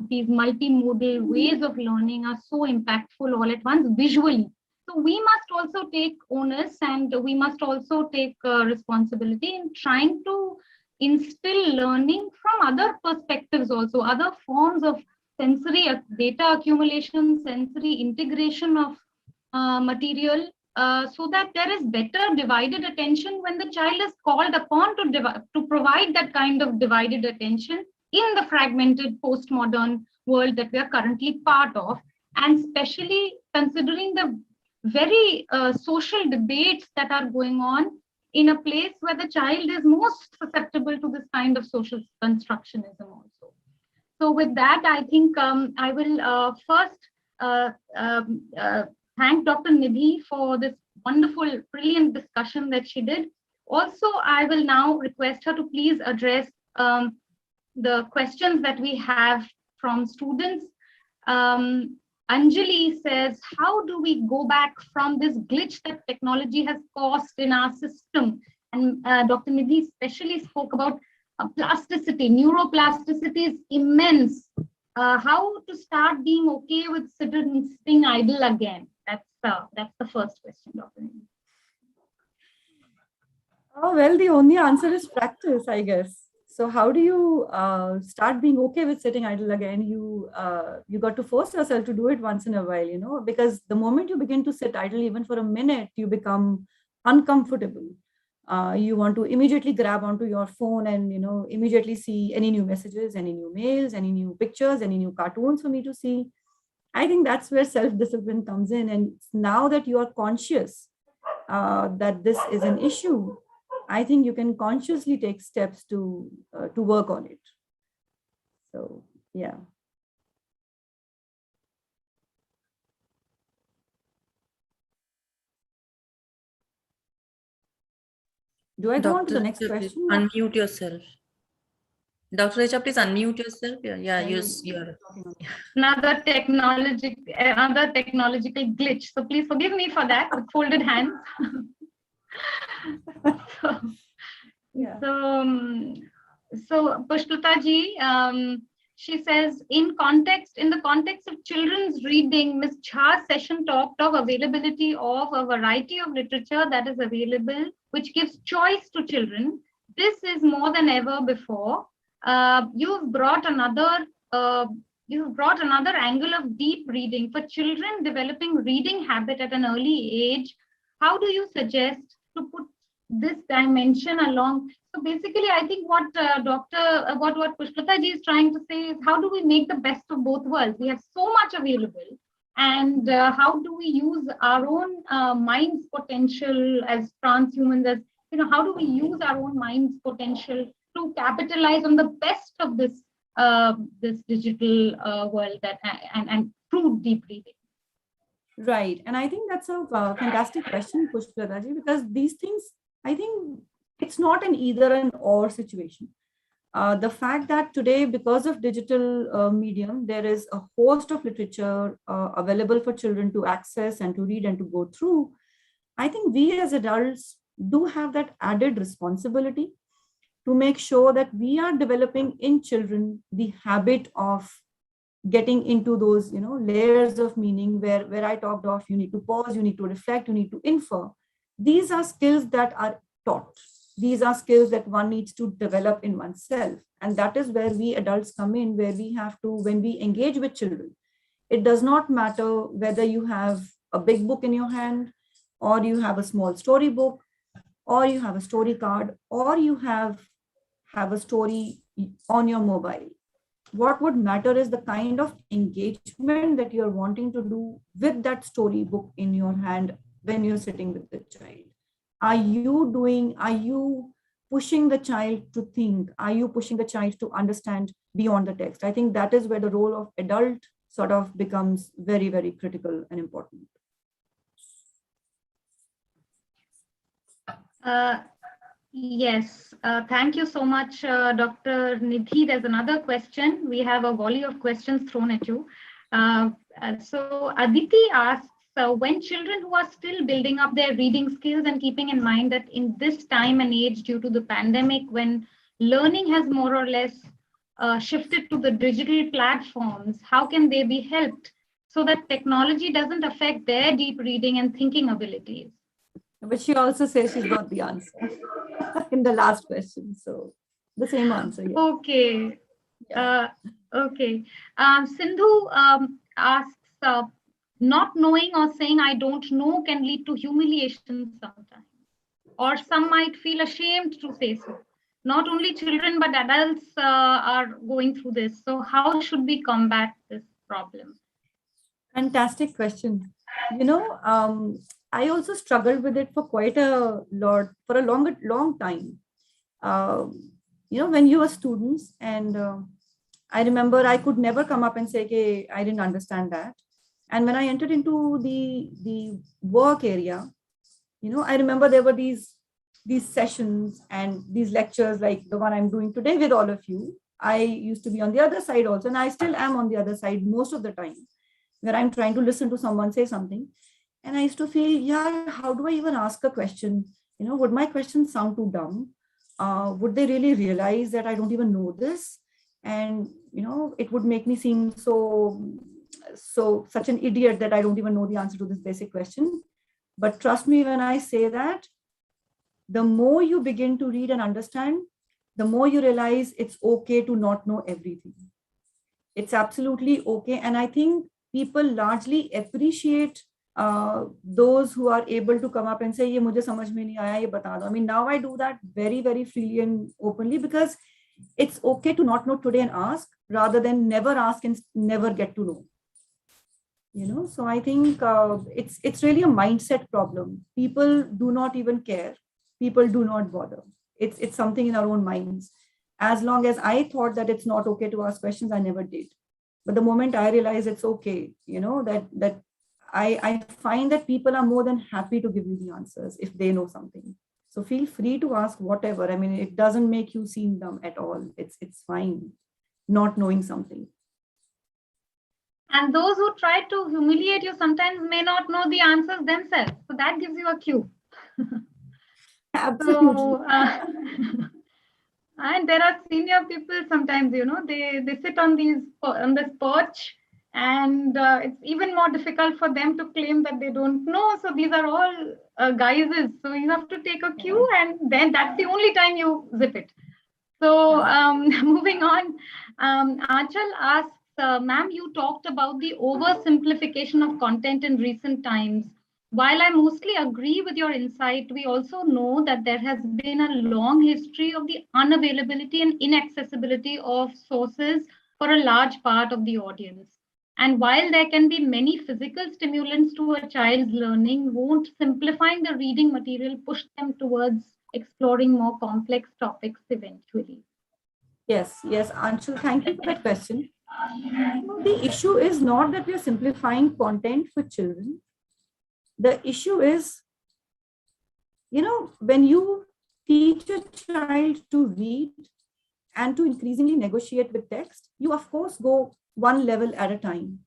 these multimodal ways of learning are so impactful all at once visually. So we must also take onus, and we must also take responsibility in trying to instill learning from other perspectives also, other forms of sensory data accumulation, sensory integration of material, so that there is better divided attention when the child is called upon to provide that kind of divided attention in the fragmented postmodern world that we are currently part of, and especially considering the very social debates that are going on in a place where the child is most susceptible to this kind of social constructionism also. So with that, I think I will first uh, um, uh, thank Dr. Nidhi for this wonderful, brilliant discussion that she did. Also, I will now request her to please address the questions that we have from students. Anjali says, how do we go back from this glitch that technology has caused in our system? And Dr. Nidhi especially spoke about plasticity. Neuroplasticity is immense. How to start being okay with sitting idle again? That's the first question, Dr. Nidhi. Oh, well, the only answer is practice, I guess. So how do you start being okay with sitting idle again? You got to force yourself to do it once in a while, because the moment you begin to sit idle, even for a minute, you become uncomfortable. You want to immediately grab onto your phone and, immediately see any new messages, any new mails, any new pictures, any new cartoons for me to see. I think that's where self-discipline comes in. And now that you are conscious that this is an issue, I think you can consciously take steps to work on it. So, yeah. Do I go on to the next question? Unmute yourself. Dr. Richa, please unmute yourself. Yeah, you're. Another technological glitch. So please forgive me for that with folded hands. So Pushpita ji, she says, in the context of children's reading, Ms. Jha's session talked of availability of a variety of literature that is available, which gives choice to children. This is more than ever before. You've brought another angle of deep reading for children developing reading habit at an early age. How do you suggest to put this dimension along? So basically, I think what what Pushpita ji is trying to say is, how do we make the best of both worlds? We have so much available, and how do we use our own mind's potential as transhumans? As how do we use our own mind's potential to capitalize on the best of this this digital world and through deep reading? Right, and I think that's a fantastic question, Pushpita ji, because these things, I think it's not an either and or situation. The fact that today, because of digital medium, there is a host of literature available for children to access and to read and to go through. I think we as adults do have that added responsibility to make sure that we are developing in children the habit of getting into those layers of meaning where I talked of, you need to pause, you need to reflect, you need to infer. These are skills that are taught. These are skills that one needs to develop in oneself. And that is where we adults come in, where we have to, when we engage with children, it does not matter whether you have a big book in your hand, or you have a small story book, or you have a story card, or you have a story on your mobile. What would matter is the kind of engagement that you're wanting to do with that storybook in your hand when you're sitting with the child. Are you pushing the child to think? Are you pushing the child to understand beyond the text? I think that is where the role of adult sort of becomes very, very critical and important. Yes, thank you so much, Dr. Nidhi. There's another question. We have a volley of questions thrown at you. So Aditi asks, when children who are still building up their reading skills, and keeping in mind that in this time and age due to the pandemic, when learning has more or less shifted to the digital platforms, how can they be helped so that technology doesn't affect their deep reading and thinking abilities? But she also says she's got the answer in the last question. So the same answer. Yeah. Okay. Yeah. Okay. Sindhu asks, not knowing or saying I don't know can lead to humiliation sometimes. Or some might feel ashamed to say so. Not only children, but adults are going through this. So, how should we combat this problem? Fantastic question. You know, I also struggled with it for quite a lot, for a long time. When you were students, and I remember I could never come up and say, okay, I didn't understand that. And when I entered into the work area, I remember there were these sessions and these lectures like the one I'm doing today with all of you. I used to be on the other side also, and I still am on the other side most of the time, where I'm trying to listen to someone say something. And I used to feel, yeah, how do I even ask a question? Would my question sound too dumb? Would they really realize that I don't even know this? And, it would make me seem such an idiot that I don't even know the answer to this basic question. But trust me when I say that, the more you begin to read and understand, the more you realize it's okay to not know everything. It's absolutely okay. And I think people largely appreciate those who are able to come up and say, "Ye mujhe samajh mein nahi aaya, ye bata do." I mean, now I do that very, very freely and openly, because it's okay to not know today and ask, rather than never ask and never get to know. So I think it's really a mindset problem. People do not even care. People do not bother. It's something in our own minds. As long as I thought that it's not okay to ask questions, I never did. But the moment I realize it's okay, that I find that people are more than happy to give you the answers if they know something. So feel free to ask whatever. I mean, it doesn't make you seem dumb at all. It's fine not knowing something. And those who try to humiliate you sometimes may not know the answers themselves. So that gives you a cue. Absolutely. So, and there are senior people sometimes, they sit on this perch, and it's even more difficult for them to claim that they don't know. So these are all guises. So you have to take a cue, and then that's the only time you zip it. So moving on, Aanchal asks, ma'am, you talked about the oversimplification of content in recent times. While I mostly agree with your insight, we also know that there has been a long history of the unavailability and inaccessibility of sources for a large part of the audience. And while there can be many physical stimulants to a child's learning, won't simplifying the reading material push them towards exploring more complex topics eventually? Yes, Anshul, thank you for that question. The issue is not that we are simplifying content for children. The issue is, when you teach a child to read and to increasingly negotiate with text, you of course go one level at a time.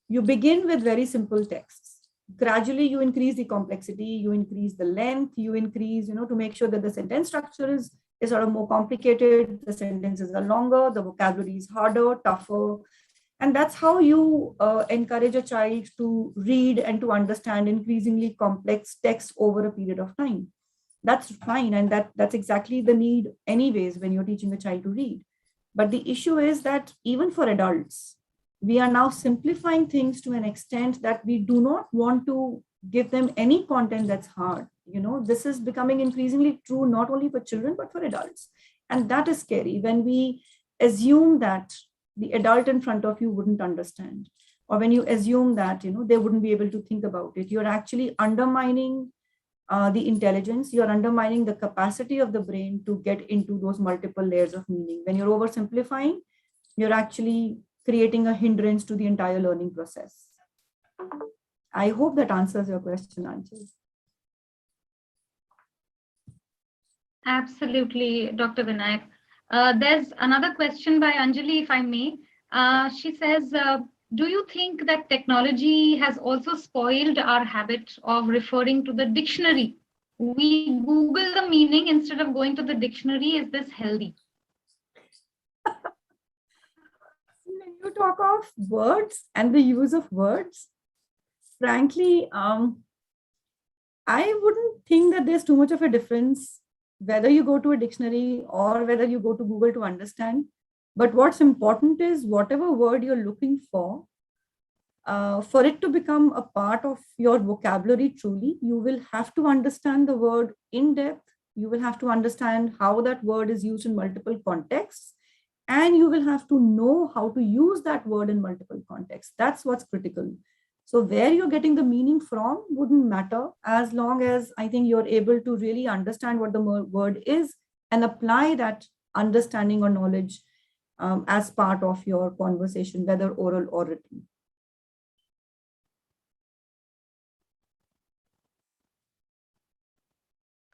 You begin with very simple texts. Gradually, you increase the complexity, you increase the length, you increase, to make sure that the sentence structure is sort of more complicated, the sentences are longer, the vocabulary is harder, tougher. And that's how you encourage a child to read and to understand increasingly complex text over a period of time. That's fine. And that's exactly the need anyways when you're teaching a child to read. But the issue is that even for adults, we are now simplifying things to an extent that we do not want to give them any content that's hard. This is becoming increasingly true, not only for children, but for adults. And that is scary when we assume that the adult in front of you wouldn't understand, or when you assume that, they wouldn't be able to think about it. You're actually undermining the intelligence, you're undermining the capacity of the brain to get into those multiple layers of meaning. When you're oversimplifying, you're actually creating a hindrance to the entire learning process. I hope that answers your question, Anjali. Absolutely, Dr. Vinayak. There's another question by Anjali, if I may. She says, do you think that technology has also spoiled our habit of referring to the dictionary? We Google the meaning instead of going to the dictionary. Is this healthy? When you talk of words and the use of words, frankly, I wouldn't think that there's too much of a difference whether you go to a dictionary or whether you go to Google to understand. But what's important is whatever word you're looking for, For it to become a part of your vocabulary truly, you will have to understand the word in depth. You will have to understand how that word is used in multiple contexts. And you will have to know how to use that word in multiple contexts. That's what's critical. So where you're getting the meaning from wouldn't matter, as long as I think you're able to really understand what the word is and apply that understanding or knowledge as part of your conversation, whether oral or written.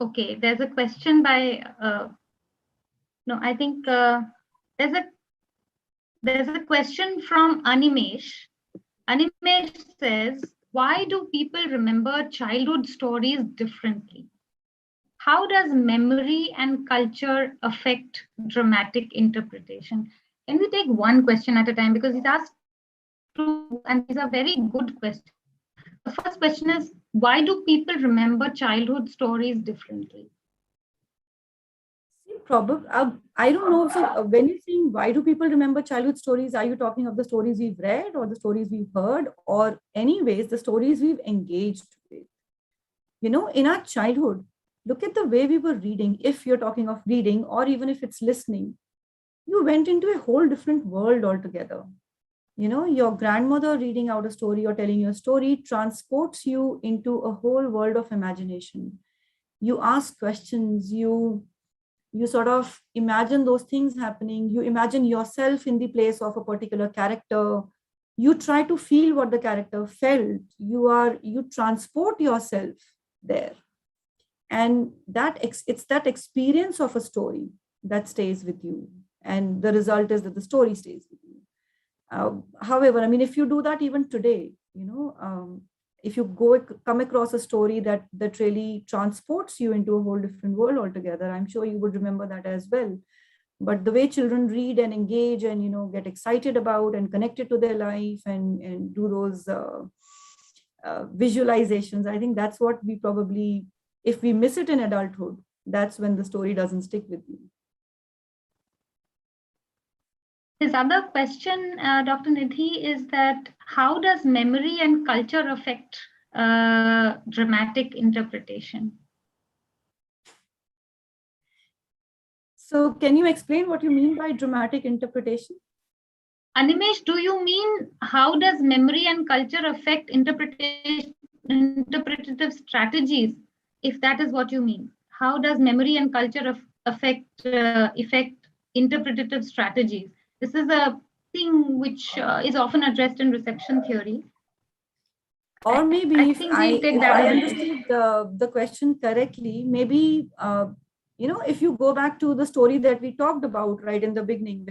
Okay, there's a question by, no, I think there's a question from Animesh. Animesh says, why do people remember childhood stories differently? How does memory and culture affect dramatic interpretation? Can we take one question at a time? Because he's asked two, and these are very good questions. The first question is, why do people remember childhood stories differently? Probably, I don't know. So when you're saying why do people remember childhood stories, are you talking of the stories we've read or the stories we've heard, or anyways, the stories we've engaged with? You know, in our childhood, look at the way we were reading. If you're talking of reading, or even if it's listening, you went into a whole different world altogether. You know, your grandmother reading out a story or telling you a story transports you into a whole world of imagination. You ask questions, you sort of imagine those things happening. You imagine yourself in the place of a particular character. You try to feel what the character felt. You transport yourself there. And it's that experience of a story that stays with you. And the result is that the story stays with you. However, I mean, if you do that even today, you know, if you come across a story that really transports you into a whole different world altogether, I'm sure you would remember that as well. But the way children read and engage and, you know, get excited about and connected to their life and do those visualizations, I think that's what we probably, if we miss it in adulthood, that's when the story doesn't stick with you. His other question, Dr. Nidhi, is that how does memory and culture affect dramatic interpretation? So can you explain what you mean by dramatic interpretation? Animesh, do you mean how does memory and culture affect interpretive strategies? If that is what you mean, how does memory and culture affect interpretative strategies? This is a thing which is often addressed in reception theory. Or maybe if I understood the question correctly, maybe, you know, if you go back to the story that we talked about right in the beginning,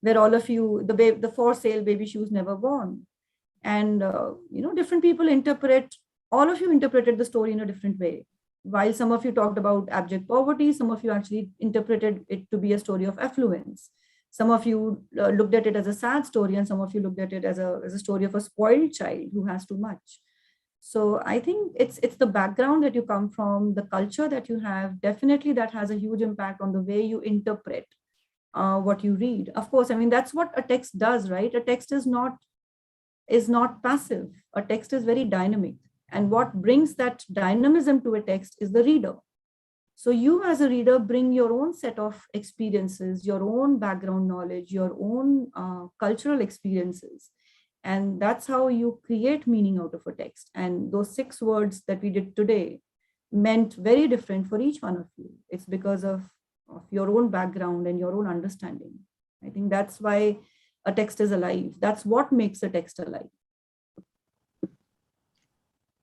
where all of you, the for sale baby shoes never worn. And, you know, different people all of you interpreted the story in a different way. While some of you talked about abject poverty, some of you actually interpreted it to be a story of affluence. Some of you looked at it as a sad story, and some of you looked at it as a story of a spoiled child who has too much. So I think it's the background that you come from, the culture that you have, definitely that has a huge impact on the way you interpret what you read. Of course, I mean, that's what a text does, right? A text is not passive. A text is very dynamic. And what brings that dynamism to a text is the reader. So you as a reader bring your own set of experiences, your own background knowledge, your own cultural experiences. And that's how you create meaning out of a text. And those 6 words that we did today meant very different for each one of you. It's because of your own background and your own understanding. I think that's why a text is alive. That's what makes a text alive.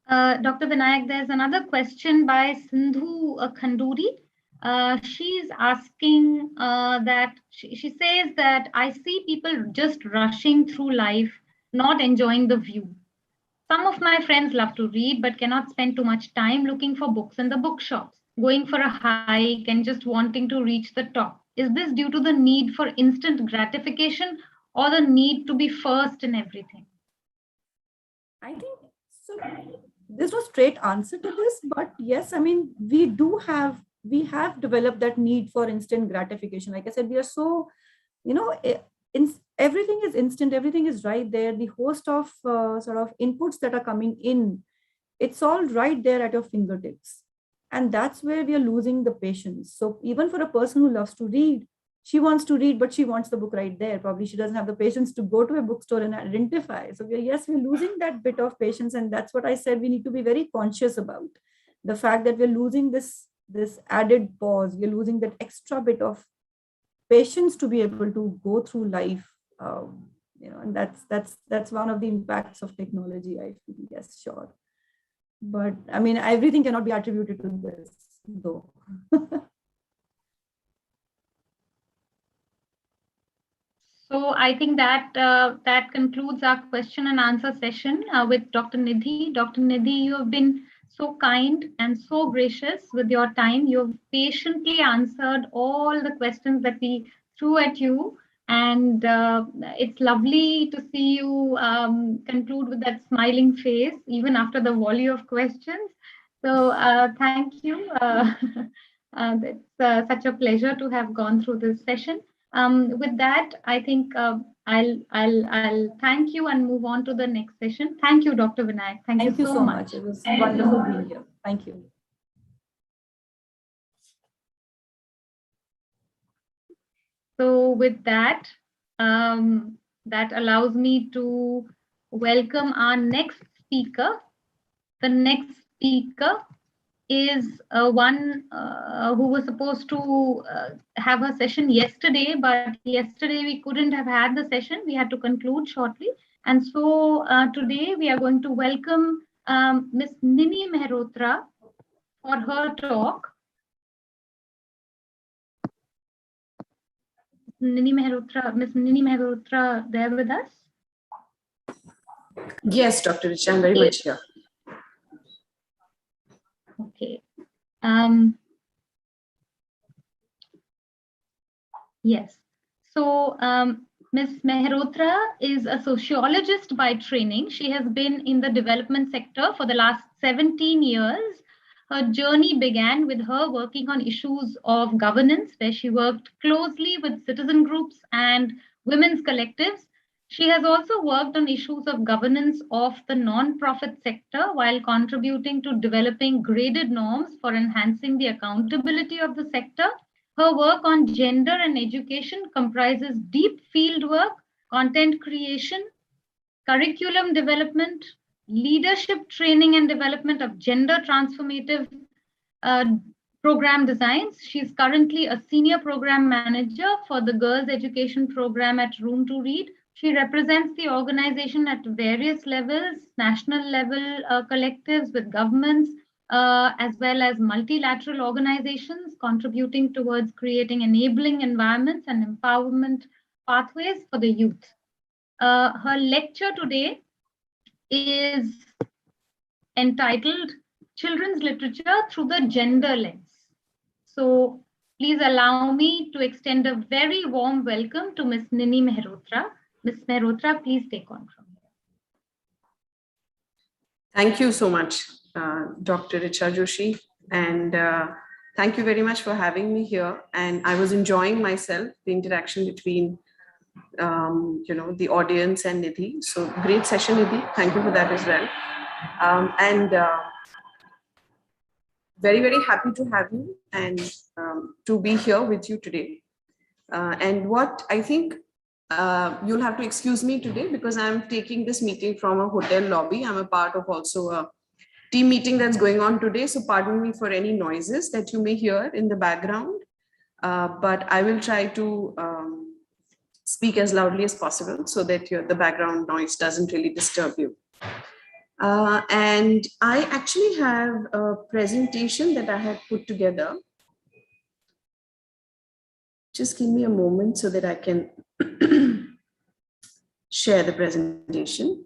Dr. Vinayak, there's another question by Sindhu Khanduri. She's asking that she says that I see people just rushing through life, not enjoying the view. Some of my friends love to read, but cannot spend too much time looking for books in the bookshops, going for a hike and just wanting to reach the top. Is this due to the need for instant gratification or the need to be first in everything? I think so. There's no straight answer to this, but yes, I mean, we have developed that need for instant gratification. Like I said, we are so, you know, everything is instant, everything is right there. The host of sort of inputs that are coming in, it's all right there at your fingertips. And that's where we are losing the patience. So even for a person who loves to read, she wants to read, but she wants the book right there. Probably she doesn't have the patience to go to a bookstore and identify. So yes, we're losing that bit of patience. And that's what I said, we need to be very conscious about the fact that we're losing this added pause. We're losing that extra bit of patience to be able to go through life. And that's one of the impacts of technology, I feel. Yes, sure. But I mean, everything cannot be attributed to this, though. So I think that that concludes our question and answer session with Dr. Nidhi. Dr. Nidhi, you have been so kind and so gracious with your time. You have patiently answered all the questions that we threw at you. And it's lovely to see you conclude with that smiling face, even after the volley of questions. So thank you. It's such a pleasure to have gone through this session. With that, I think I'll thank you and move on to the next session. Thank you, Dr. Vinayak. Thank you so much. It was wonderful being here. Thank you. So with that, that allows me to welcome our next speaker. The next speaker is one who was supposed to have a session yesterday, but yesterday we couldn't have had the session. We had to conclude shortly. And so today we are going to welcome Ms. Nidhi Mehrotra for her talk. Ms. Nidhi Mehrotra there with us? Yes, Dr. Richa, I'm very much here. Okay. Yes. So Ms. Mehrotra is a sociologist by training. She has been in the development sector for the last 17 years. Her journey began with her working on issues of governance, where she worked closely with citizen groups and women's collectives. She has also worked on issues of governance of the non-profit sector while contributing to developing graded norms for enhancing the accountability of the sector. Her work on gender and education comprises deep field work, content creation, curriculum development, leadership training and development of gender transformative program designs. She's currently a senior program manager for the girls education program at Room to Read. She represents the organization at various levels, national level collectives with governments, as well as multilateral organizations contributing towards creating enabling environments and empowerment pathways for the youth. Her lecture today is entitled Children's Literature Through the Gender Lens. So please allow me to extend a very warm welcome to Ms. Nidhi Mehrotra. Ms. Mehrotra, please take on from here. Thank you so much, Dr. Richa Joshi. And thank you very much for having me here. And I was enjoying myself, the interaction between the audience and Nidhi. So great session, Nidhi. Thank you for that as well. Very, very happy to have you and to be here with you today. And what I think you'll have to excuse me today because I'm taking this meeting from a hotel lobby. I'm a part of also a team meeting that's going on today. So pardon me for any noises that you may hear in the background. But I will try to speak as loudly as possible so that the background noise doesn't really disturb you. And I actually have a presentation that I had put together. Just give me a moment so that I can share the presentation.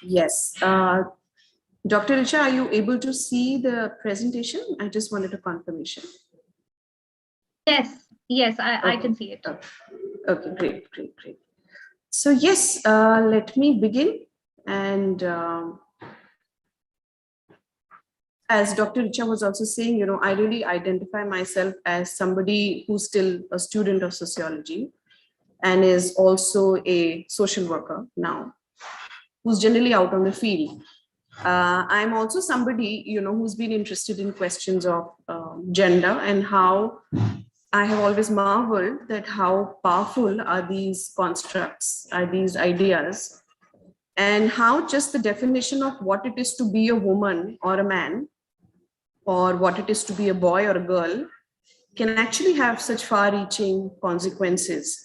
Yes. Dr. Richa, are you able to see the presentation? I just wanted a confirmation. Yes, I Okay. can see it. Okay, great. So yes, let me begin. And as Dr. Richa was also saying, I really identify myself as somebody who's still a student of sociology and is also a social worker now, who's generally out on the field. I'm also somebody, who's been interested in questions of gender, and how I have always marveled that how powerful are these constructs, are these ideas, and how just the definition of what it is to be a woman or a man, or what it is to be a boy or a girl, can actually have such far-reaching consequences,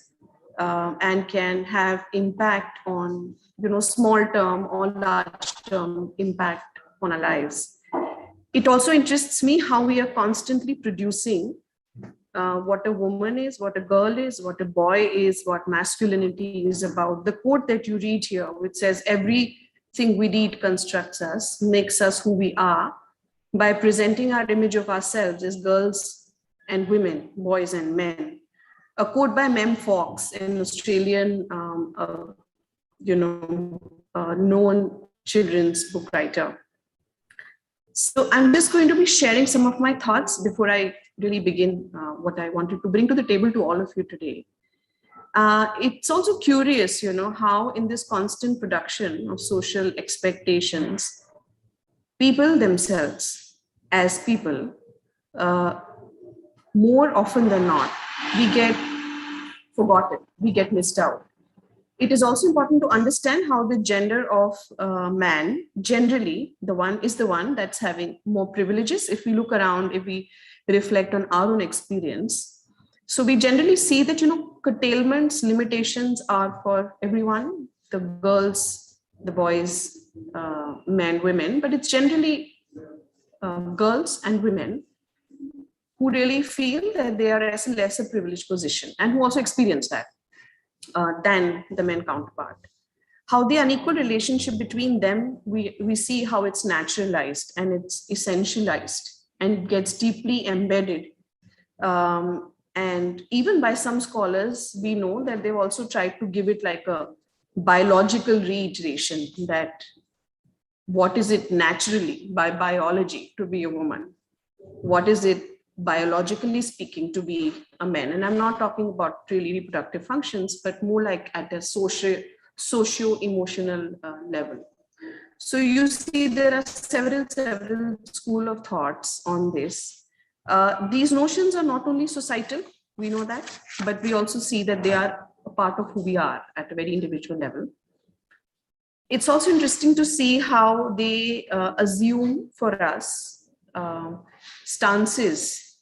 and can have impact on, small term or large term impact on our lives. It also interests me how we are constantly producing what a woman is, what a girl is, what a boy is, what masculinity is about. The quote that you read here, which says, everything we read constructs us, makes us who we are, by presenting our image of ourselves as girls and women, boys and men. A quote by Mem Fox, an Australian, known children's book writer. So I'm just going to be sharing some of my thoughts before I really begin what I wanted to bring to the table to all of you today. It's also curious, how in this constant production of social expectations, people themselves as people, more often than not, we get forgotten, we get missed out. It is also important to understand how the gender of man, generally the one that's having more privileges. If we look around, if we reflect on our own experience, so we generally see that, curtailments, limitations are for everyone, the girls, the boys, men, women, but it's generally girls and women who really feel that they are at a lesser privileged position, and who also experience that than the men counterpart. How the unequal relationship between them, we see how it's naturalized and it's essentialized, and it gets deeply embedded. And even by some scholars, we know that they've also tried to give it like a biological reiteration, that what is it naturally by biology to be a woman? What is it biologically speaking to be a man? And I'm not talking about really reproductive functions, but more like at a socio-emotional level. So you see there are several school of thoughts on this. These notions are not only societal, we know that, but we also see that they are a part of who we are at a very individual level. It's also interesting to see how they assume for us stances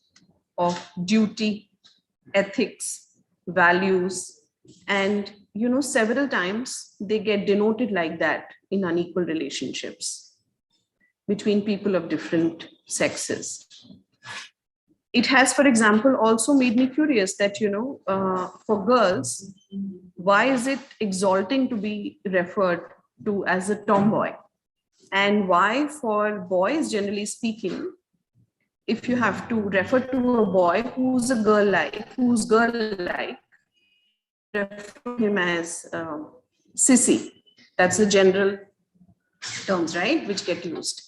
of duty, ethics, values, and several times they get denoted like that in unequal relationships between people of different sexes. It has, for example, also made me curious that, for girls, why is it exalting to be referred to as a tomboy? And why for boys, generally speaking, if you have to refer to a boy who's girl-like, refer to him as sissy. That's the general terms, right, which get used.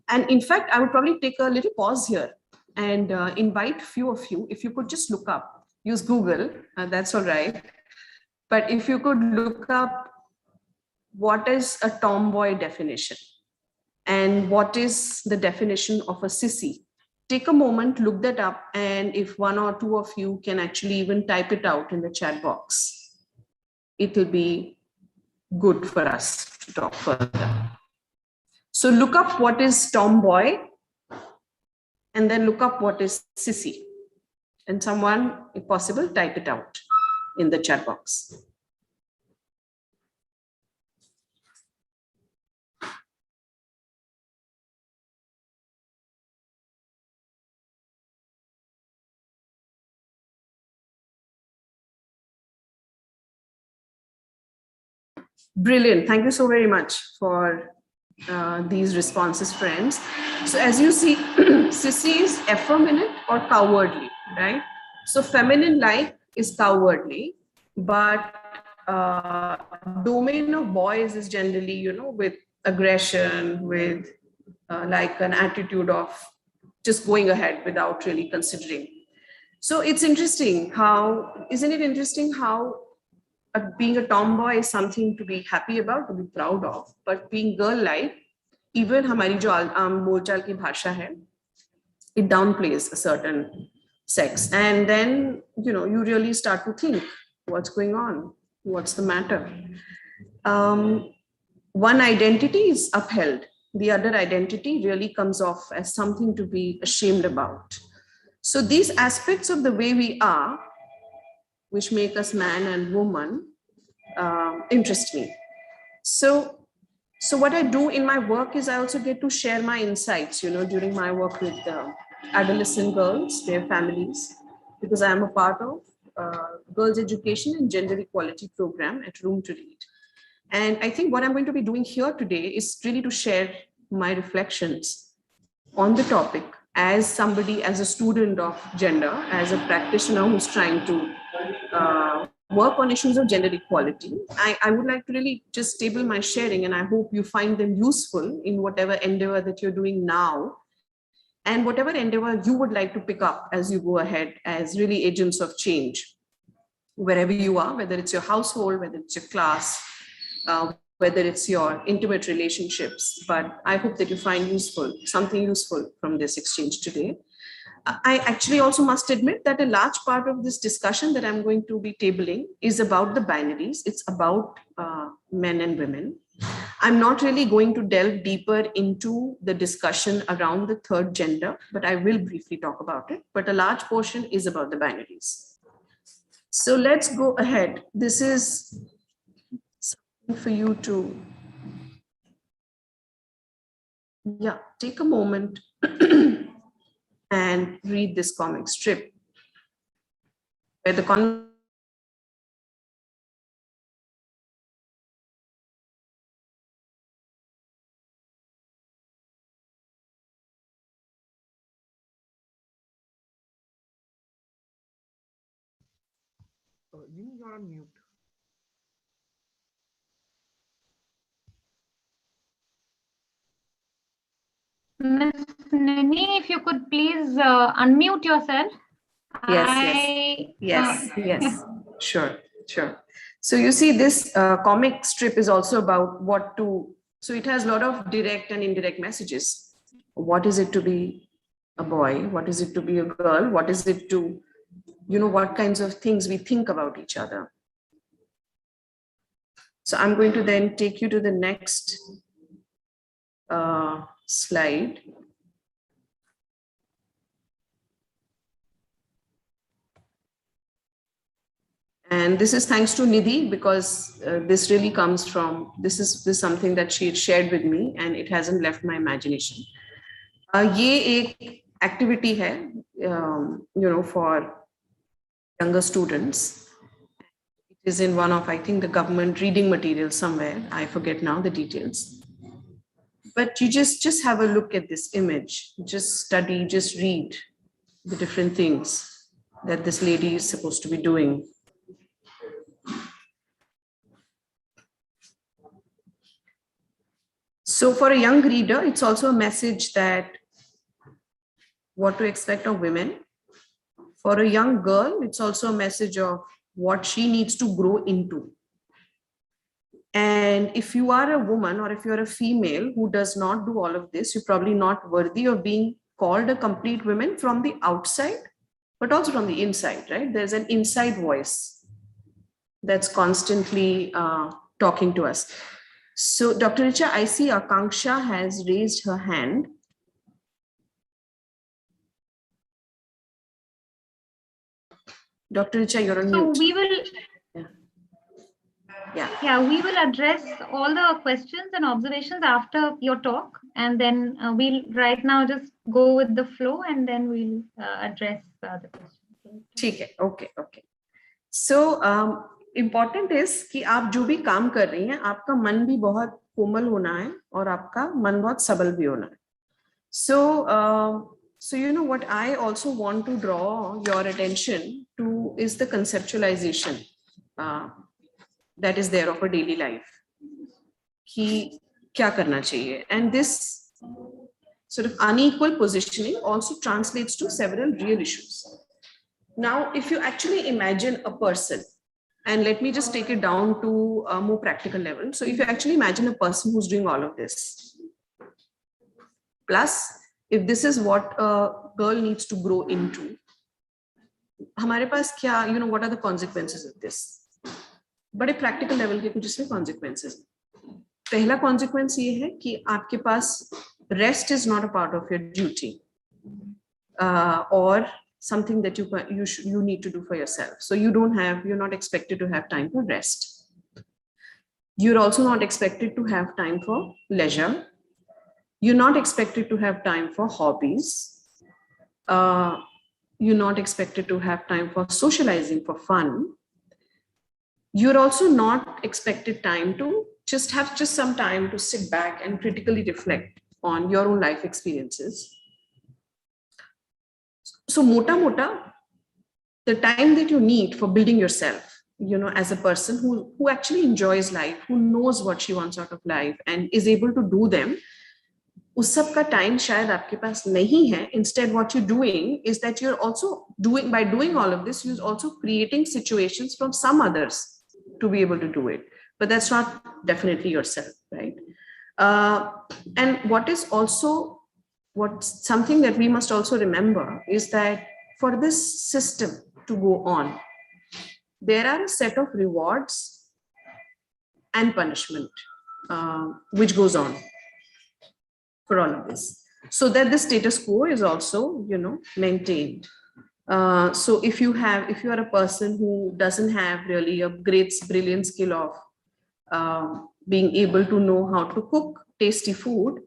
And in fact, I would probably take a little pause here and invite few of you, if you could just look up, use Google, that's all right. But if you could look up what is a tomboy definition and what is the definition of a sissy, take a moment, look that up, and if one or two of you can actually even type it out in the chat box, it will be good for us to talk further. So look up what is tomboy, and then look up what is sissy. And someone, if possible, type it out in the chat box. Brilliant. Thank you so very much for these responses, friends. So as you see, sissy is effeminate or cowardly, right? So feminine-like is cowardly, but domain of boys is generally, you know, with aggression, with like an attitude of just going ahead without really considering. So it's interesting how, isn't it interesting how being a tomboy is something to be happy about, to be proud of, but being girl-like, even हमारी जो बोलचाल की भाषा है, it downplays a certain sex, and then you know you really start to think, what's going on, what's the matter? One identity is upheld, the other identity really comes off as something to be ashamed about. So these aspects of the way we are, which make us man and woman, interest me. So what I do in my work is I also get to share my insights, you know, during my work with adolescent girls, their families, because I am a part of girls' education and gender equality program at Room to Read. And I think what I'm going to be doing here today is really to share my reflections on the topic as somebody, as a student of gender, as a practitioner who's trying to work on issues of gender equality. I would like to really just table my sharing, and I hope you find them useful in whatever endeavor that you're doing now, and whatever endeavor you would like to pick up as you go ahead as really agents of change, wherever you are, whether it's your household, whether it's your class, whether it's your intimate relationships. But I hope that you find something useful from this exchange today. I actually also must admit that a large part of this discussion that I'm going to be tabling is about the binaries. It's about men and women. I'm not really going to delve deeper into the discussion around the third gender, but I will briefly talk about it. But a large portion is about the binaries. So let's go ahead. This is something for you to, take a moment and read this comic strip where the you're on mute. Miss Nini, if you could please unmute yourself. Yes. Sure. So you see, this comic strip is also about so it has a lot of direct and indirect messages. What is it to be a boy? What is it to be a girl? What is it to, what kinds of things we think about each other? So I'm going to then take you to the next slide. And this is thanks to Nidhi, because this really comes from, this is something that she had shared with me, and it hasn't left my imagination. ये एक activity है, for younger students. It is in one of, I think, the government reading material somewhere. I forget now the details. But you just have a look at this image, just study, just read the different things that this lady is supposed to be doing. So for a young reader, it's also a message that what to expect of women. For a young girl, it's also a message of what she needs to grow into. And if you are a woman, or if you're a female who does not do all of this, you're probably not worthy of being called a complete woman from the outside, but also from the inside, right? There's an inside voice that's constantly talking to us. So Dr. Richa, I see Akanksha has raised her hand. Dr. Richa, you're on mute. So we will, we will address all the questions and observations after your talk, and then we'll right now just go with the flow, and then we'll address the questions. Okay. So important is कि आप जो भी काम कर रही हैं, आपका मन भी बहुत कोमल होना है और आपका मन बहुत सबल भी होना है. So you know what I also want to draw your attention to is the conceptualization that is there of a daily life. कि क्या करना चाहिए, and this sort of unequal positioning also translates to several real issues. Now, if you actually imagine a person, and let me just take it down to a more practical level. So if you actually imagine a person who's doing all of this, plus if this is what a girl needs to grow into, हमारे पास क्या, you know, what are the consequences of this? बड़े practical level के कुछ इसमें consequences हैं. पहला consequence ये है कि आपके पास rest is not a part of your duty, or something that you need to do for yourself. So you're not expected to have time for rest. You're also not expected to have time for leisure. You're not expected to have time for hobbies. You're not expected to have time for socializing, for fun. You're also not expected time to just have some time to sit back and critically reflect on your own life experiences. So mota, the time that you need for building yourself, you know, as a person who actually enjoys life, who knows what she wants out of life and is able to do them, उस सब का time शायद आपके पास नहीं है. Instead, what you're doing is that you're also by doing all of this, you're also creating situations from some others to be able to do it. But that's not definitely yourself, right? And what's something that we must also remember is that for this system to go on, there are a set of rewards and punishment which goes on for all of this, so that the status quo is also, you know, maintained. So if you are a person who doesn't have really a brilliant skill of being able to know how to cook tasty food,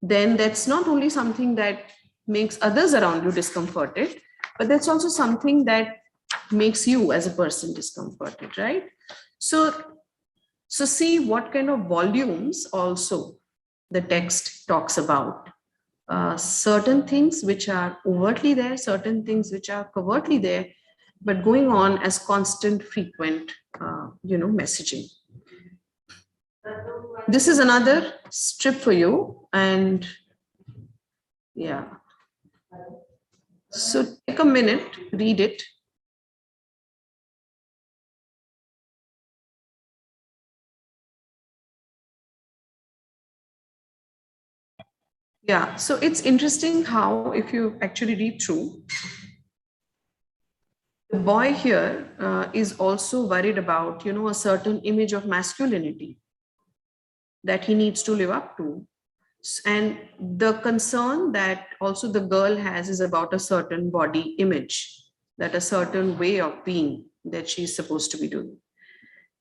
then that's not only something that makes others around you discomforted, but that's also something that makes you as a person discomforted, right? So see what kind of volumes also the text talks about. Certain things which are overtly there, certain things which are covertly there, but going on as constant, frequent, messaging. This is another strip for you, and yeah. So take a minute, read it. Yeah, so it's interesting how, if you actually read through, the boy here is also worried about, you know, a certain image of masculinity that he needs to live up to. And the concern that also the girl has is about a certain body image, that a certain way of being that she's supposed to be doing.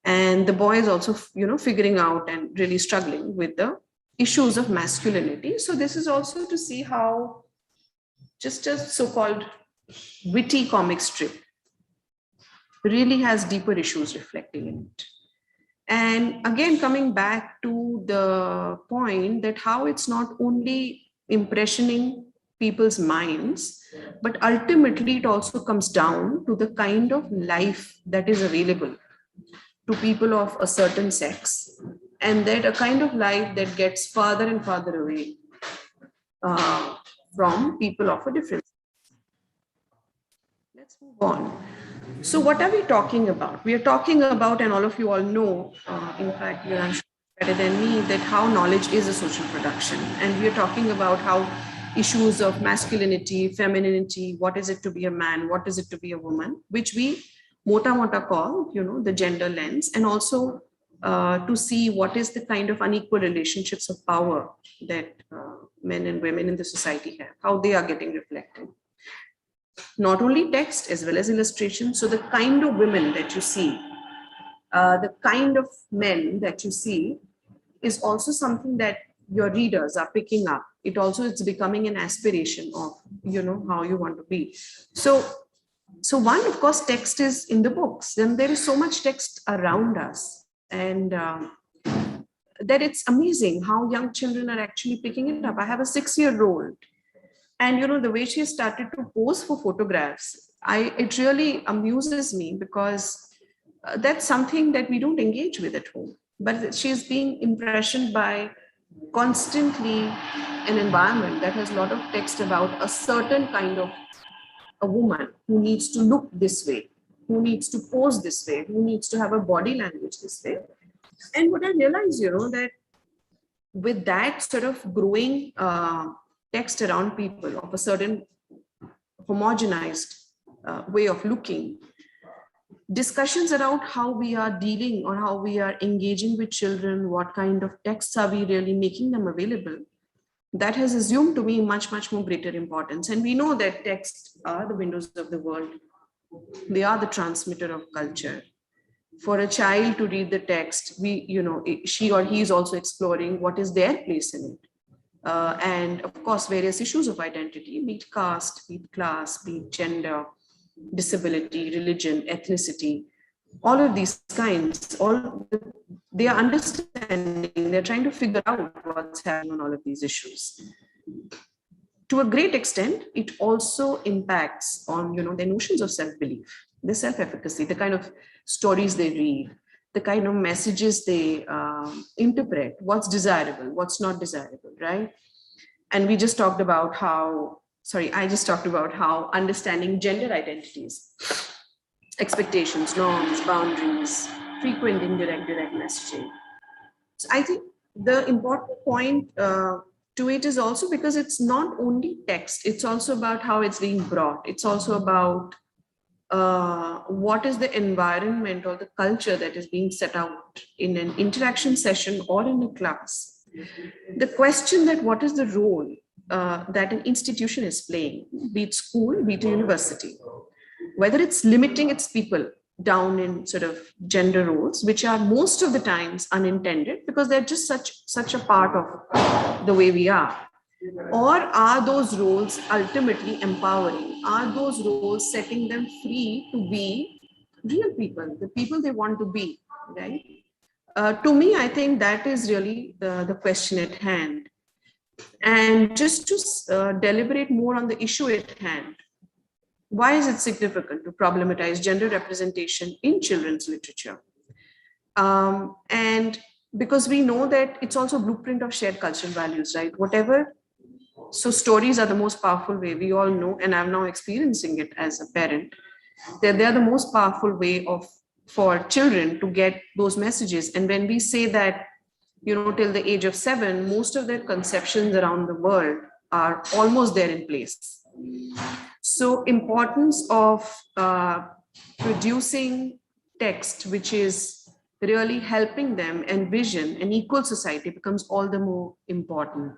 And the boy is also, you know, figuring out and really struggling with the issues of masculinity. So this is also to see how just a so-called witty comic strip really has deeper issues reflecting in it. And again, coming back to the point that how it's not only impressioning people's minds, but ultimately it also comes down to the kind of life that is available to people of a certain sex, and that a kind of life that gets farther and farther away from people of a different sex. Let's move on. So what are we talking about? We are talking about, and all of you all know, in fact, you're better than me, that how knowledge is a social production. And we are talking about how issues of masculinity, femininity, what is it to be a man, what is it to be a woman, which we mota call, you know, the gender lens, and also to see what is the kind of unequal relationships of power that men and women in the society have, how they are getting reflected. Not only text as well as illustration. So the kind of women that you see, the kind of men that you see is also something that your readers are picking up. It's becoming an aspiration of, you know, how you want to be. So So one, of course, text is in the books. Then there is so much text around us, and that it's amazing how young children are actually picking it up. I have a 6-year-old, and the way she started to pose for photographs, it really amuses me, because that's something that we don't engage with at home. But she's being impressioned by constantly an environment that has a lot of text about a certain kind of a woman who needs to look this way, who needs to pose this way, who needs to have a body language this way. And what I realized, that with that sort of growing text around people of a certain homogenized way of looking, discussions around how we are dealing or how we are engaging with children, what kind of texts are we really making them available, that has assumed to me much, much more greater importance. And we know that texts are the windows of the world. They are the transmitter of culture. For a child to read the text, she or he is also exploring what is their place in it. And of course, various issues of identity, be it caste, be it class, be it gender, disability, religion, ethnicity, all of these kinds, they are understanding, they're trying to figure out what's happening on all of these issues. To a great extent, it also impacts on, their notions of self-belief, the self-efficacy, the kind of stories they read, the kind of messages they interpret, what's desirable, what's not desirable, right? And I just talked about how understanding gender identities, expectations, norms, boundaries, frequent indirect, direct messaging. So I think the important point to it is also because it's not only text, it's also about how it's being brought. It's also about what is the environment or the culture that is being set out in an interaction session or in a class. The question that what is the role that an institution is playing, be it school, be it university, whether it's limiting its people down in sort of gender roles, which are most of the times unintended because they're just such a part of the way we are, or are those roles ultimately empowering? Are those roles setting them free to be real people, the people they want to be, right? To me, I think that is really the question at hand. And just to deliberate more on the issue at hand, why is it significant to problematize gender representation in children's literature? And because we know that it's also a blueprint of shared cultural values, right? So stories are the most powerful way, we all know, and I'm now experiencing it as a parent, that they're the most powerful way for children to get those messages. And when we say that, till the age of 7, most of their conceptions around the world are almost there in place. So importance of producing text, which is really helping them envision an equal society, becomes all the more important.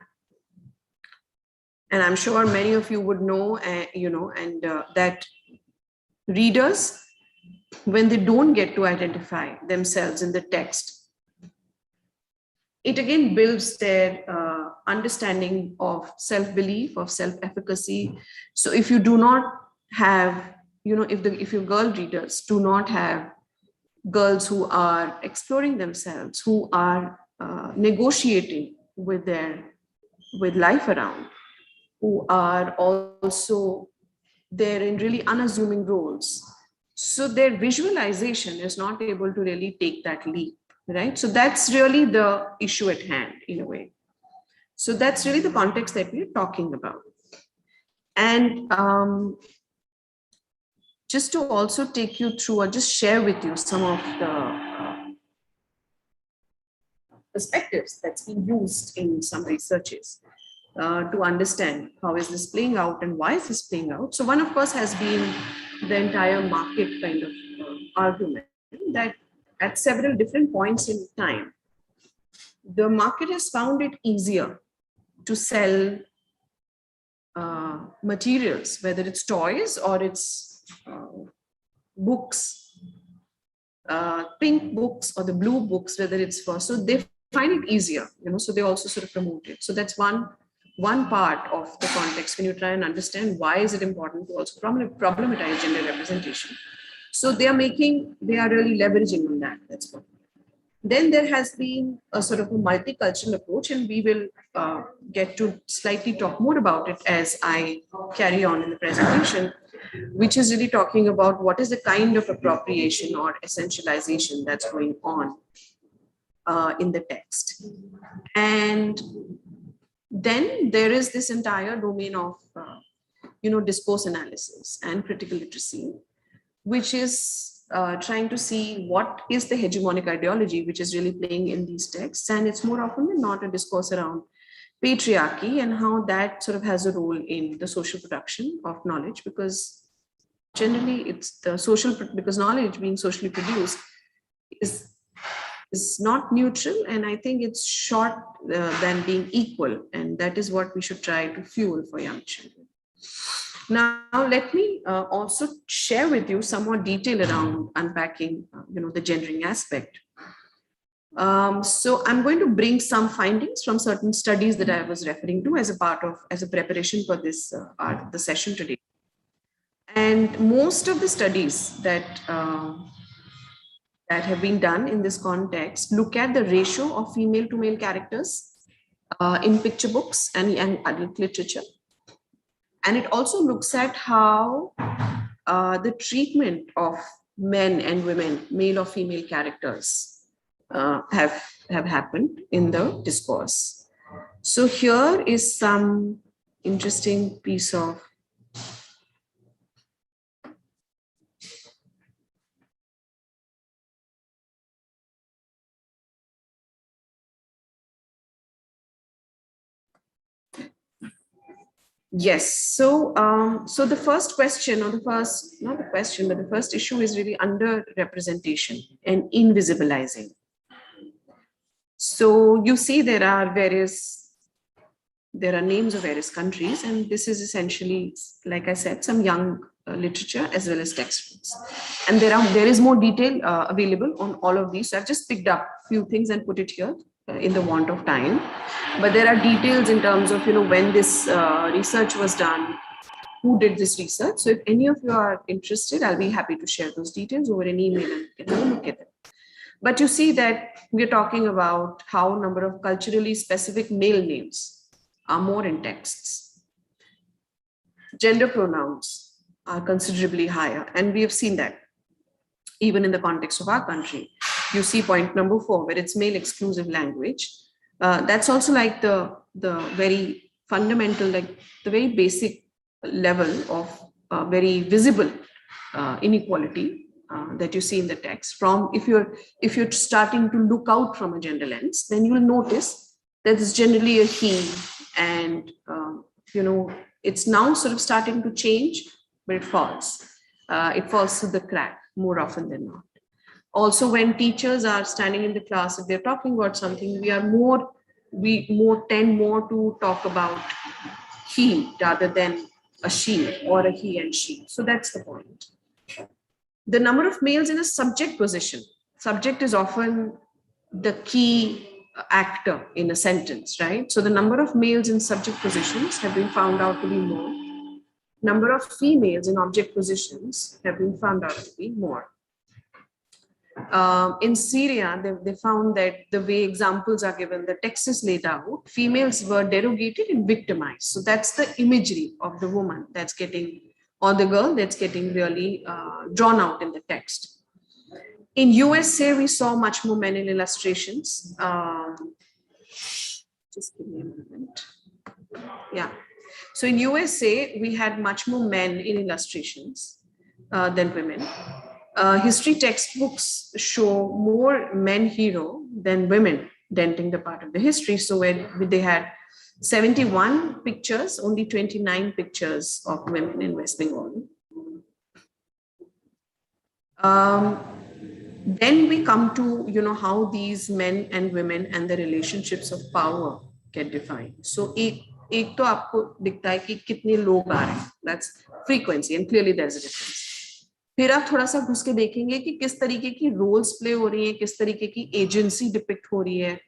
And I'm sure many of you would know, that readers, when they don't get to identify themselves in the text, it again builds their understanding of self-belief, of self-efficacy. So if you do not have, if your girl readers do not have girls who are exploring themselves, who are negotiating with life around, who are also there in really unassuming roles, so their visualization is not able to really take that leap, right? So that's really the issue at hand in a way. So that's really the context that we're talking about. And just to also take you through or just share with you some of the perspectives that's been used in some researches to understand how is this playing out and why is this playing out. So one, of course, has been the entire market kind of argument that at several different points in time, the market has found it easier to sell materials, whether it's toys or it's books, pink books or the blue books, whether it's for, so they find it easier, so they also sort of promote it. So that's one one part of the context when you try and understand why is it important to also problematize gender representation. So they are really leveraging on that. That's what. Then there has been a sort of a multicultural approach, and we will get to slightly talk more about it as I carry on in the presentation, which is really talking about what is the kind of appropriation or essentialization that's going on in the text. And then there is this entire domain of, discourse analysis and critical literacy, which is trying to see what is the hegemonic ideology which is really playing in these texts. And it's more often than not a discourse around patriarchy and how that sort of has a role in the social production of knowledge, because generally it's because knowledge being socially produced is not neutral, and I think it's short than being equal, and that is what we should try to fuel for young children. Now, let me also share with you some more detail around unpacking, the gendering aspect. So I'm going to bring some findings from certain studies that I was referring to as a preparation for this part of the session today. And most of the studies that have been done in this context look at the ratio of female to male characters in picture books and adult literature. And it also looks at how the treatment of men and women, male or female characters, have happened in the discourse. So here is some interesting piece of Yes. So, the first question, or the first issue is really underrepresentation and invisibilizing. So you see there are names of various countries, and this is essentially, like I said, some young literature as well as textbooks. And there is more detail available on all of these. So I've just picked up a few things and put it here in the want of time. But there are details in terms of, when this research was done, who did this research. So if any of you are interested, I'll be happy to share those details over an email and you can have a look at it. But you see that we're talking about how a number of culturally specific male names are more in texts. Gender pronouns are considerably higher, and we have seen that even in the context of our country. You see point number 4, where it's male exclusive language. That's also like the very fundamental, like the very basic level of very visible inequality that you see in the text. From if you're starting to look out from a gender lens, then you will notice that it's generally a he, and it's now sort of starting to change, but it falls. It falls to the crack more often than not. Also, when teachers are standing in the class, if they're talking about something, we tend to talk about he rather than a she or a he and she. So that's the point. The number of males in a subject position. Subject is often the key actor in a sentence, right? So the number of males in subject positions have been found out to be more. Number of females in object positions have been found out to be more. In Syria, they found that the way examples are given, the text is laid out, females were derogated and victimized. So that's the imagery of the woman that's getting, or the girl that's getting really drawn out in the text. In USA, we saw much more men in illustrations. Just give me a moment. Yeah. So in USA, we had much more men in illustrations than women. History textbooks show more men hero than women denting the part of the history. So when they had 71 pictures, only 29 pictures of women in West Bengal. Then we come to, how these men and women and the relationships of power get defined. So एक तो आपको दिखता है कि कितने लोग आ रहे हैं, that's frequency, and clearly there's a difference. फिर आप थोड़ा सा घुस के देखेंगे कि किस तरीके की रोल्स प्ले हो रही है, किस तरीके की एजेंसी डिपिक्ट हो रही है,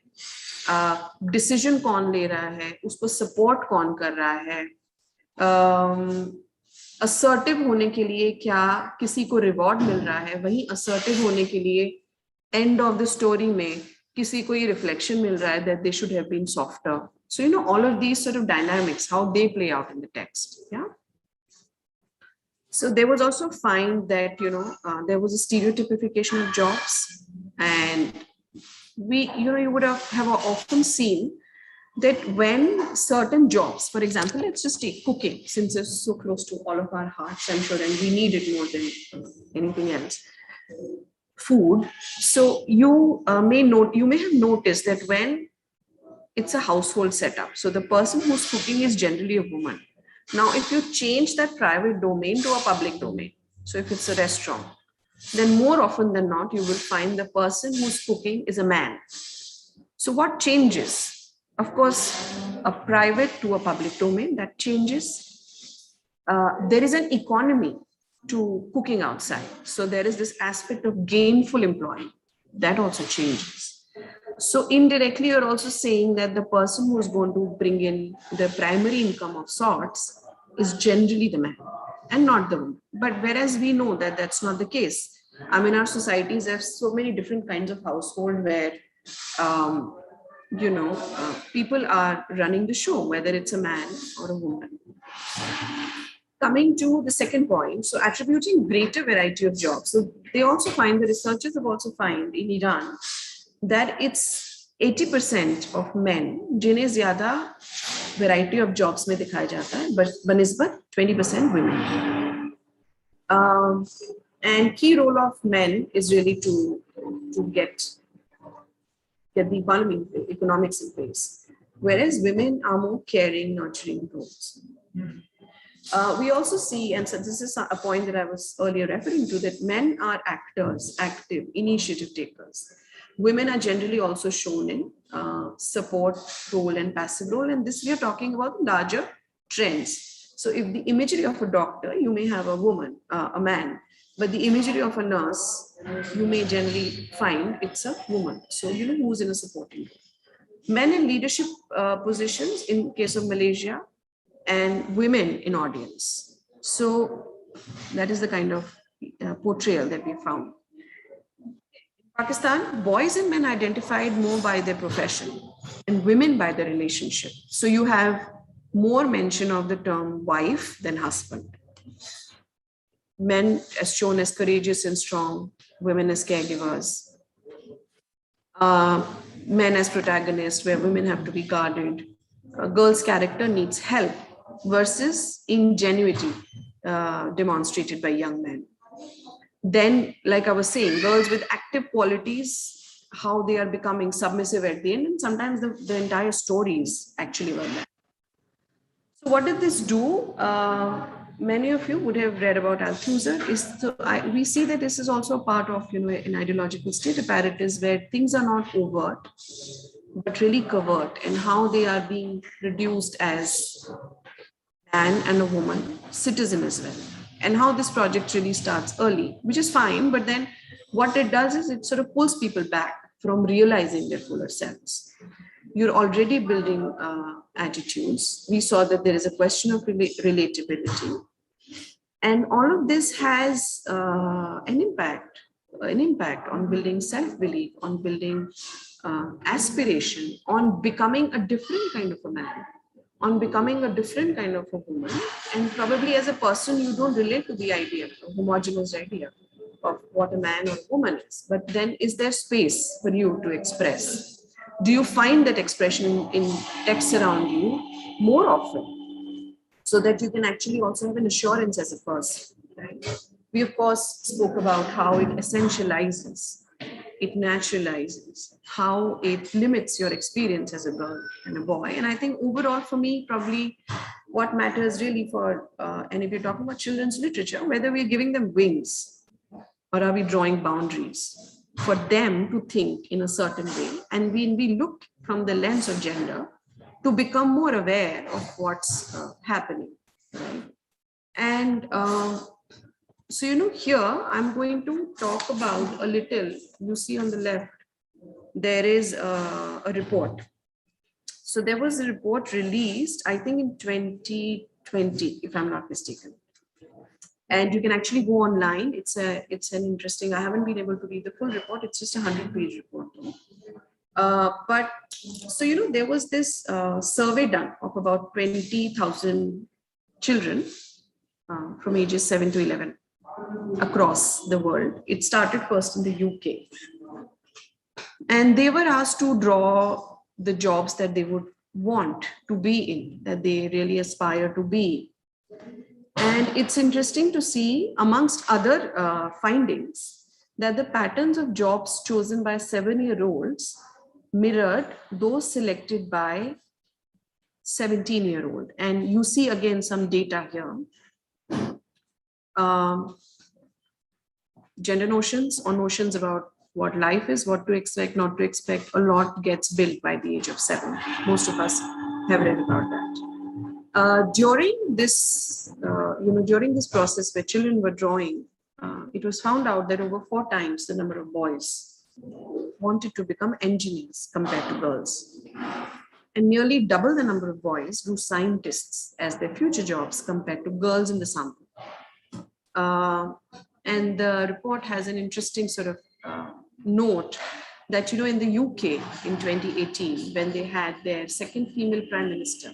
डिसीजन कौन ले रहा है, उसको सपोर्ट कौन कर रहा है, असर्टिव होने के लिए क्या किसी को रिवॉर्ड मिल रहा है, वहीं असर्टिव होने के लिए एंड ऑफ द स्टोरी में किसी को ये रिफ्लेक्शन मिल रहा है that they should have been softer. So, all of these sort of dynamics, how they play out in the text. Yeah. So there was also find that, there was a stereotypification of jobs, and you would have often seen that when certain jobs, for example, let's just take cooking, since it's so close to all of our hearts, I'm sure, and we need it more than anything else. Food. So you may have noticed that when it's a household setup, so the person who's cooking is generally a woman. Now, if you change that private domain to a public domain, so if it's a restaurant, then more often than not, you will find the person who's cooking is a man. So what changes? Of course, a private to a public domain, that changes. There is an economy to cooking outside. So there is this aspect of gainful employment that also changes. So indirectly, you're also saying that the person who's going to bring in the primary income of sorts is generally the man and not the woman. But whereas we know that that's not the case. I mean, our societies have so many different kinds of household where, people are running the show, whether it's a man or a woman. Coming to the second point, so attributing greater variety of jobs. So they also find, the researchers have also found in Iran that it's 80% of men जिन्हें ज़्यादा variety of jobs में दिखाया जाता है, but बनिस्बत 20% women. And key role of men is really to get the economics in place, whereas women are more caring, nurturing roles. We also see, and so this is a point that I was earlier referring to, that men are actors, active, initiative takers. Women are generally also shown in support role and passive role, and this we are talking about larger trends. So if the imagery of a doctor, you may have a woman, a man, but the imagery of a nurse, you may generally find it's a woman. So who's in a supporting role. Men in leadership positions in case of Malaysia, and women in audience. So that is the kind of portrayal that we found. In Pakistan, boys and men identified more by their profession and women by their relationship. So you have more mention of the term wife than husband. Men as shown as courageous and strong, women as caregivers. Men as protagonists, where women have to be guarded. A girl's character needs help versus ingenuity demonstrated by young men. Then, like I was saying, girls with active qualities, how they are becoming submissive at the end, and sometimes the entire stories actually were that. So what did this do? Many of you would have read about Althusser. We see that this is also a part of an ideological state apparatus where things are not overt, but really covert, and how they are being reduced as man and a woman, citizen as well, and how this project really starts early, which is fine, but then what it does is it sort of pulls people back from realizing their fuller selves. You're already building attitudes. We saw that there is a question of relatability, and all of this has an impact on building self-belief, on building aspiration, on becoming a different kind of a man, on becoming a different kind of a woman. And probably as a person, you don't relate to the idea, a homogeneous idea of what a man or a woman is. But then is there space for you to express? Do you find that expression in texts around you more often, so that you can actually also have an assurance as a person, right? We, of course, spoke about how it essentializes, it naturalizes, how it limits your experience as a girl and a boy. And I think overall for me, probably what matters really for, and if you're talking about children's literature, whether we're giving them wings or are we drawing boundaries for them to think in a certain way. And when we look from the lens of gender to become more aware of what's happening, right? And so, here I'm going to talk about a little, you see on the left, there is a report. So there was a report released, I think in 2020, if I'm not mistaken. And you can actually go online. It's an interesting, I haven't been able to read the full report. It's just a 100-page report. But so, you know, there was this survey done of about 20,000 children from ages 7 to 11 across the world. It started first in the UK. And they were asked to draw the jobs that they would want to be in, that they really aspire to be. And it's interesting to see, amongst other findings, that the patterns of jobs chosen by 7-year-olds mirrored those selected by 17-year-old. And you see again some data here. Gender notions or notions about what life is, what to expect, not to expect, a lot gets built by the age of 7. Most of us have read about that. During this, during this process where children were drawing, it was found out that over 4 times the number of boys wanted to become engineers compared to girls. And nearly double the number of boys drew scientists as their future jobs compared to girls in the sample. And the report has an interesting sort of note that, you know, in the UK in 2018, when they had their second female prime minister,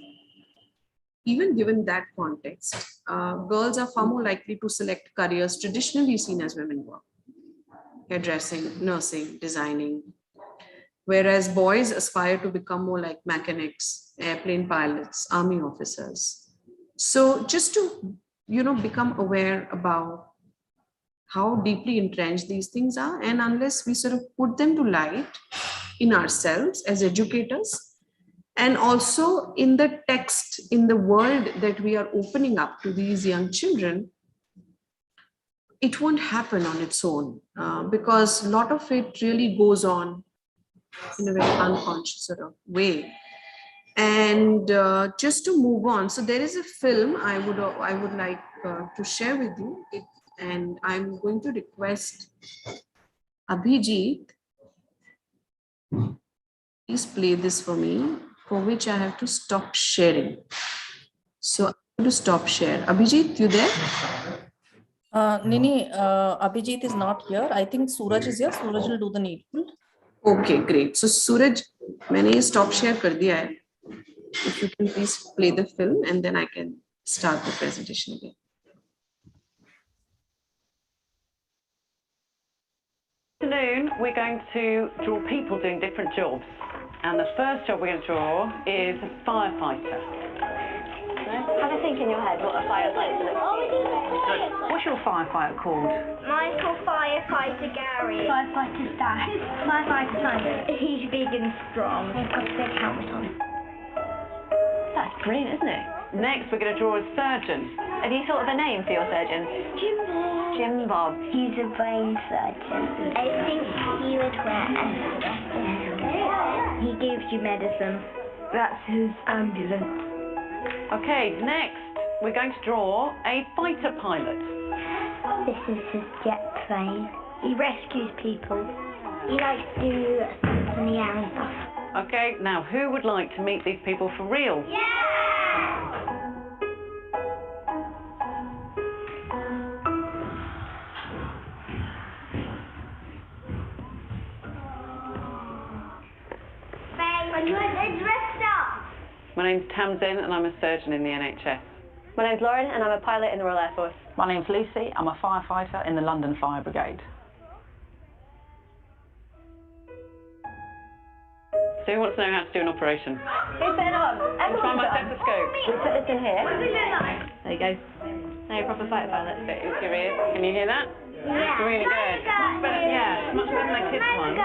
even given that context, girls are far more likely to select careers traditionally seen as women work: hairdressing, nursing, designing, whereas boys aspire to become more like mechanics, airplane pilots, army officers. So just to, you know, become aware about how deeply entrenched these things are, and unless we sort of put them to light in ourselves as educators, and also in the text, in the world that we are opening up to these young children, it won't happen on its own, because a lot of it really goes on in a very unconscious sort of way. And just to move on, so there is a film I would like to share with you, and I'm going to request Abhijit, please play this for me, for which I have to stop sharing. So I'm going to stop share. Abhijit, you there? Nini, Abhijit is not here. I think Suraj is here. Suraj will do the needful. Okay, great. So Suraj, मैंने ये stop share कर दिया है. If you can please play the film, and then I can start the presentation again. Afternoon, we're going to draw people doing different jobs. And the first job we're going to draw is a firefighter. Have a think in your head what a firefighter looks like. What's your firefighter called? Mine's called Firefighter Gary. Firefighter Stash. Firefighter Simon. He's big and strong. He's got a big helmet on. That's brilliant, isn't it? Next, we're going to draw a surgeon. Have you thought of a name for your surgeon? Jim Bob. Jim Bob. He's a brain surgeon. I think he would wear a stethoscope. He gives you medicine. That's his ambulance. Okay, next, we're going to draw a fighter pilot. This is his jet plane. He rescues people. He likes to do stunts in the air and stuff. Okay, now who would like to meet these people for real? When you're dressed up. My name's Tamsin and I'm a surgeon in the NHS. My name's Lauren and I'm a pilot in the Royal Air Force. My name's Lucy, I'm a firefighter in the London Fire Brigade. So who wants to know how to do an operation? Who's putting on? Let's find my stethoscope. We put this in here. There you go. Now you're a proper fighter pilot. Bit into your ears. Can you hear that? Yeah. Really good. Much better, yeah, much better than my kids' one.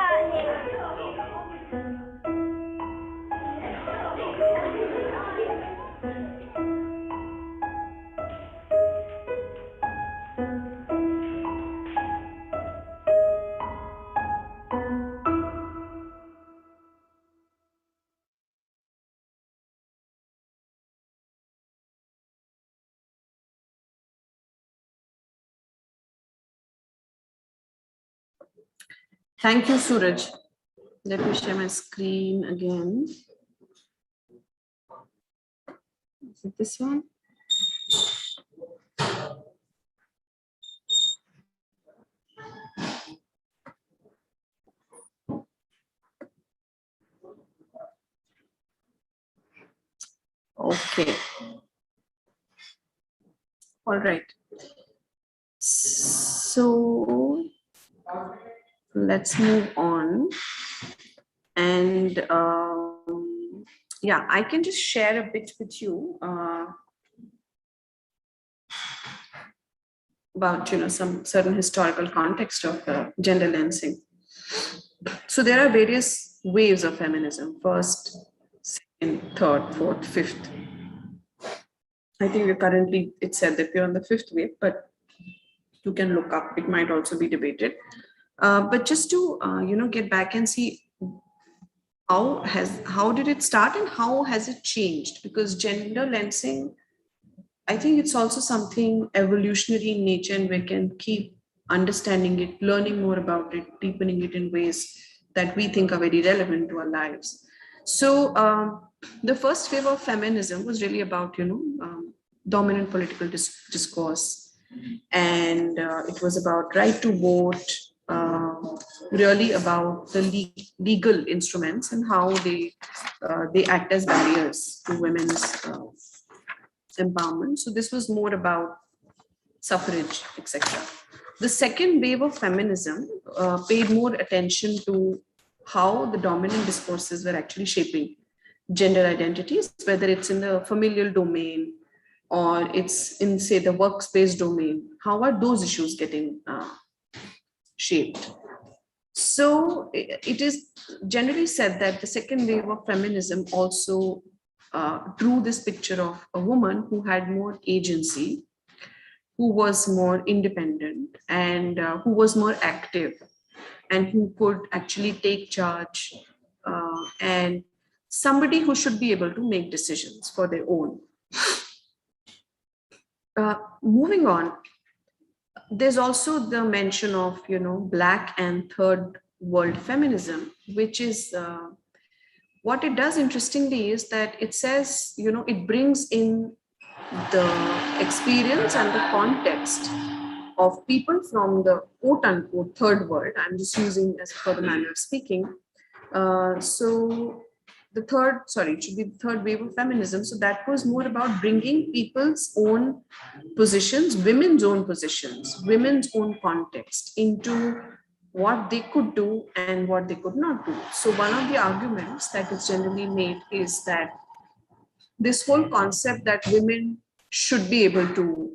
Thank you, Suraj. let me share my screen again. Is it this one? Okay. All right. So let's move on. And yeah, I can just share a bit with you about some certain historical context of gender lensing. So there are various waves of feminism: first, second, third, fourth, fifth. I think we're currently, it said that we're on the fifth wave, but you can look up, it might also be debated. But just to get back and see how did it start and how has it changed? Because gender lensing, I think it's also something evolutionary in nature, and we can keep understanding it, learning more about it, deepening it in ways that we think are very relevant to our lives. So the first wave of feminism was really about, dominant political discourse. And it was about right to vote, really about the legal instruments and how they act as barriers to women's empowerment. So this was more about suffrage, etc. The second wave of feminism paid more attention to how the dominant discourses were actually shaping gender identities, whether it's in the familial domain or it's in, say, the workspace domain. How are those issues getting shaped? So it is generally said that the second wave of feminism also drew this picture of a woman who had more agency, who was more independent, and who was more active, and who could actually take charge, and somebody who should be able to make decisions for their own. Moving on, there's also the mention of, Black and third world feminism, which is what it does interestingly is that it says, it brings in the experience and the context of people from the quote unquote third world. I'm just using as for the manner of speaking. So the it should be the third wave of feminism. So that was more about bringing people's own positions, women's own positions, women's own context into what they could do and what they could not do. So one of the arguments that is generally made is that this whole concept that women should be able to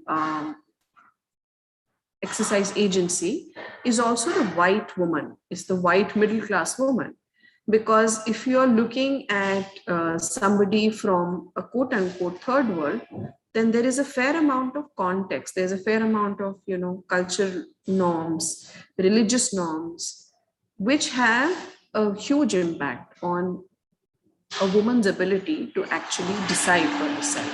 exercise agency is also the white woman, is the white middle class woman. Because if you're looking at somebody from a quote unquote third world, then there is a fair amount of context. There's a fair amount of, cultural norms, religious norms, which have a huge impact on a woman's ability to actually decide for herself.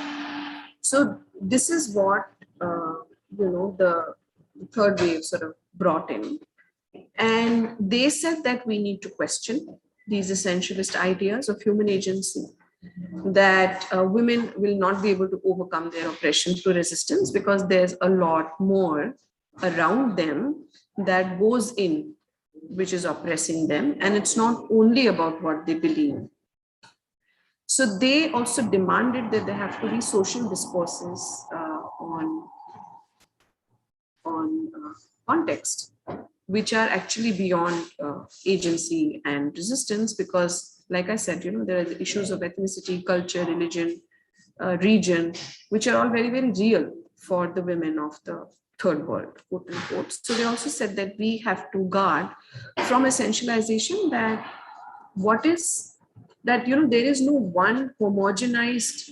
So this is what, the third wave sort of brought in. And they said that we need to question these essentialist ideas of human agency, that women will not be able to overcome their oppression through resistance because there's a lot more around them that goes in, which is oppressing them. And it's not only about what they believe. So they also demanded that there have to be social discourses on context, which are actually beyond agency and resistance, because like I said, there are the issues of ethnicity, culture, religion, region, which are all very, very real for the women of the third world, quote unquote. So they also said that we have to guard from essentialization, that what is that, there is no one homogenized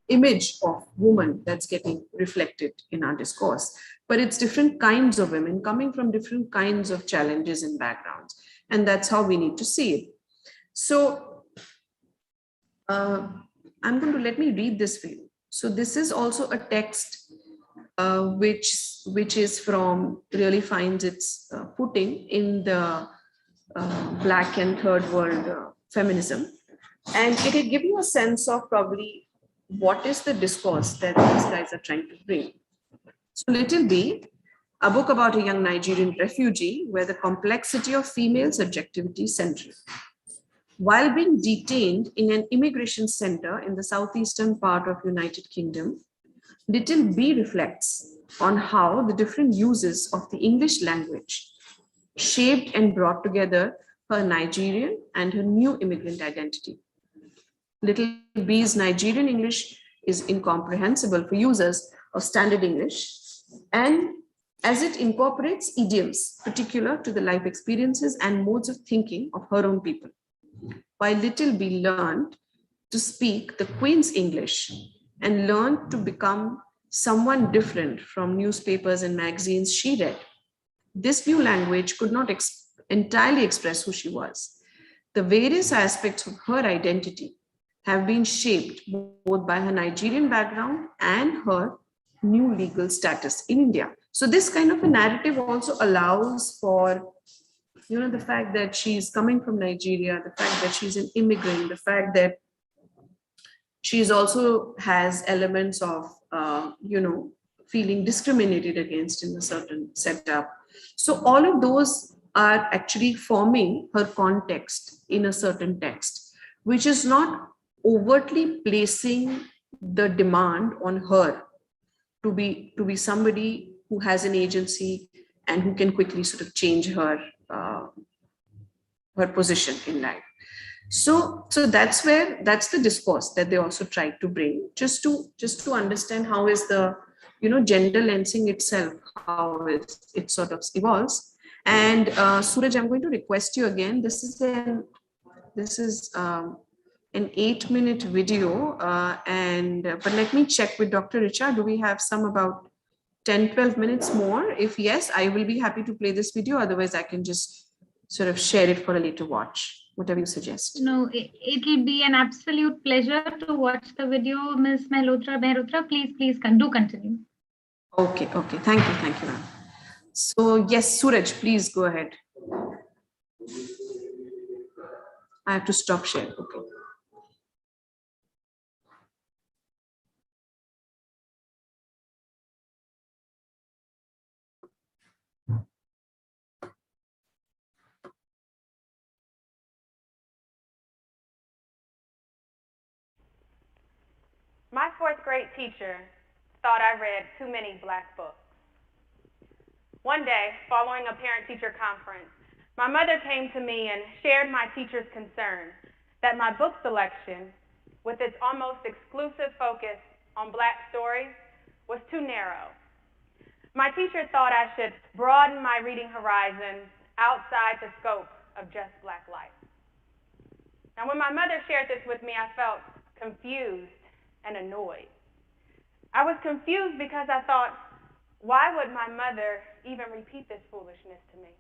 image of woman that's getting reflected in our discourse, but it's different kinds of women coming from different kinds of challenges and backgrounds. And that's how we need to see it. So I'm going to let me read this for you. So this is also a text which is from, really finds its footing in the Black and third world feminism. And it will give you a sense of probably what is the discourse that these guys are trying to bring. So Little B, a book about a young Nigerian refugee where the complexity of female subjectivity is central. While being detained in an immigration center in the southeastern part of United Kingdom, Little B reflects on how the different uses of the English language shaped and brought together her Nigerian and her new immigrant identity. Little B's Nigerian English is incomprehensible for users of standard English, and as it incorporates idioms particular to the life experiences and modes of thinking of her own people. While Little B learned to speak the Queen's English and learned to become someone different from newspapers and magazines she read, this new language could not entirely express who she was. The various aspects of her identity have been shaped both by her Nigerian background and her new legal status in India. So this kind of a narrative also allows for, the fact that she's coming from Nigeria, the fact that she's an immigrant, the fact that she's also has elements of, feeling discriminated against in a certain setup. So all of those are actually forming her context in a certain text, which is not overtly placing the demand on her to be somebody who has an agency and who can quickly sort of change her position in life. So that's the discourse that they also try to bring, just to understand how is the gender lensing itself, how it sort of evolves. And Suraj, I'm going to request you again. This is an 8-minute video, but let me check with Dr. Richa. Do we have some about 10-12 minutes more? If yes, I will be happy to play this video. Otherwise, I can just sort of share it for a later watch. Whatever you suggest. No, it'll be an absolute pleasure to watch the video, Ms. Mehrotra. Please do continue. Okay. Thank you, ma'am. So yes, Suraj, please go ahead. I have to stop share. Okay. My fourth grade teacher thought I read too many black books. One day, following a parent-teacher conference, my mother came to me and shared my teacher's concern that my book selection, with its almost exclusive focus on black stories, was too narrow. My teacher thought I should broaden my reading horizons outside the scope of just black life. Now, when my mother shared this with me, I felt confused and annoyed. I was confused because I thought, why would my mother even repeat this foolishness to me?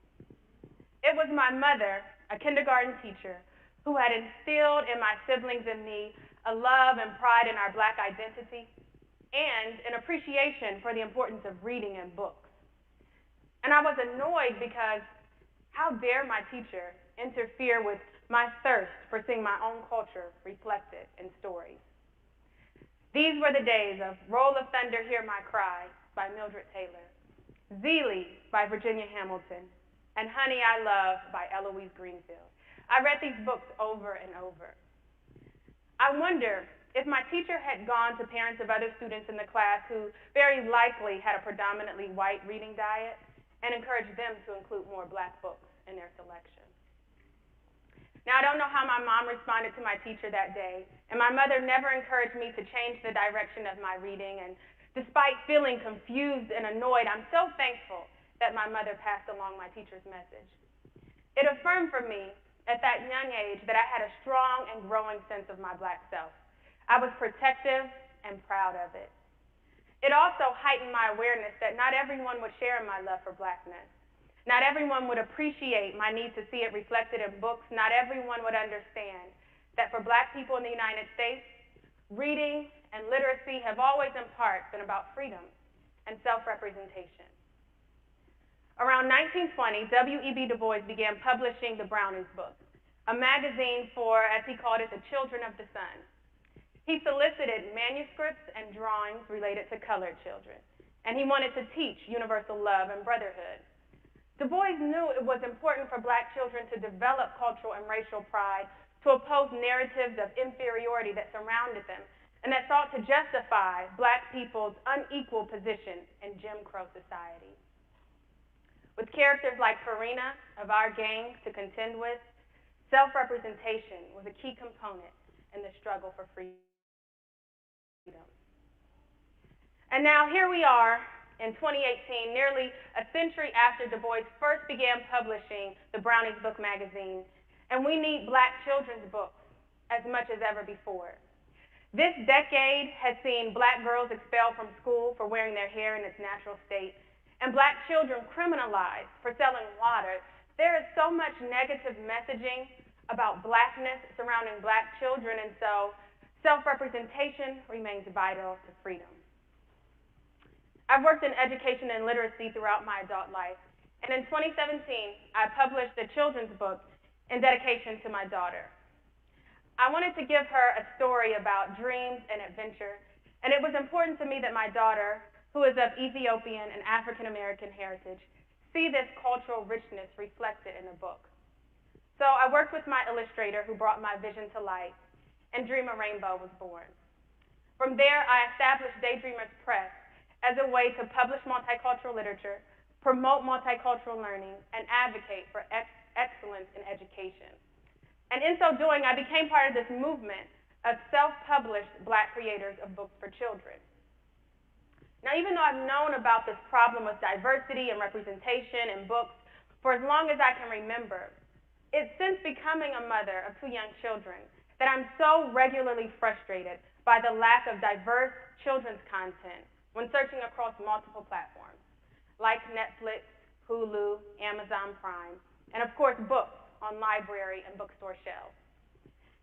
It was my mother, a kindergarten teacher, who had instilled in my siblings and me a love and pride in our black identity and an appreciation for the importance of reading and books. And I was annoyed because how dare my teacher interfere with my thirst for seeing my own culture reflected in stories. These were the days of Roll of Thunder, Hear My Cry by Mildred Taylor, Zelie by Virginia Hamilton, and Honey, I Love by Eloise Greenfield. I read these books over and over. I wonder if my teacher had gone to parents of other students in the class who very likely had a predominantly white reading diet and encouraged them to include more black books in their selection. Now, I don't know how my mom responded to my teacher that day, and my mother never encouraged me to change the direction of my reading, and despite feeling confused and annoyed, I'm so thankful that my mother passed along my teacher's message. It affirmed for me at that young age that I had a strong and growing sense of my black self. I was protective and proud of it. It also heightened my awareness that not everyone would share in my love for blackness. Not everyone would appreciate my need to see it reflected in books. Not everyone would understand that for black people in the United States, reading and literacy have always in part been about freedom and self-representation. Around 1920, W.E.B. Du Bois began publishing the Brownies books, a magazine for, as he called it, the children of the sun. He solicited manuscripts and drawings related to colored children, and he wanted to teach universal love and brotherhood. Du Bois knew it was important for Black children to develop cultural and racial pride, to oppose narratives of inferiority that surrounded them, and that sought to justify Black people's unequal position in Jim Crow society. With characters like Farina of our gang to contend with, self-representation was a key component in the struggle for freedom. And now here we are in 2018, nearly a century after Du Bois first began publishing the Brownies Book magazine, and we need Black children's books as much as ever before. This decade has seen Black girls expelled from school for wearing their hair in its natural state, and Black children criminalized for selling water. There is so much negative messaging about Blackness surrounding Black children, and so self-representation remains vital to freedom. I've worked in education and literacy throughout my adult life, and in 2017, I published a children's book in dedication to my daughter. I wanted to give her a story about dreams and adventure, and it was important to me that my daughter, who is of Ethiopian and African American heritage, see this cultural richness reflected in the book. So I worked with my illustrator who brought my vision to life, and Dream a Rainbow was born. From there, I established Daydreamers Press as a way to publish multicultural literature, promote multicultural learning, and advocate for excellence in education. And in so doing, I became part of this movement of self-published Black creators of books for children. Now, even though I've known about this problem with diversity and representation in books for as long as I can remember, it's since becoming a mother of 2 young children that I'm so regularly frustrated by the lack of diverse children's content when searching across multiple platforms, like Netflix, Hulu, Amazon Prime, and of course books on library and bookstore shelves.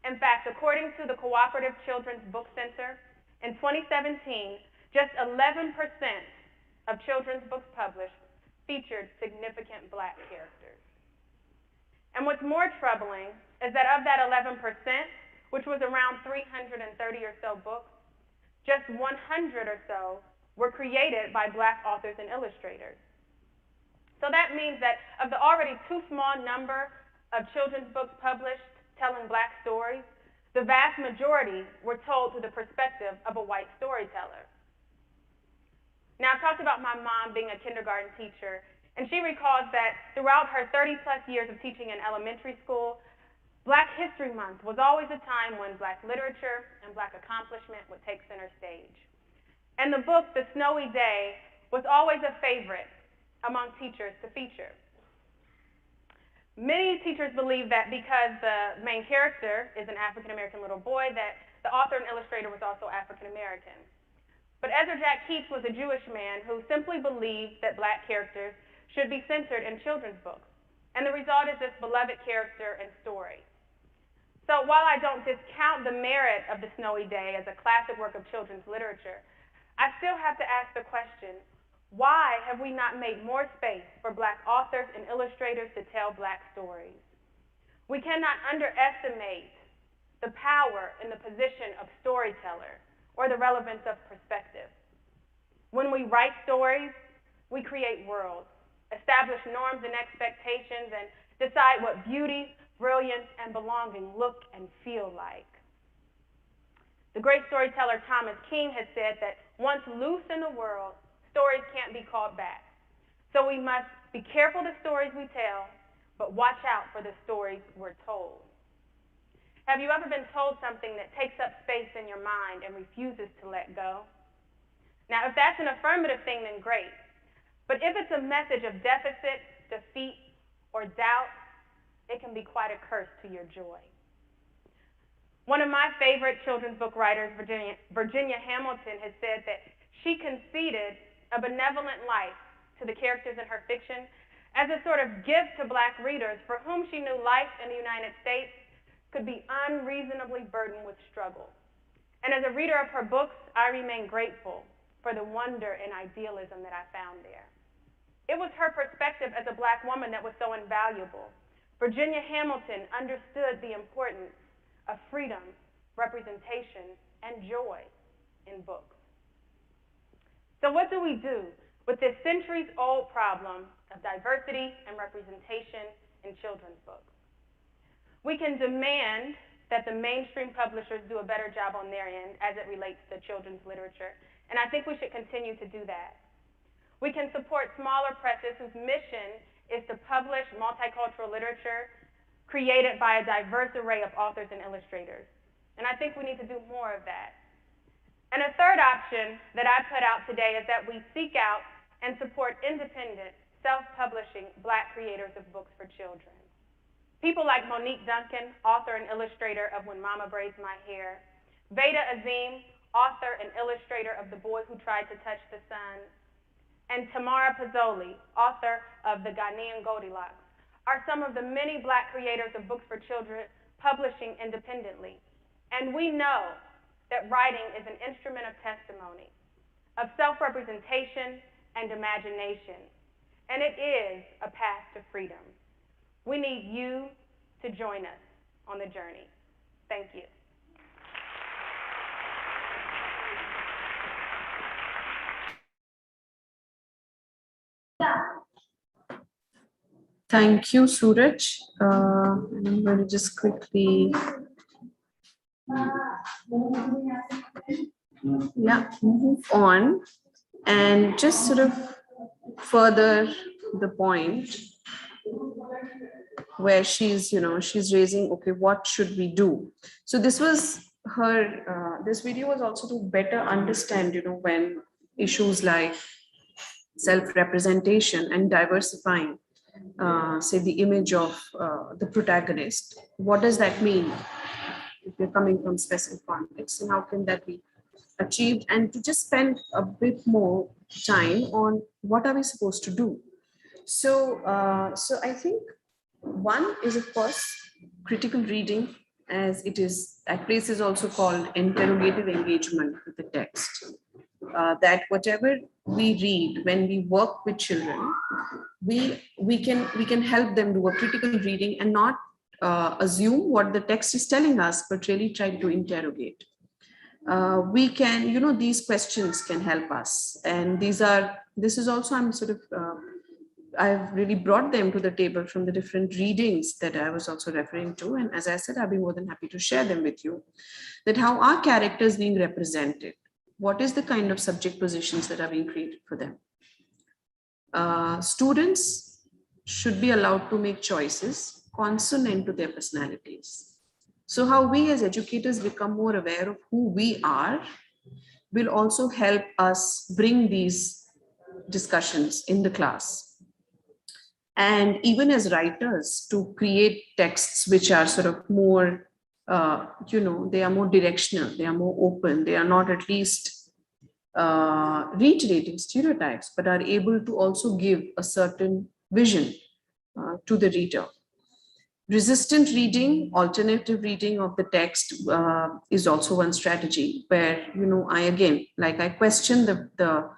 In fact, according to the Cooperative Children's Book Center, in 2017, just 11% of children's books published featured significant Black characters. And what's more troubling is that of that 11%, which was around 330 or so books, just 100 or so were created by Black authors and illustrators. So that means that of the already too small number of children's books published telling Black stories, the vast majority were told through the perspective of a white storyteller. Now, I've talked about my mom being a kindergarten teacher, and she recalls that throughout her 30-plus years of teaching in elementary school, Black History Month was always a time when Black literature and Black accomplishment would take center stage. And the book, The Snowy Day, was always a favorite among teachers to feature. Many teachers believe that because the main character is an African-American little boy, that the author and illustrator was also African-American. But Ezra Jack Keats was a Jewish man who simply believed that Black characters should be centered in children's books, and the result is this beloved character and story. So while I don't discount the merit of The Snowy Day as a classic work of children's literature, I still have to ask the question, why have we not made more space for Black authors and illustrators to tell Black stories? We cannot underestimate the power and the position of storyteller or the relevance of perspective. When we write stories, we create worlds, establish norms and expectations, and decide what beauty, brilliance, and belonging look and feel like. The great storyteller Thomas King has said that once loose in the world, stories can't be called back. So we must be careful the stories we tell, but watch out for the stories we're told. Have you ever been told something that takes up space in your mind and refuses to let go? Now, if that's an affirmative thing, then great. But if it's a message of deficit, defeat, or doubt, it can be quite a curse to your joy. One of my favorite children's book writers, Virginia Hamilton, has said that she conceded a benevolent life to the characters in her fiction as a sort of gift to Black readers for whom she knew life in the United States could be unreasonably burdened with struggle. And as a reader of her books, I remain grateful for the wonder and idealism that I found there. It was her perspective as a Black woman that was so invaluable. Virginia Hamilton understood the importance of freedom, representation, and joy in books. So what do we do with this centuries-old problem of diversity and representation in children's books? We can demand that the mainstream publishers do a better job on their end as it relates to children's literature, and I think we should continue to do that. We can support smaller presses whose mission is to publish multicultural literature created by a diverse array of authors and illustrators, and I think we need to do more of that. And a third option that I put out today is that we seek out and support independent, self-publishing Black creators of books for children. People like Monique Duncan, author and illustrator of When Mama Braids My Hair, Veda Azim, author and illustrator of The Boy Who Tried to Touch the Sun, and Tamara Pizzoli, author of The Ghanaian Goldilocks, are some of the many Black creators of books for children publishing independently. And we know that writing is an instrument of testimony, of self-representation and imagination, and it is a path to freedom. We need you to join us on the journey. Thank you. Thank you, Suraj. I'm going to just quickly move on and just sort of further the point where she's raising, okay, what should we do? So this was her, this video was also to better understand, when issues like self-representation and diversifying, say, the image of the protagonist, what does that mean if you're coming from specific contexts, and how can that be achieved? And to just spend a bit more time on what are we supposed to do. So I think one is, of course, critical reading, as it is at places also called interrogative engagement with the text. That whatever we read when we work with children, we can help them do a critical reading and not assume what the text is telling us, but really try to interrogate. We can, these questions can help us, and this is also, I'm sort of, I've really brought them to the table from the different readings that I was also referring to. And as I said, I'll be more than happy to share them with you, that how are characters being represented? What is the kind of subject positions that are being created for them? Students should be allowed to make choices consonant to their personalities. So how we as educators become more aware of who we are will also help us bring these discussions in the class. And even as writers, to create texts which are sort of more, they are more directional, they are more open, they are not at least reiterating stereotypes, but are able to also give a certain vision to the reader. Resistant reading, alternative reading of the text is also one strategy where, I question the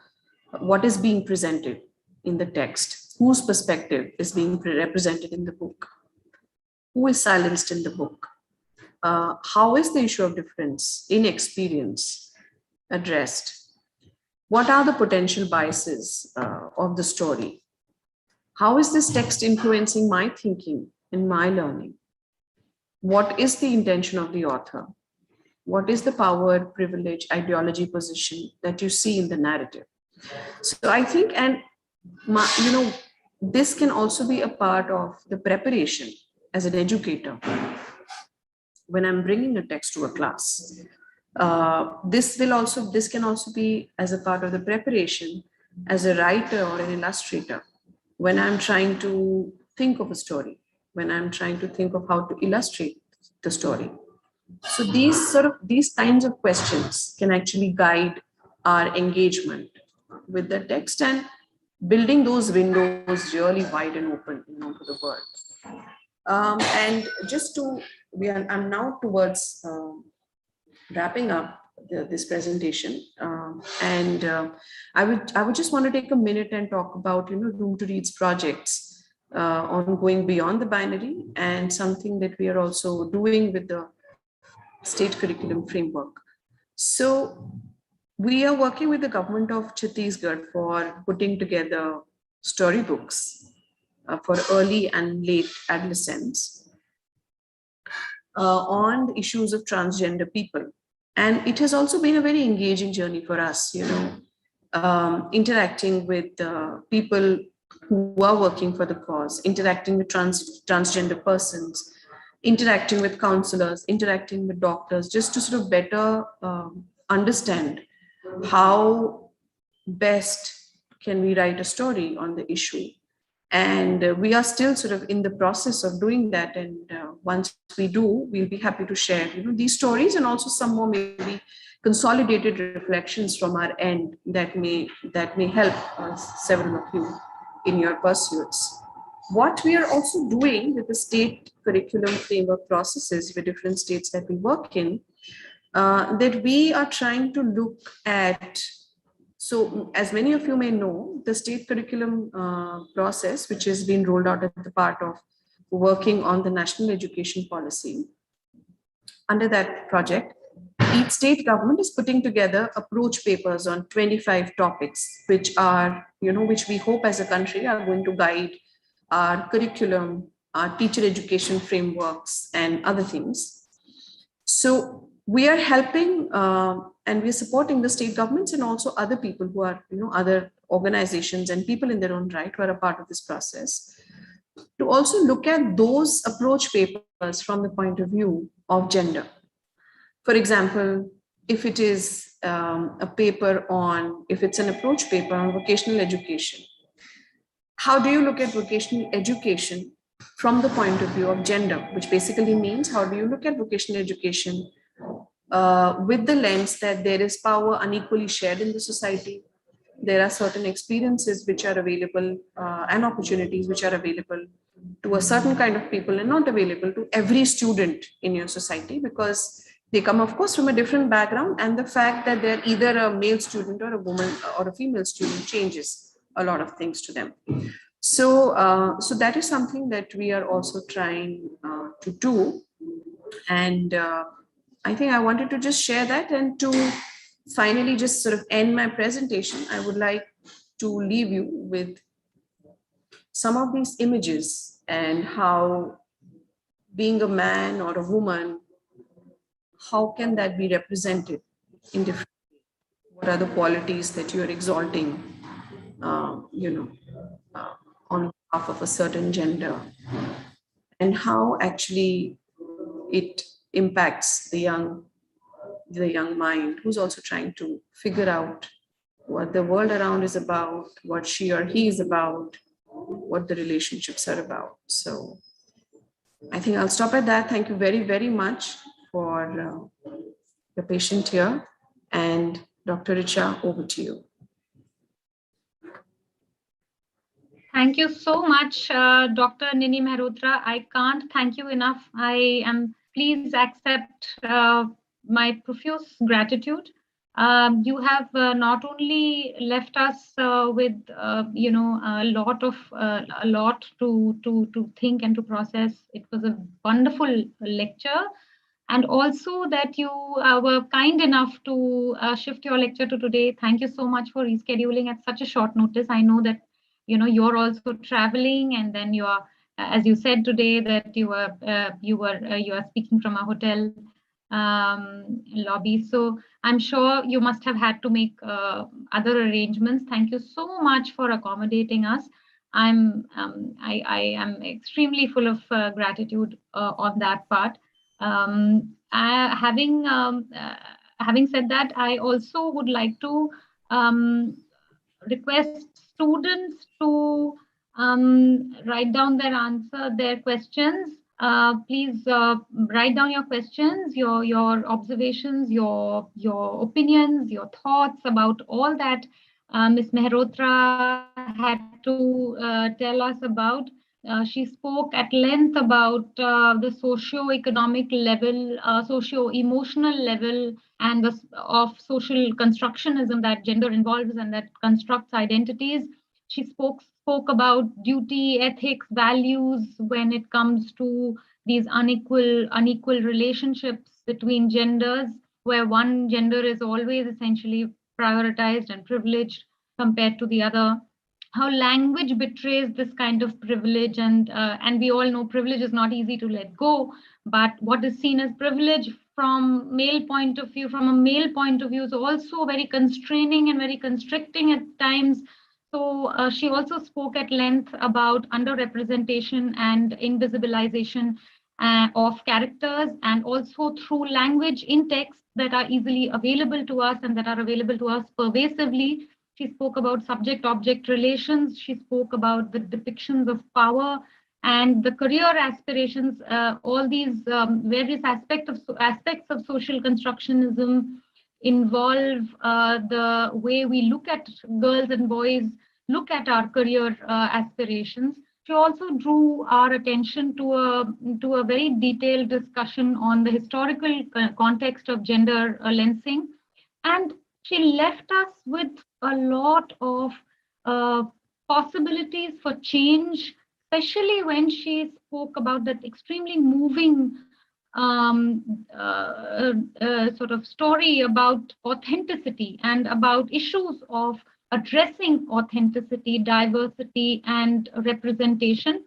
what is being presented in the text, whose perspective is being represented in the book, who is silenced in the book, how is the issue of difference in experience addressed, what are the potential biases of the story, how is this text influencing my thinking and my learning, what is the intention of the author, what is the power, privilege, ideology, position that you see in the narrative. So I think, and this can also be a part of the preparation as an educator. When I'm bringing a text to a class, this can also be as a part of the preparation as a writer or an illustrator. When I'm trying to think of a story, when I'm trying to think of how to illustrate the story. So these kinds of questions can actually guide our engagement with the text and building those windows really wide and open to the world. And I'm now towards wrapping up. this presentation. I would just want to take a minute and talk about Room to Read's projects on going beyond the binary, and something that we are also doing with the state curriculum framework. So we are working with the government of Chhattisgarh for putting together storybooks for early and late adolescents on the issues of transgender people. And it has also been a very engaging journey for us, interacting with people who are working for the cause, interacting with transgender persons, interacting with counselors, interacting with doctors, just to sort of better understand how best can we write a story on the issue. And we are still sort of in the process of doing that. And once we do, we'll be happy to share these stories, and also some more maybe consolidated reflections from our end that may help several of you in your pursuits. What we are also doing with the state curriculum framework processes with different states that we work in, that we are trying to look at. So as many of you may know, the state curriculum process, which has been rolled out as the part of working on the national education policy, under that project, each state government is putting together approach papers on 25 topics, which are, which we hope as a country are going to guide our curriculum, our teacher education frameworks, and other things. So we are helping and we're supporting the state governments and also other people who are, other organizations and people in their own right who are a part of this process, to also look at those approach papers from the point of view of gender. For example, if it is a paper on, if it's an approach paper on vocational education, how do you look at vocational education from the point of view of gender, which basically means how do you look at vocational education with the lens that there is power unequally shared in the society. There are certain experiences which are available and opportunities which are available to a certain kind of people and not available to every student in your society, because they come, of course, from a different background, and the fact that they're either a male student or a woman or a female student changes a lot of things to them. So, so that is something that we are also trying to do. And I think I wanted to just share that, and to finally just sort of end my presentation, I would like to leave you with some of these images and how being a man or a woman, how can that be represented in different ways? What are the qualities that you're exalting, on behalf of a certain gender, and how actually it impacts the young mind who's also trying to figure out what the world around is about, what she or he is about, what the relationships are about. So I think I'll stop at that. Thank you very, very much for your patience here. And Dr. Richa, over to you. Thank you so much, Dr. Nidhi Vinayak. I can't thank you enough. Please accept my profuse gratitude. You have not only left us with a lot to think and to process. It was a wonderful lecture, and also that you were kind enough to shift your lecture to today. Thank you so much for rescheduling at such a short notice. I know that you're also traveling, and then you are, as you said today, that you are speaking from a hotel lobby. So I'm sure you must have had to make other arrangements. Thank you so much for accommodating us. I am extremely full of gratitude on that part. Having said that, I also would like to request students to write down their questions. Please write down your questions, your observations, your opinions, your thoughts about all that Ms. Mehrotra had to tell us about. She spoke at length about the socio-economic level, socio-emotional level, and of social constructionism that gender involves and that constructs identities. She spoke about duty, ethics, values when it comes to these unequal relationships between genders, where one gender is always essentially prioritized and privileged compared to the other. How language betrays this kind of privilege, and we all know privilege is not easy to let go, but what is seen as privilege from male point of view, from a male point of view, is also very constraining and very constricting at times. So she also spoke at length about underrepresentation and invisibilization of characters, and also through language in text that are easily available to us and that are available to us pervasively. She spoke about subject-object relations. She spoke about the depictions of power and the career aspirations. All these various aspects of social constructionism involve the way we look at girls and boys, look at our career aspirations. She also drew our attention to a very detailed discussion on the historical context of gender lensing, and she left us with a lot of possibilities for change, especially when she spoke about that extremely moving sort of story about authenticity and about issues of addressing authenticity, diversity, and representation.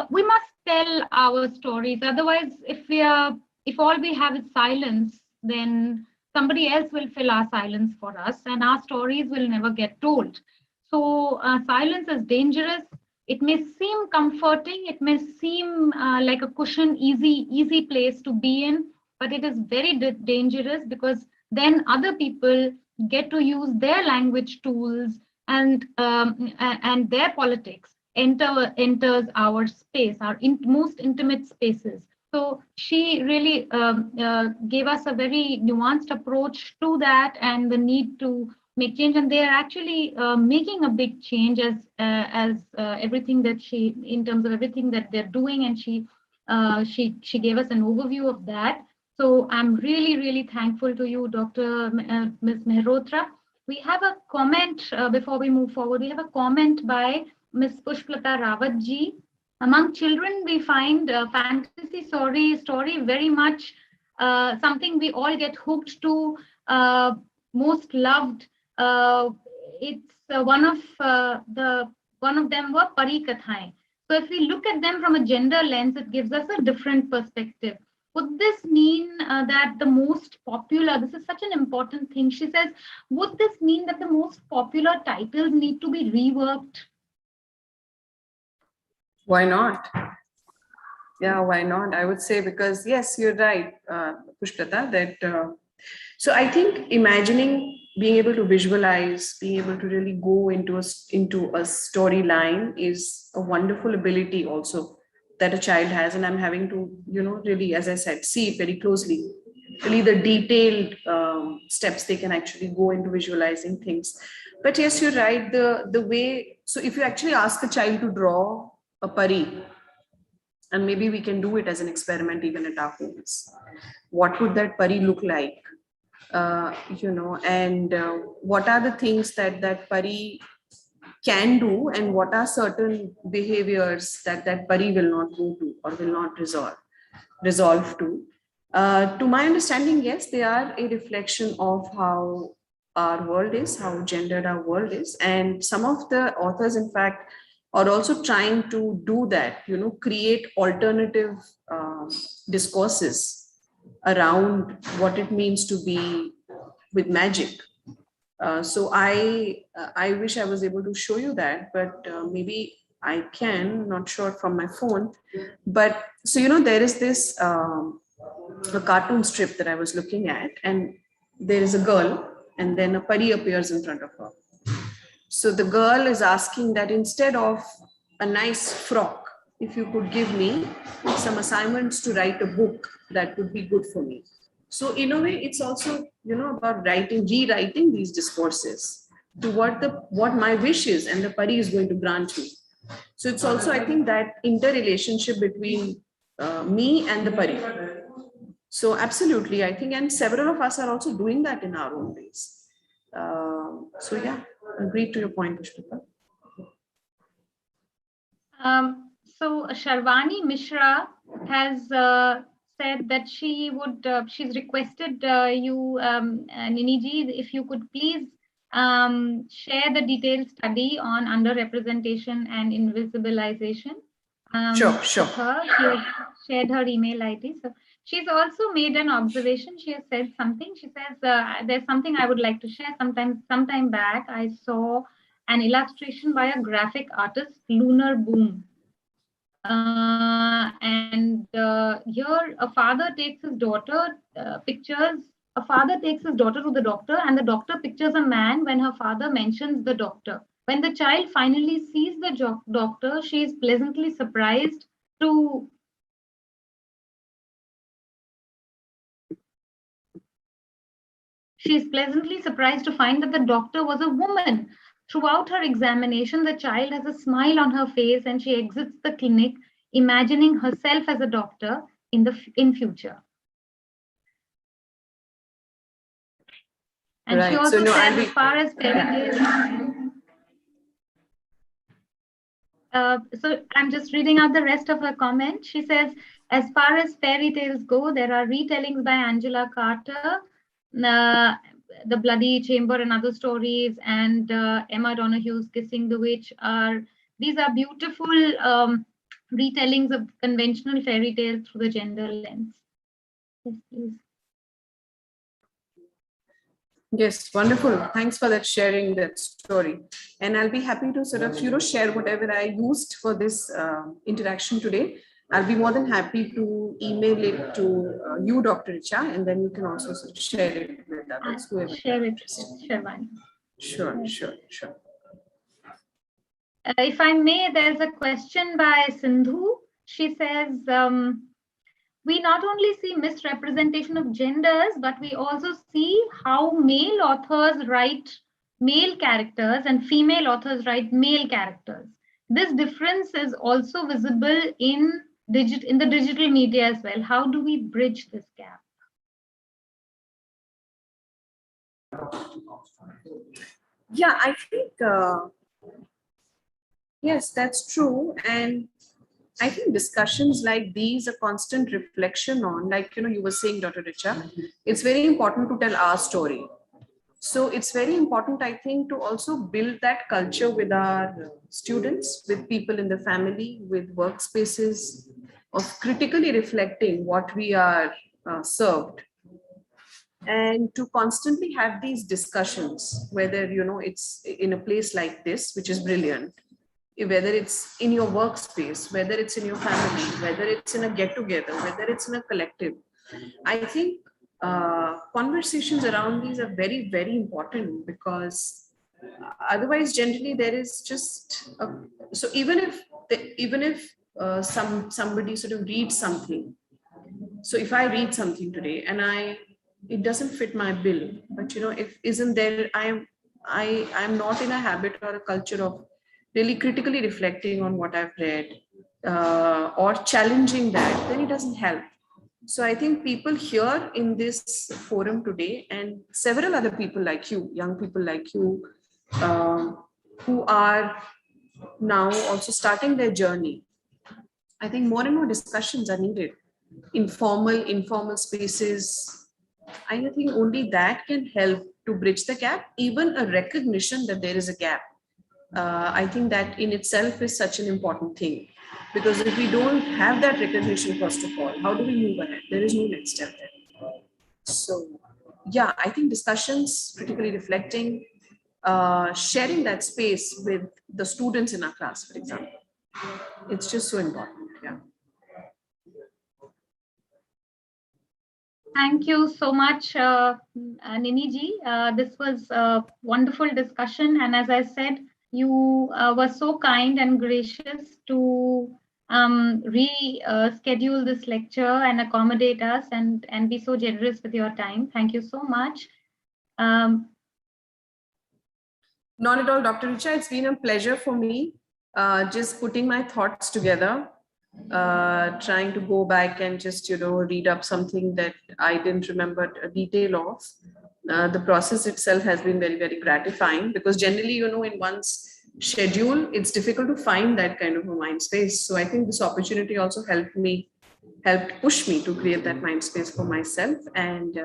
We must tell our stories. Otherwise, if all we have is silence, then somebody else will fill our silence for us, and our stories will never get told. So silence is dangerous. It may seem comforting, it may seem like a cushion, easy place to be in, but it is very dangerous, because then other people get to use their language tools, and their politics enters our space, our most intimate spaces. So she really gave us a very nuanced approach to that and the need to make change, and they are actually making a big change as everything that in terms of everything that they're doing, and she gave us an overview of that. So I'm really thankful to you, Dr. Ms. Mehrotra. We have a comment before we move forward. We have a comment by Ms. Pushpalata Rawatji. Among children, we find fantasy story very much something we all get hooked to, most loved. It's one of them were Pari Kathaएं. So if we look at them from a gender lens, it gives us a different perspective. Would this mean that the most popular, this is such an important thing, she says, would this mean that the most popular titles need to be reworked? Why not? Yeah, why not? I would say, because yes, you're right, Pushpata, that so I think imagining, being able to visualize, being able to really go into a storyline is a wonderful ability also that a child has. And I'm having to, really, as I said, see it very closely, really the detailed steps they can actually go into visualizing things. But yes, you're right, the way, so if you actually ask a child to draw a pari, and maybe we can do it as an experiment even at our homes, what would that pari look like? And what are the things that pari can do, and what are certain behaviors that pari will not go to or will not resolve to. To my understanding, yes, they are a reflection of how our world is, how gendered our world is. And some of the authors, in fact, are also trying to do that, create alternative discourses around what it means to be with magic. So I wish I was able to show you that, but maybe I can, not sure from my phone. But so, there is this a cartoon strip that I was looking at, and there is a girl, and then a pari appears in front of her. So the girl is asking that instead of a nice frock, if you could give me some assignments to write a book, that would be good for me. So in a way, it's also, about rewriting these discourses to what my wish is, and the pari is going to grant me. So it's also, I think, that interrelationship between me and the Pari. So absolutely, I think, and several of us are also doing that in our own ways. So yeah, agree to your point, Pushpita. So Sharvani Mishra has said that she would, she's requested you, Nidhi ji, if you could please share the detailed study on underrepresentation and invisibilization. Sure. With her. She has shared her email ID. So she's also made an observation. She has said something. She says, there's something I would like to share. Sometime back, I saw an illustration by a graphic artist, Lunar Boom. Here a father takes his daughter pictures. A father takes his daughter to the doctor, and the doctor pictures a man when her father mentions the doctor. When the child finally sees the doctor, she is pleasantly surprised to find that the doctor was a woman. Throughout her examination, the child has a smile on her face, and she exits the clinic imagining herself as a doctor in future. And right. She also said, as far as fairy tales, so I'm just reading out the rest of her comment. She says, as far as fairy tales go, there are retellings by Angela Carter, The Bloody Chamber and Other Stories, and Emma Donohue's Kissing the Witch. These are beautiful retellings of conventional fairy tales through the gender lens. Yes, please. Yes, wonderful. Thanks for that, sharing that story. And I'll be happy to sort of, share whatever I used for this interaction today. I'll be more than happy to email it to you, Dr. Richa, and then you can also sort of share it with others. Share it, Sharvani. Sure. If I may, there's a question by Sindhu. She says, we not only see misrepresentation of genders, but we also see how male authors write male characters and female authors write male characters. This difference is also visible in the digital media as well. How do we bridge this gap? Yeah, I think, yes, that's true. And I think discussions like these, a constant reflection on, like, you were saying, Dr. Richa, it's very important to tell our story. So it's very important, I think, to also build that culture with our students, with people in the family, with workspaces, of critically reflecting what we are served. And to constantly have these discussions, whether, it's in a place like this, which is brilliant, whether it's in your workspace, whether it's in your family, whether it's in a get-together, whether it's in a collective. I think conversations around these are very, very important, because otherwise, generally, there is just so even if somebody sort of reads something. So if I read something today and it doesn't fit my bill, but if isn't there, I'm not in a habit or a culture of really critically reflecting on what I've read or challenging that, then it doesn't help. So I think people here in this forum today, and several other people like you, young people like you, who are now also starting their journey, I think more and more discussions are needed. Informal spaces. I think only that can help to bridge the gap, even a recognition that there is a gap. I think that in itself is such an important thing, because if we don't have that recognition, first of all, how do we move ahead? There is no next step there. So yeah, I think discussions, critically reflecting, sharing that space with the students in our class, for example, it's just so important. Yeah. Thank you so much, Nidhi ji. This was a wonderful discussion, and as I said, you were so kind and gracious to reschedule this lecture and accommodate us and be so generous with your time. Thank you so much. Not at all, Dr. Richa. It's been a pleasure for me just putting my thoughts together, trying to go back and just, read up something that I didn't remember a detail of. The process itself has been very, very gratifying, because generally, in one's schedule, it's difficult to find that kind of a mind space. So I think this opportunity also helped push me to create that mind space for myself. And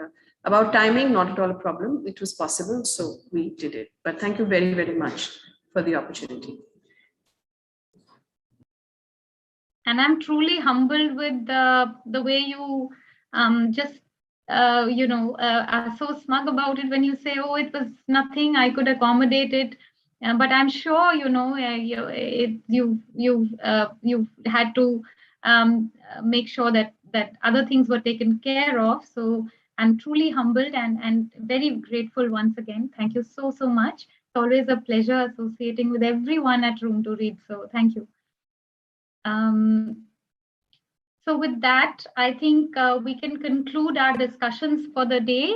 about timing, not at all a problem. It was possible, so we did it. But thank you very, very much for the opportunity. And I'm truly humbled with the way you just are so smug about it when you say, oh, it was nothing, I could accommodate it. But I'm sure, you've had to make sure that other things were taken care of. So I'm truly humbled and very grateful once again. Thank you so, so much. It's always a pleasure associating with everyone at Room to Read. So thank you. So with that, I think we can conclude our discussions for the day.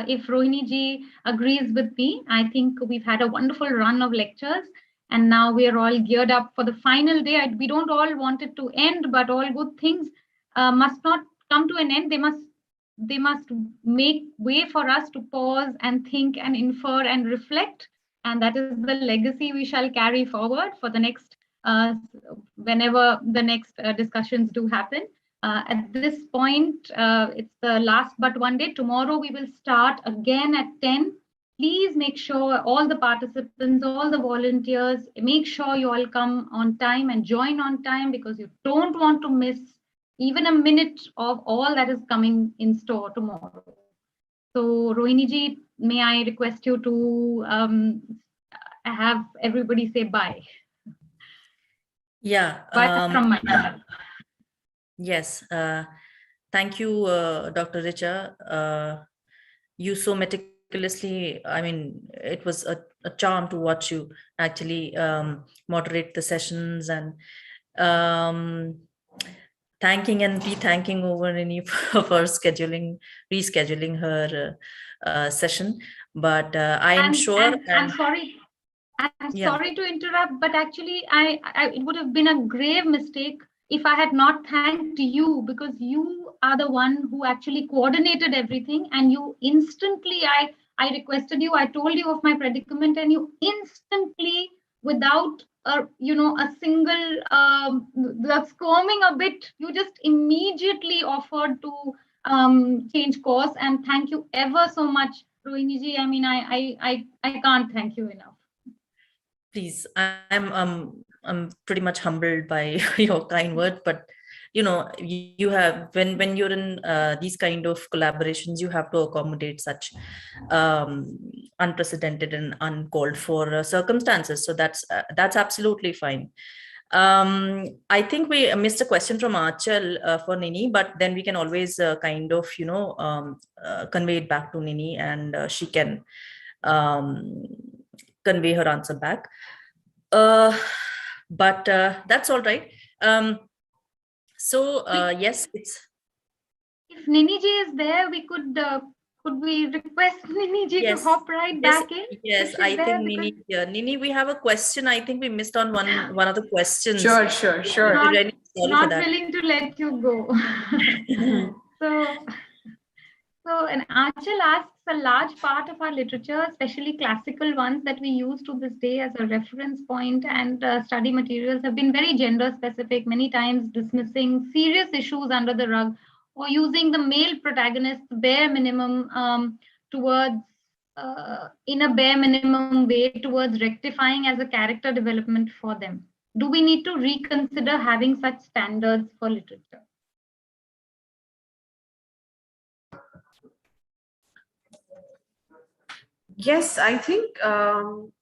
If Rohini ji agrees with me, I think we've had a wonderful run of lectures, and now we are all geared up for the final day. We don't all want it to end, but all good things must not come to an end. They must make way for us to pause and think and infer and reflect. And that is the legacy we shall carry forward for the next whenever the next discussions do happen. At this point, it's the last but one day. Tomorrow we will start again at 10. Please make sure all the participants, all the volunteers, make sure you all come on time and join on time, because you don't want to miss even a minute of all that is coming in store tomorrow. So Rohini ji, may I request you to have everybody say bye. Yeah. Bye from my side. Yes. Thank you, Dr. Richa. You so meticulously, I mean, it was a charm to watch you actually moderate the sessions, and thanking and rethanking over Nidhi for rescheduling her session. But I am sure. I'm sorry. I'm sorry to interrupt, but actually, it would have been a grave mistake if I had not thanked you, because you are the one who actually coordinated everything, and you instantly, I requested you, I told you of my predicament, and you instantly, without a single squirming a bit, you just immediately offered to change course. And thank you ever so much, Rohini ji. I mean, I can't thank you enough. Please, I'm pretty much humbled by your kind word, but you have, when you're in these kind of collaborations, you have to accommodate such unprecedented and uncalled for circumstances. So that's absolutely fine. I think we missed a question from Achal for Nidhi, but then we can always kind of convey it back to Nidhi, and she can convey her answer back. But that's all right. Yes, it's. If Nidhi ji is there, we could we request Nidhi ji to hop right back in? Yes, I think Nidhi here. Nidhi, we have a question. I think we missed on one of the questions. Sure. Not willing to let you go. So, and Achal asks, a large part of our literature, especially classical ones that we use to this day as a reference point and study materials, have been very gender specific, many times dismissing serious issues under the rug, or using the male protagonist bare minimum towards, in a bare minimum way, towards rectifying as a character development for them. Do we need to reconsider having such standards for literature? Yes, I think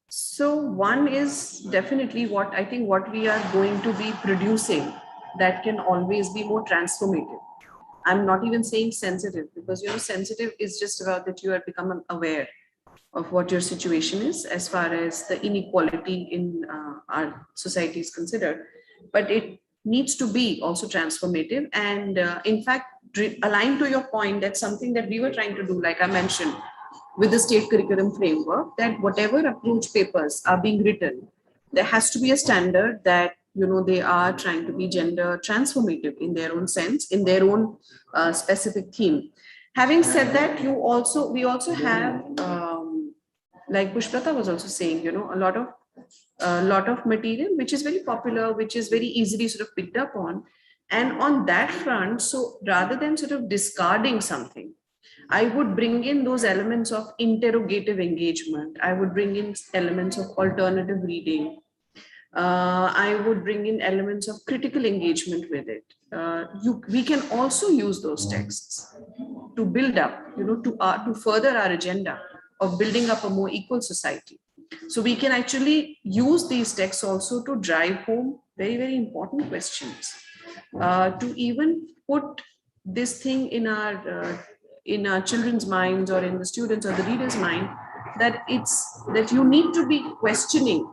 so. One is definitely what we are going to be producing that can always be more transformative. I'm not even saying sensitive, because sensitive is just about that you have become aware of what your situation is as far as the inequality in our society is considered. But it needs to be also transformative, and in fact, aligned to your point, that's something that we were trying to do, like I mentioned, with the state curriculum framework, that whatever approach papers are being written, there has to be a standard that, you know, they are trying to be gender transformative in their own sense, in their own specific theme. Having said that, we also have, like Pushpata was also saying, you know, a lot of material which is very popular, which is very easily sort of picked up on. And on that front, so rather than sort of discarding something, I would bring in those elements of interrogative engagement. I would bring in elements of alternative reading. I would bring in elements of critical engagement with it. We can also use those texts to build up, you know, to further our agenda of building up a more equal society. So we can actually use these texts also to drive home very, very important questions, to even put this thing in our children's minds, or in the students or the reader's mind, that you need to be questioning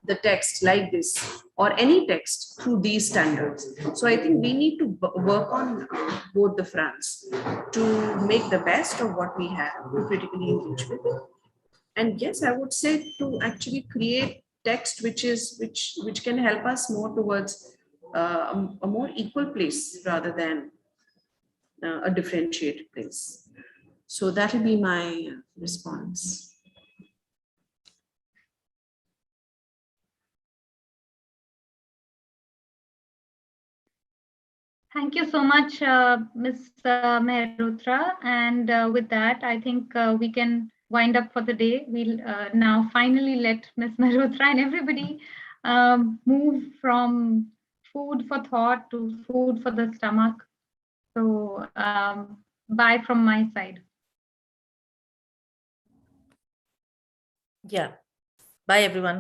the text like this, or any text, through these standards. So I think we need to work on both the fronts to make the best of what we have, to critically engage with it. And yes, I would say to actually create text which can help us more towards a more equal place rather than a differentiated place. So that will be my response. Thank you so much, Ms. Mehrotra. And with that, I think we can wind up for the day. We'll now finally let Ms. Mehrotra and everybody move from food for thought to food for the stomach. So bye from my side. Yeah. Bye, everyone.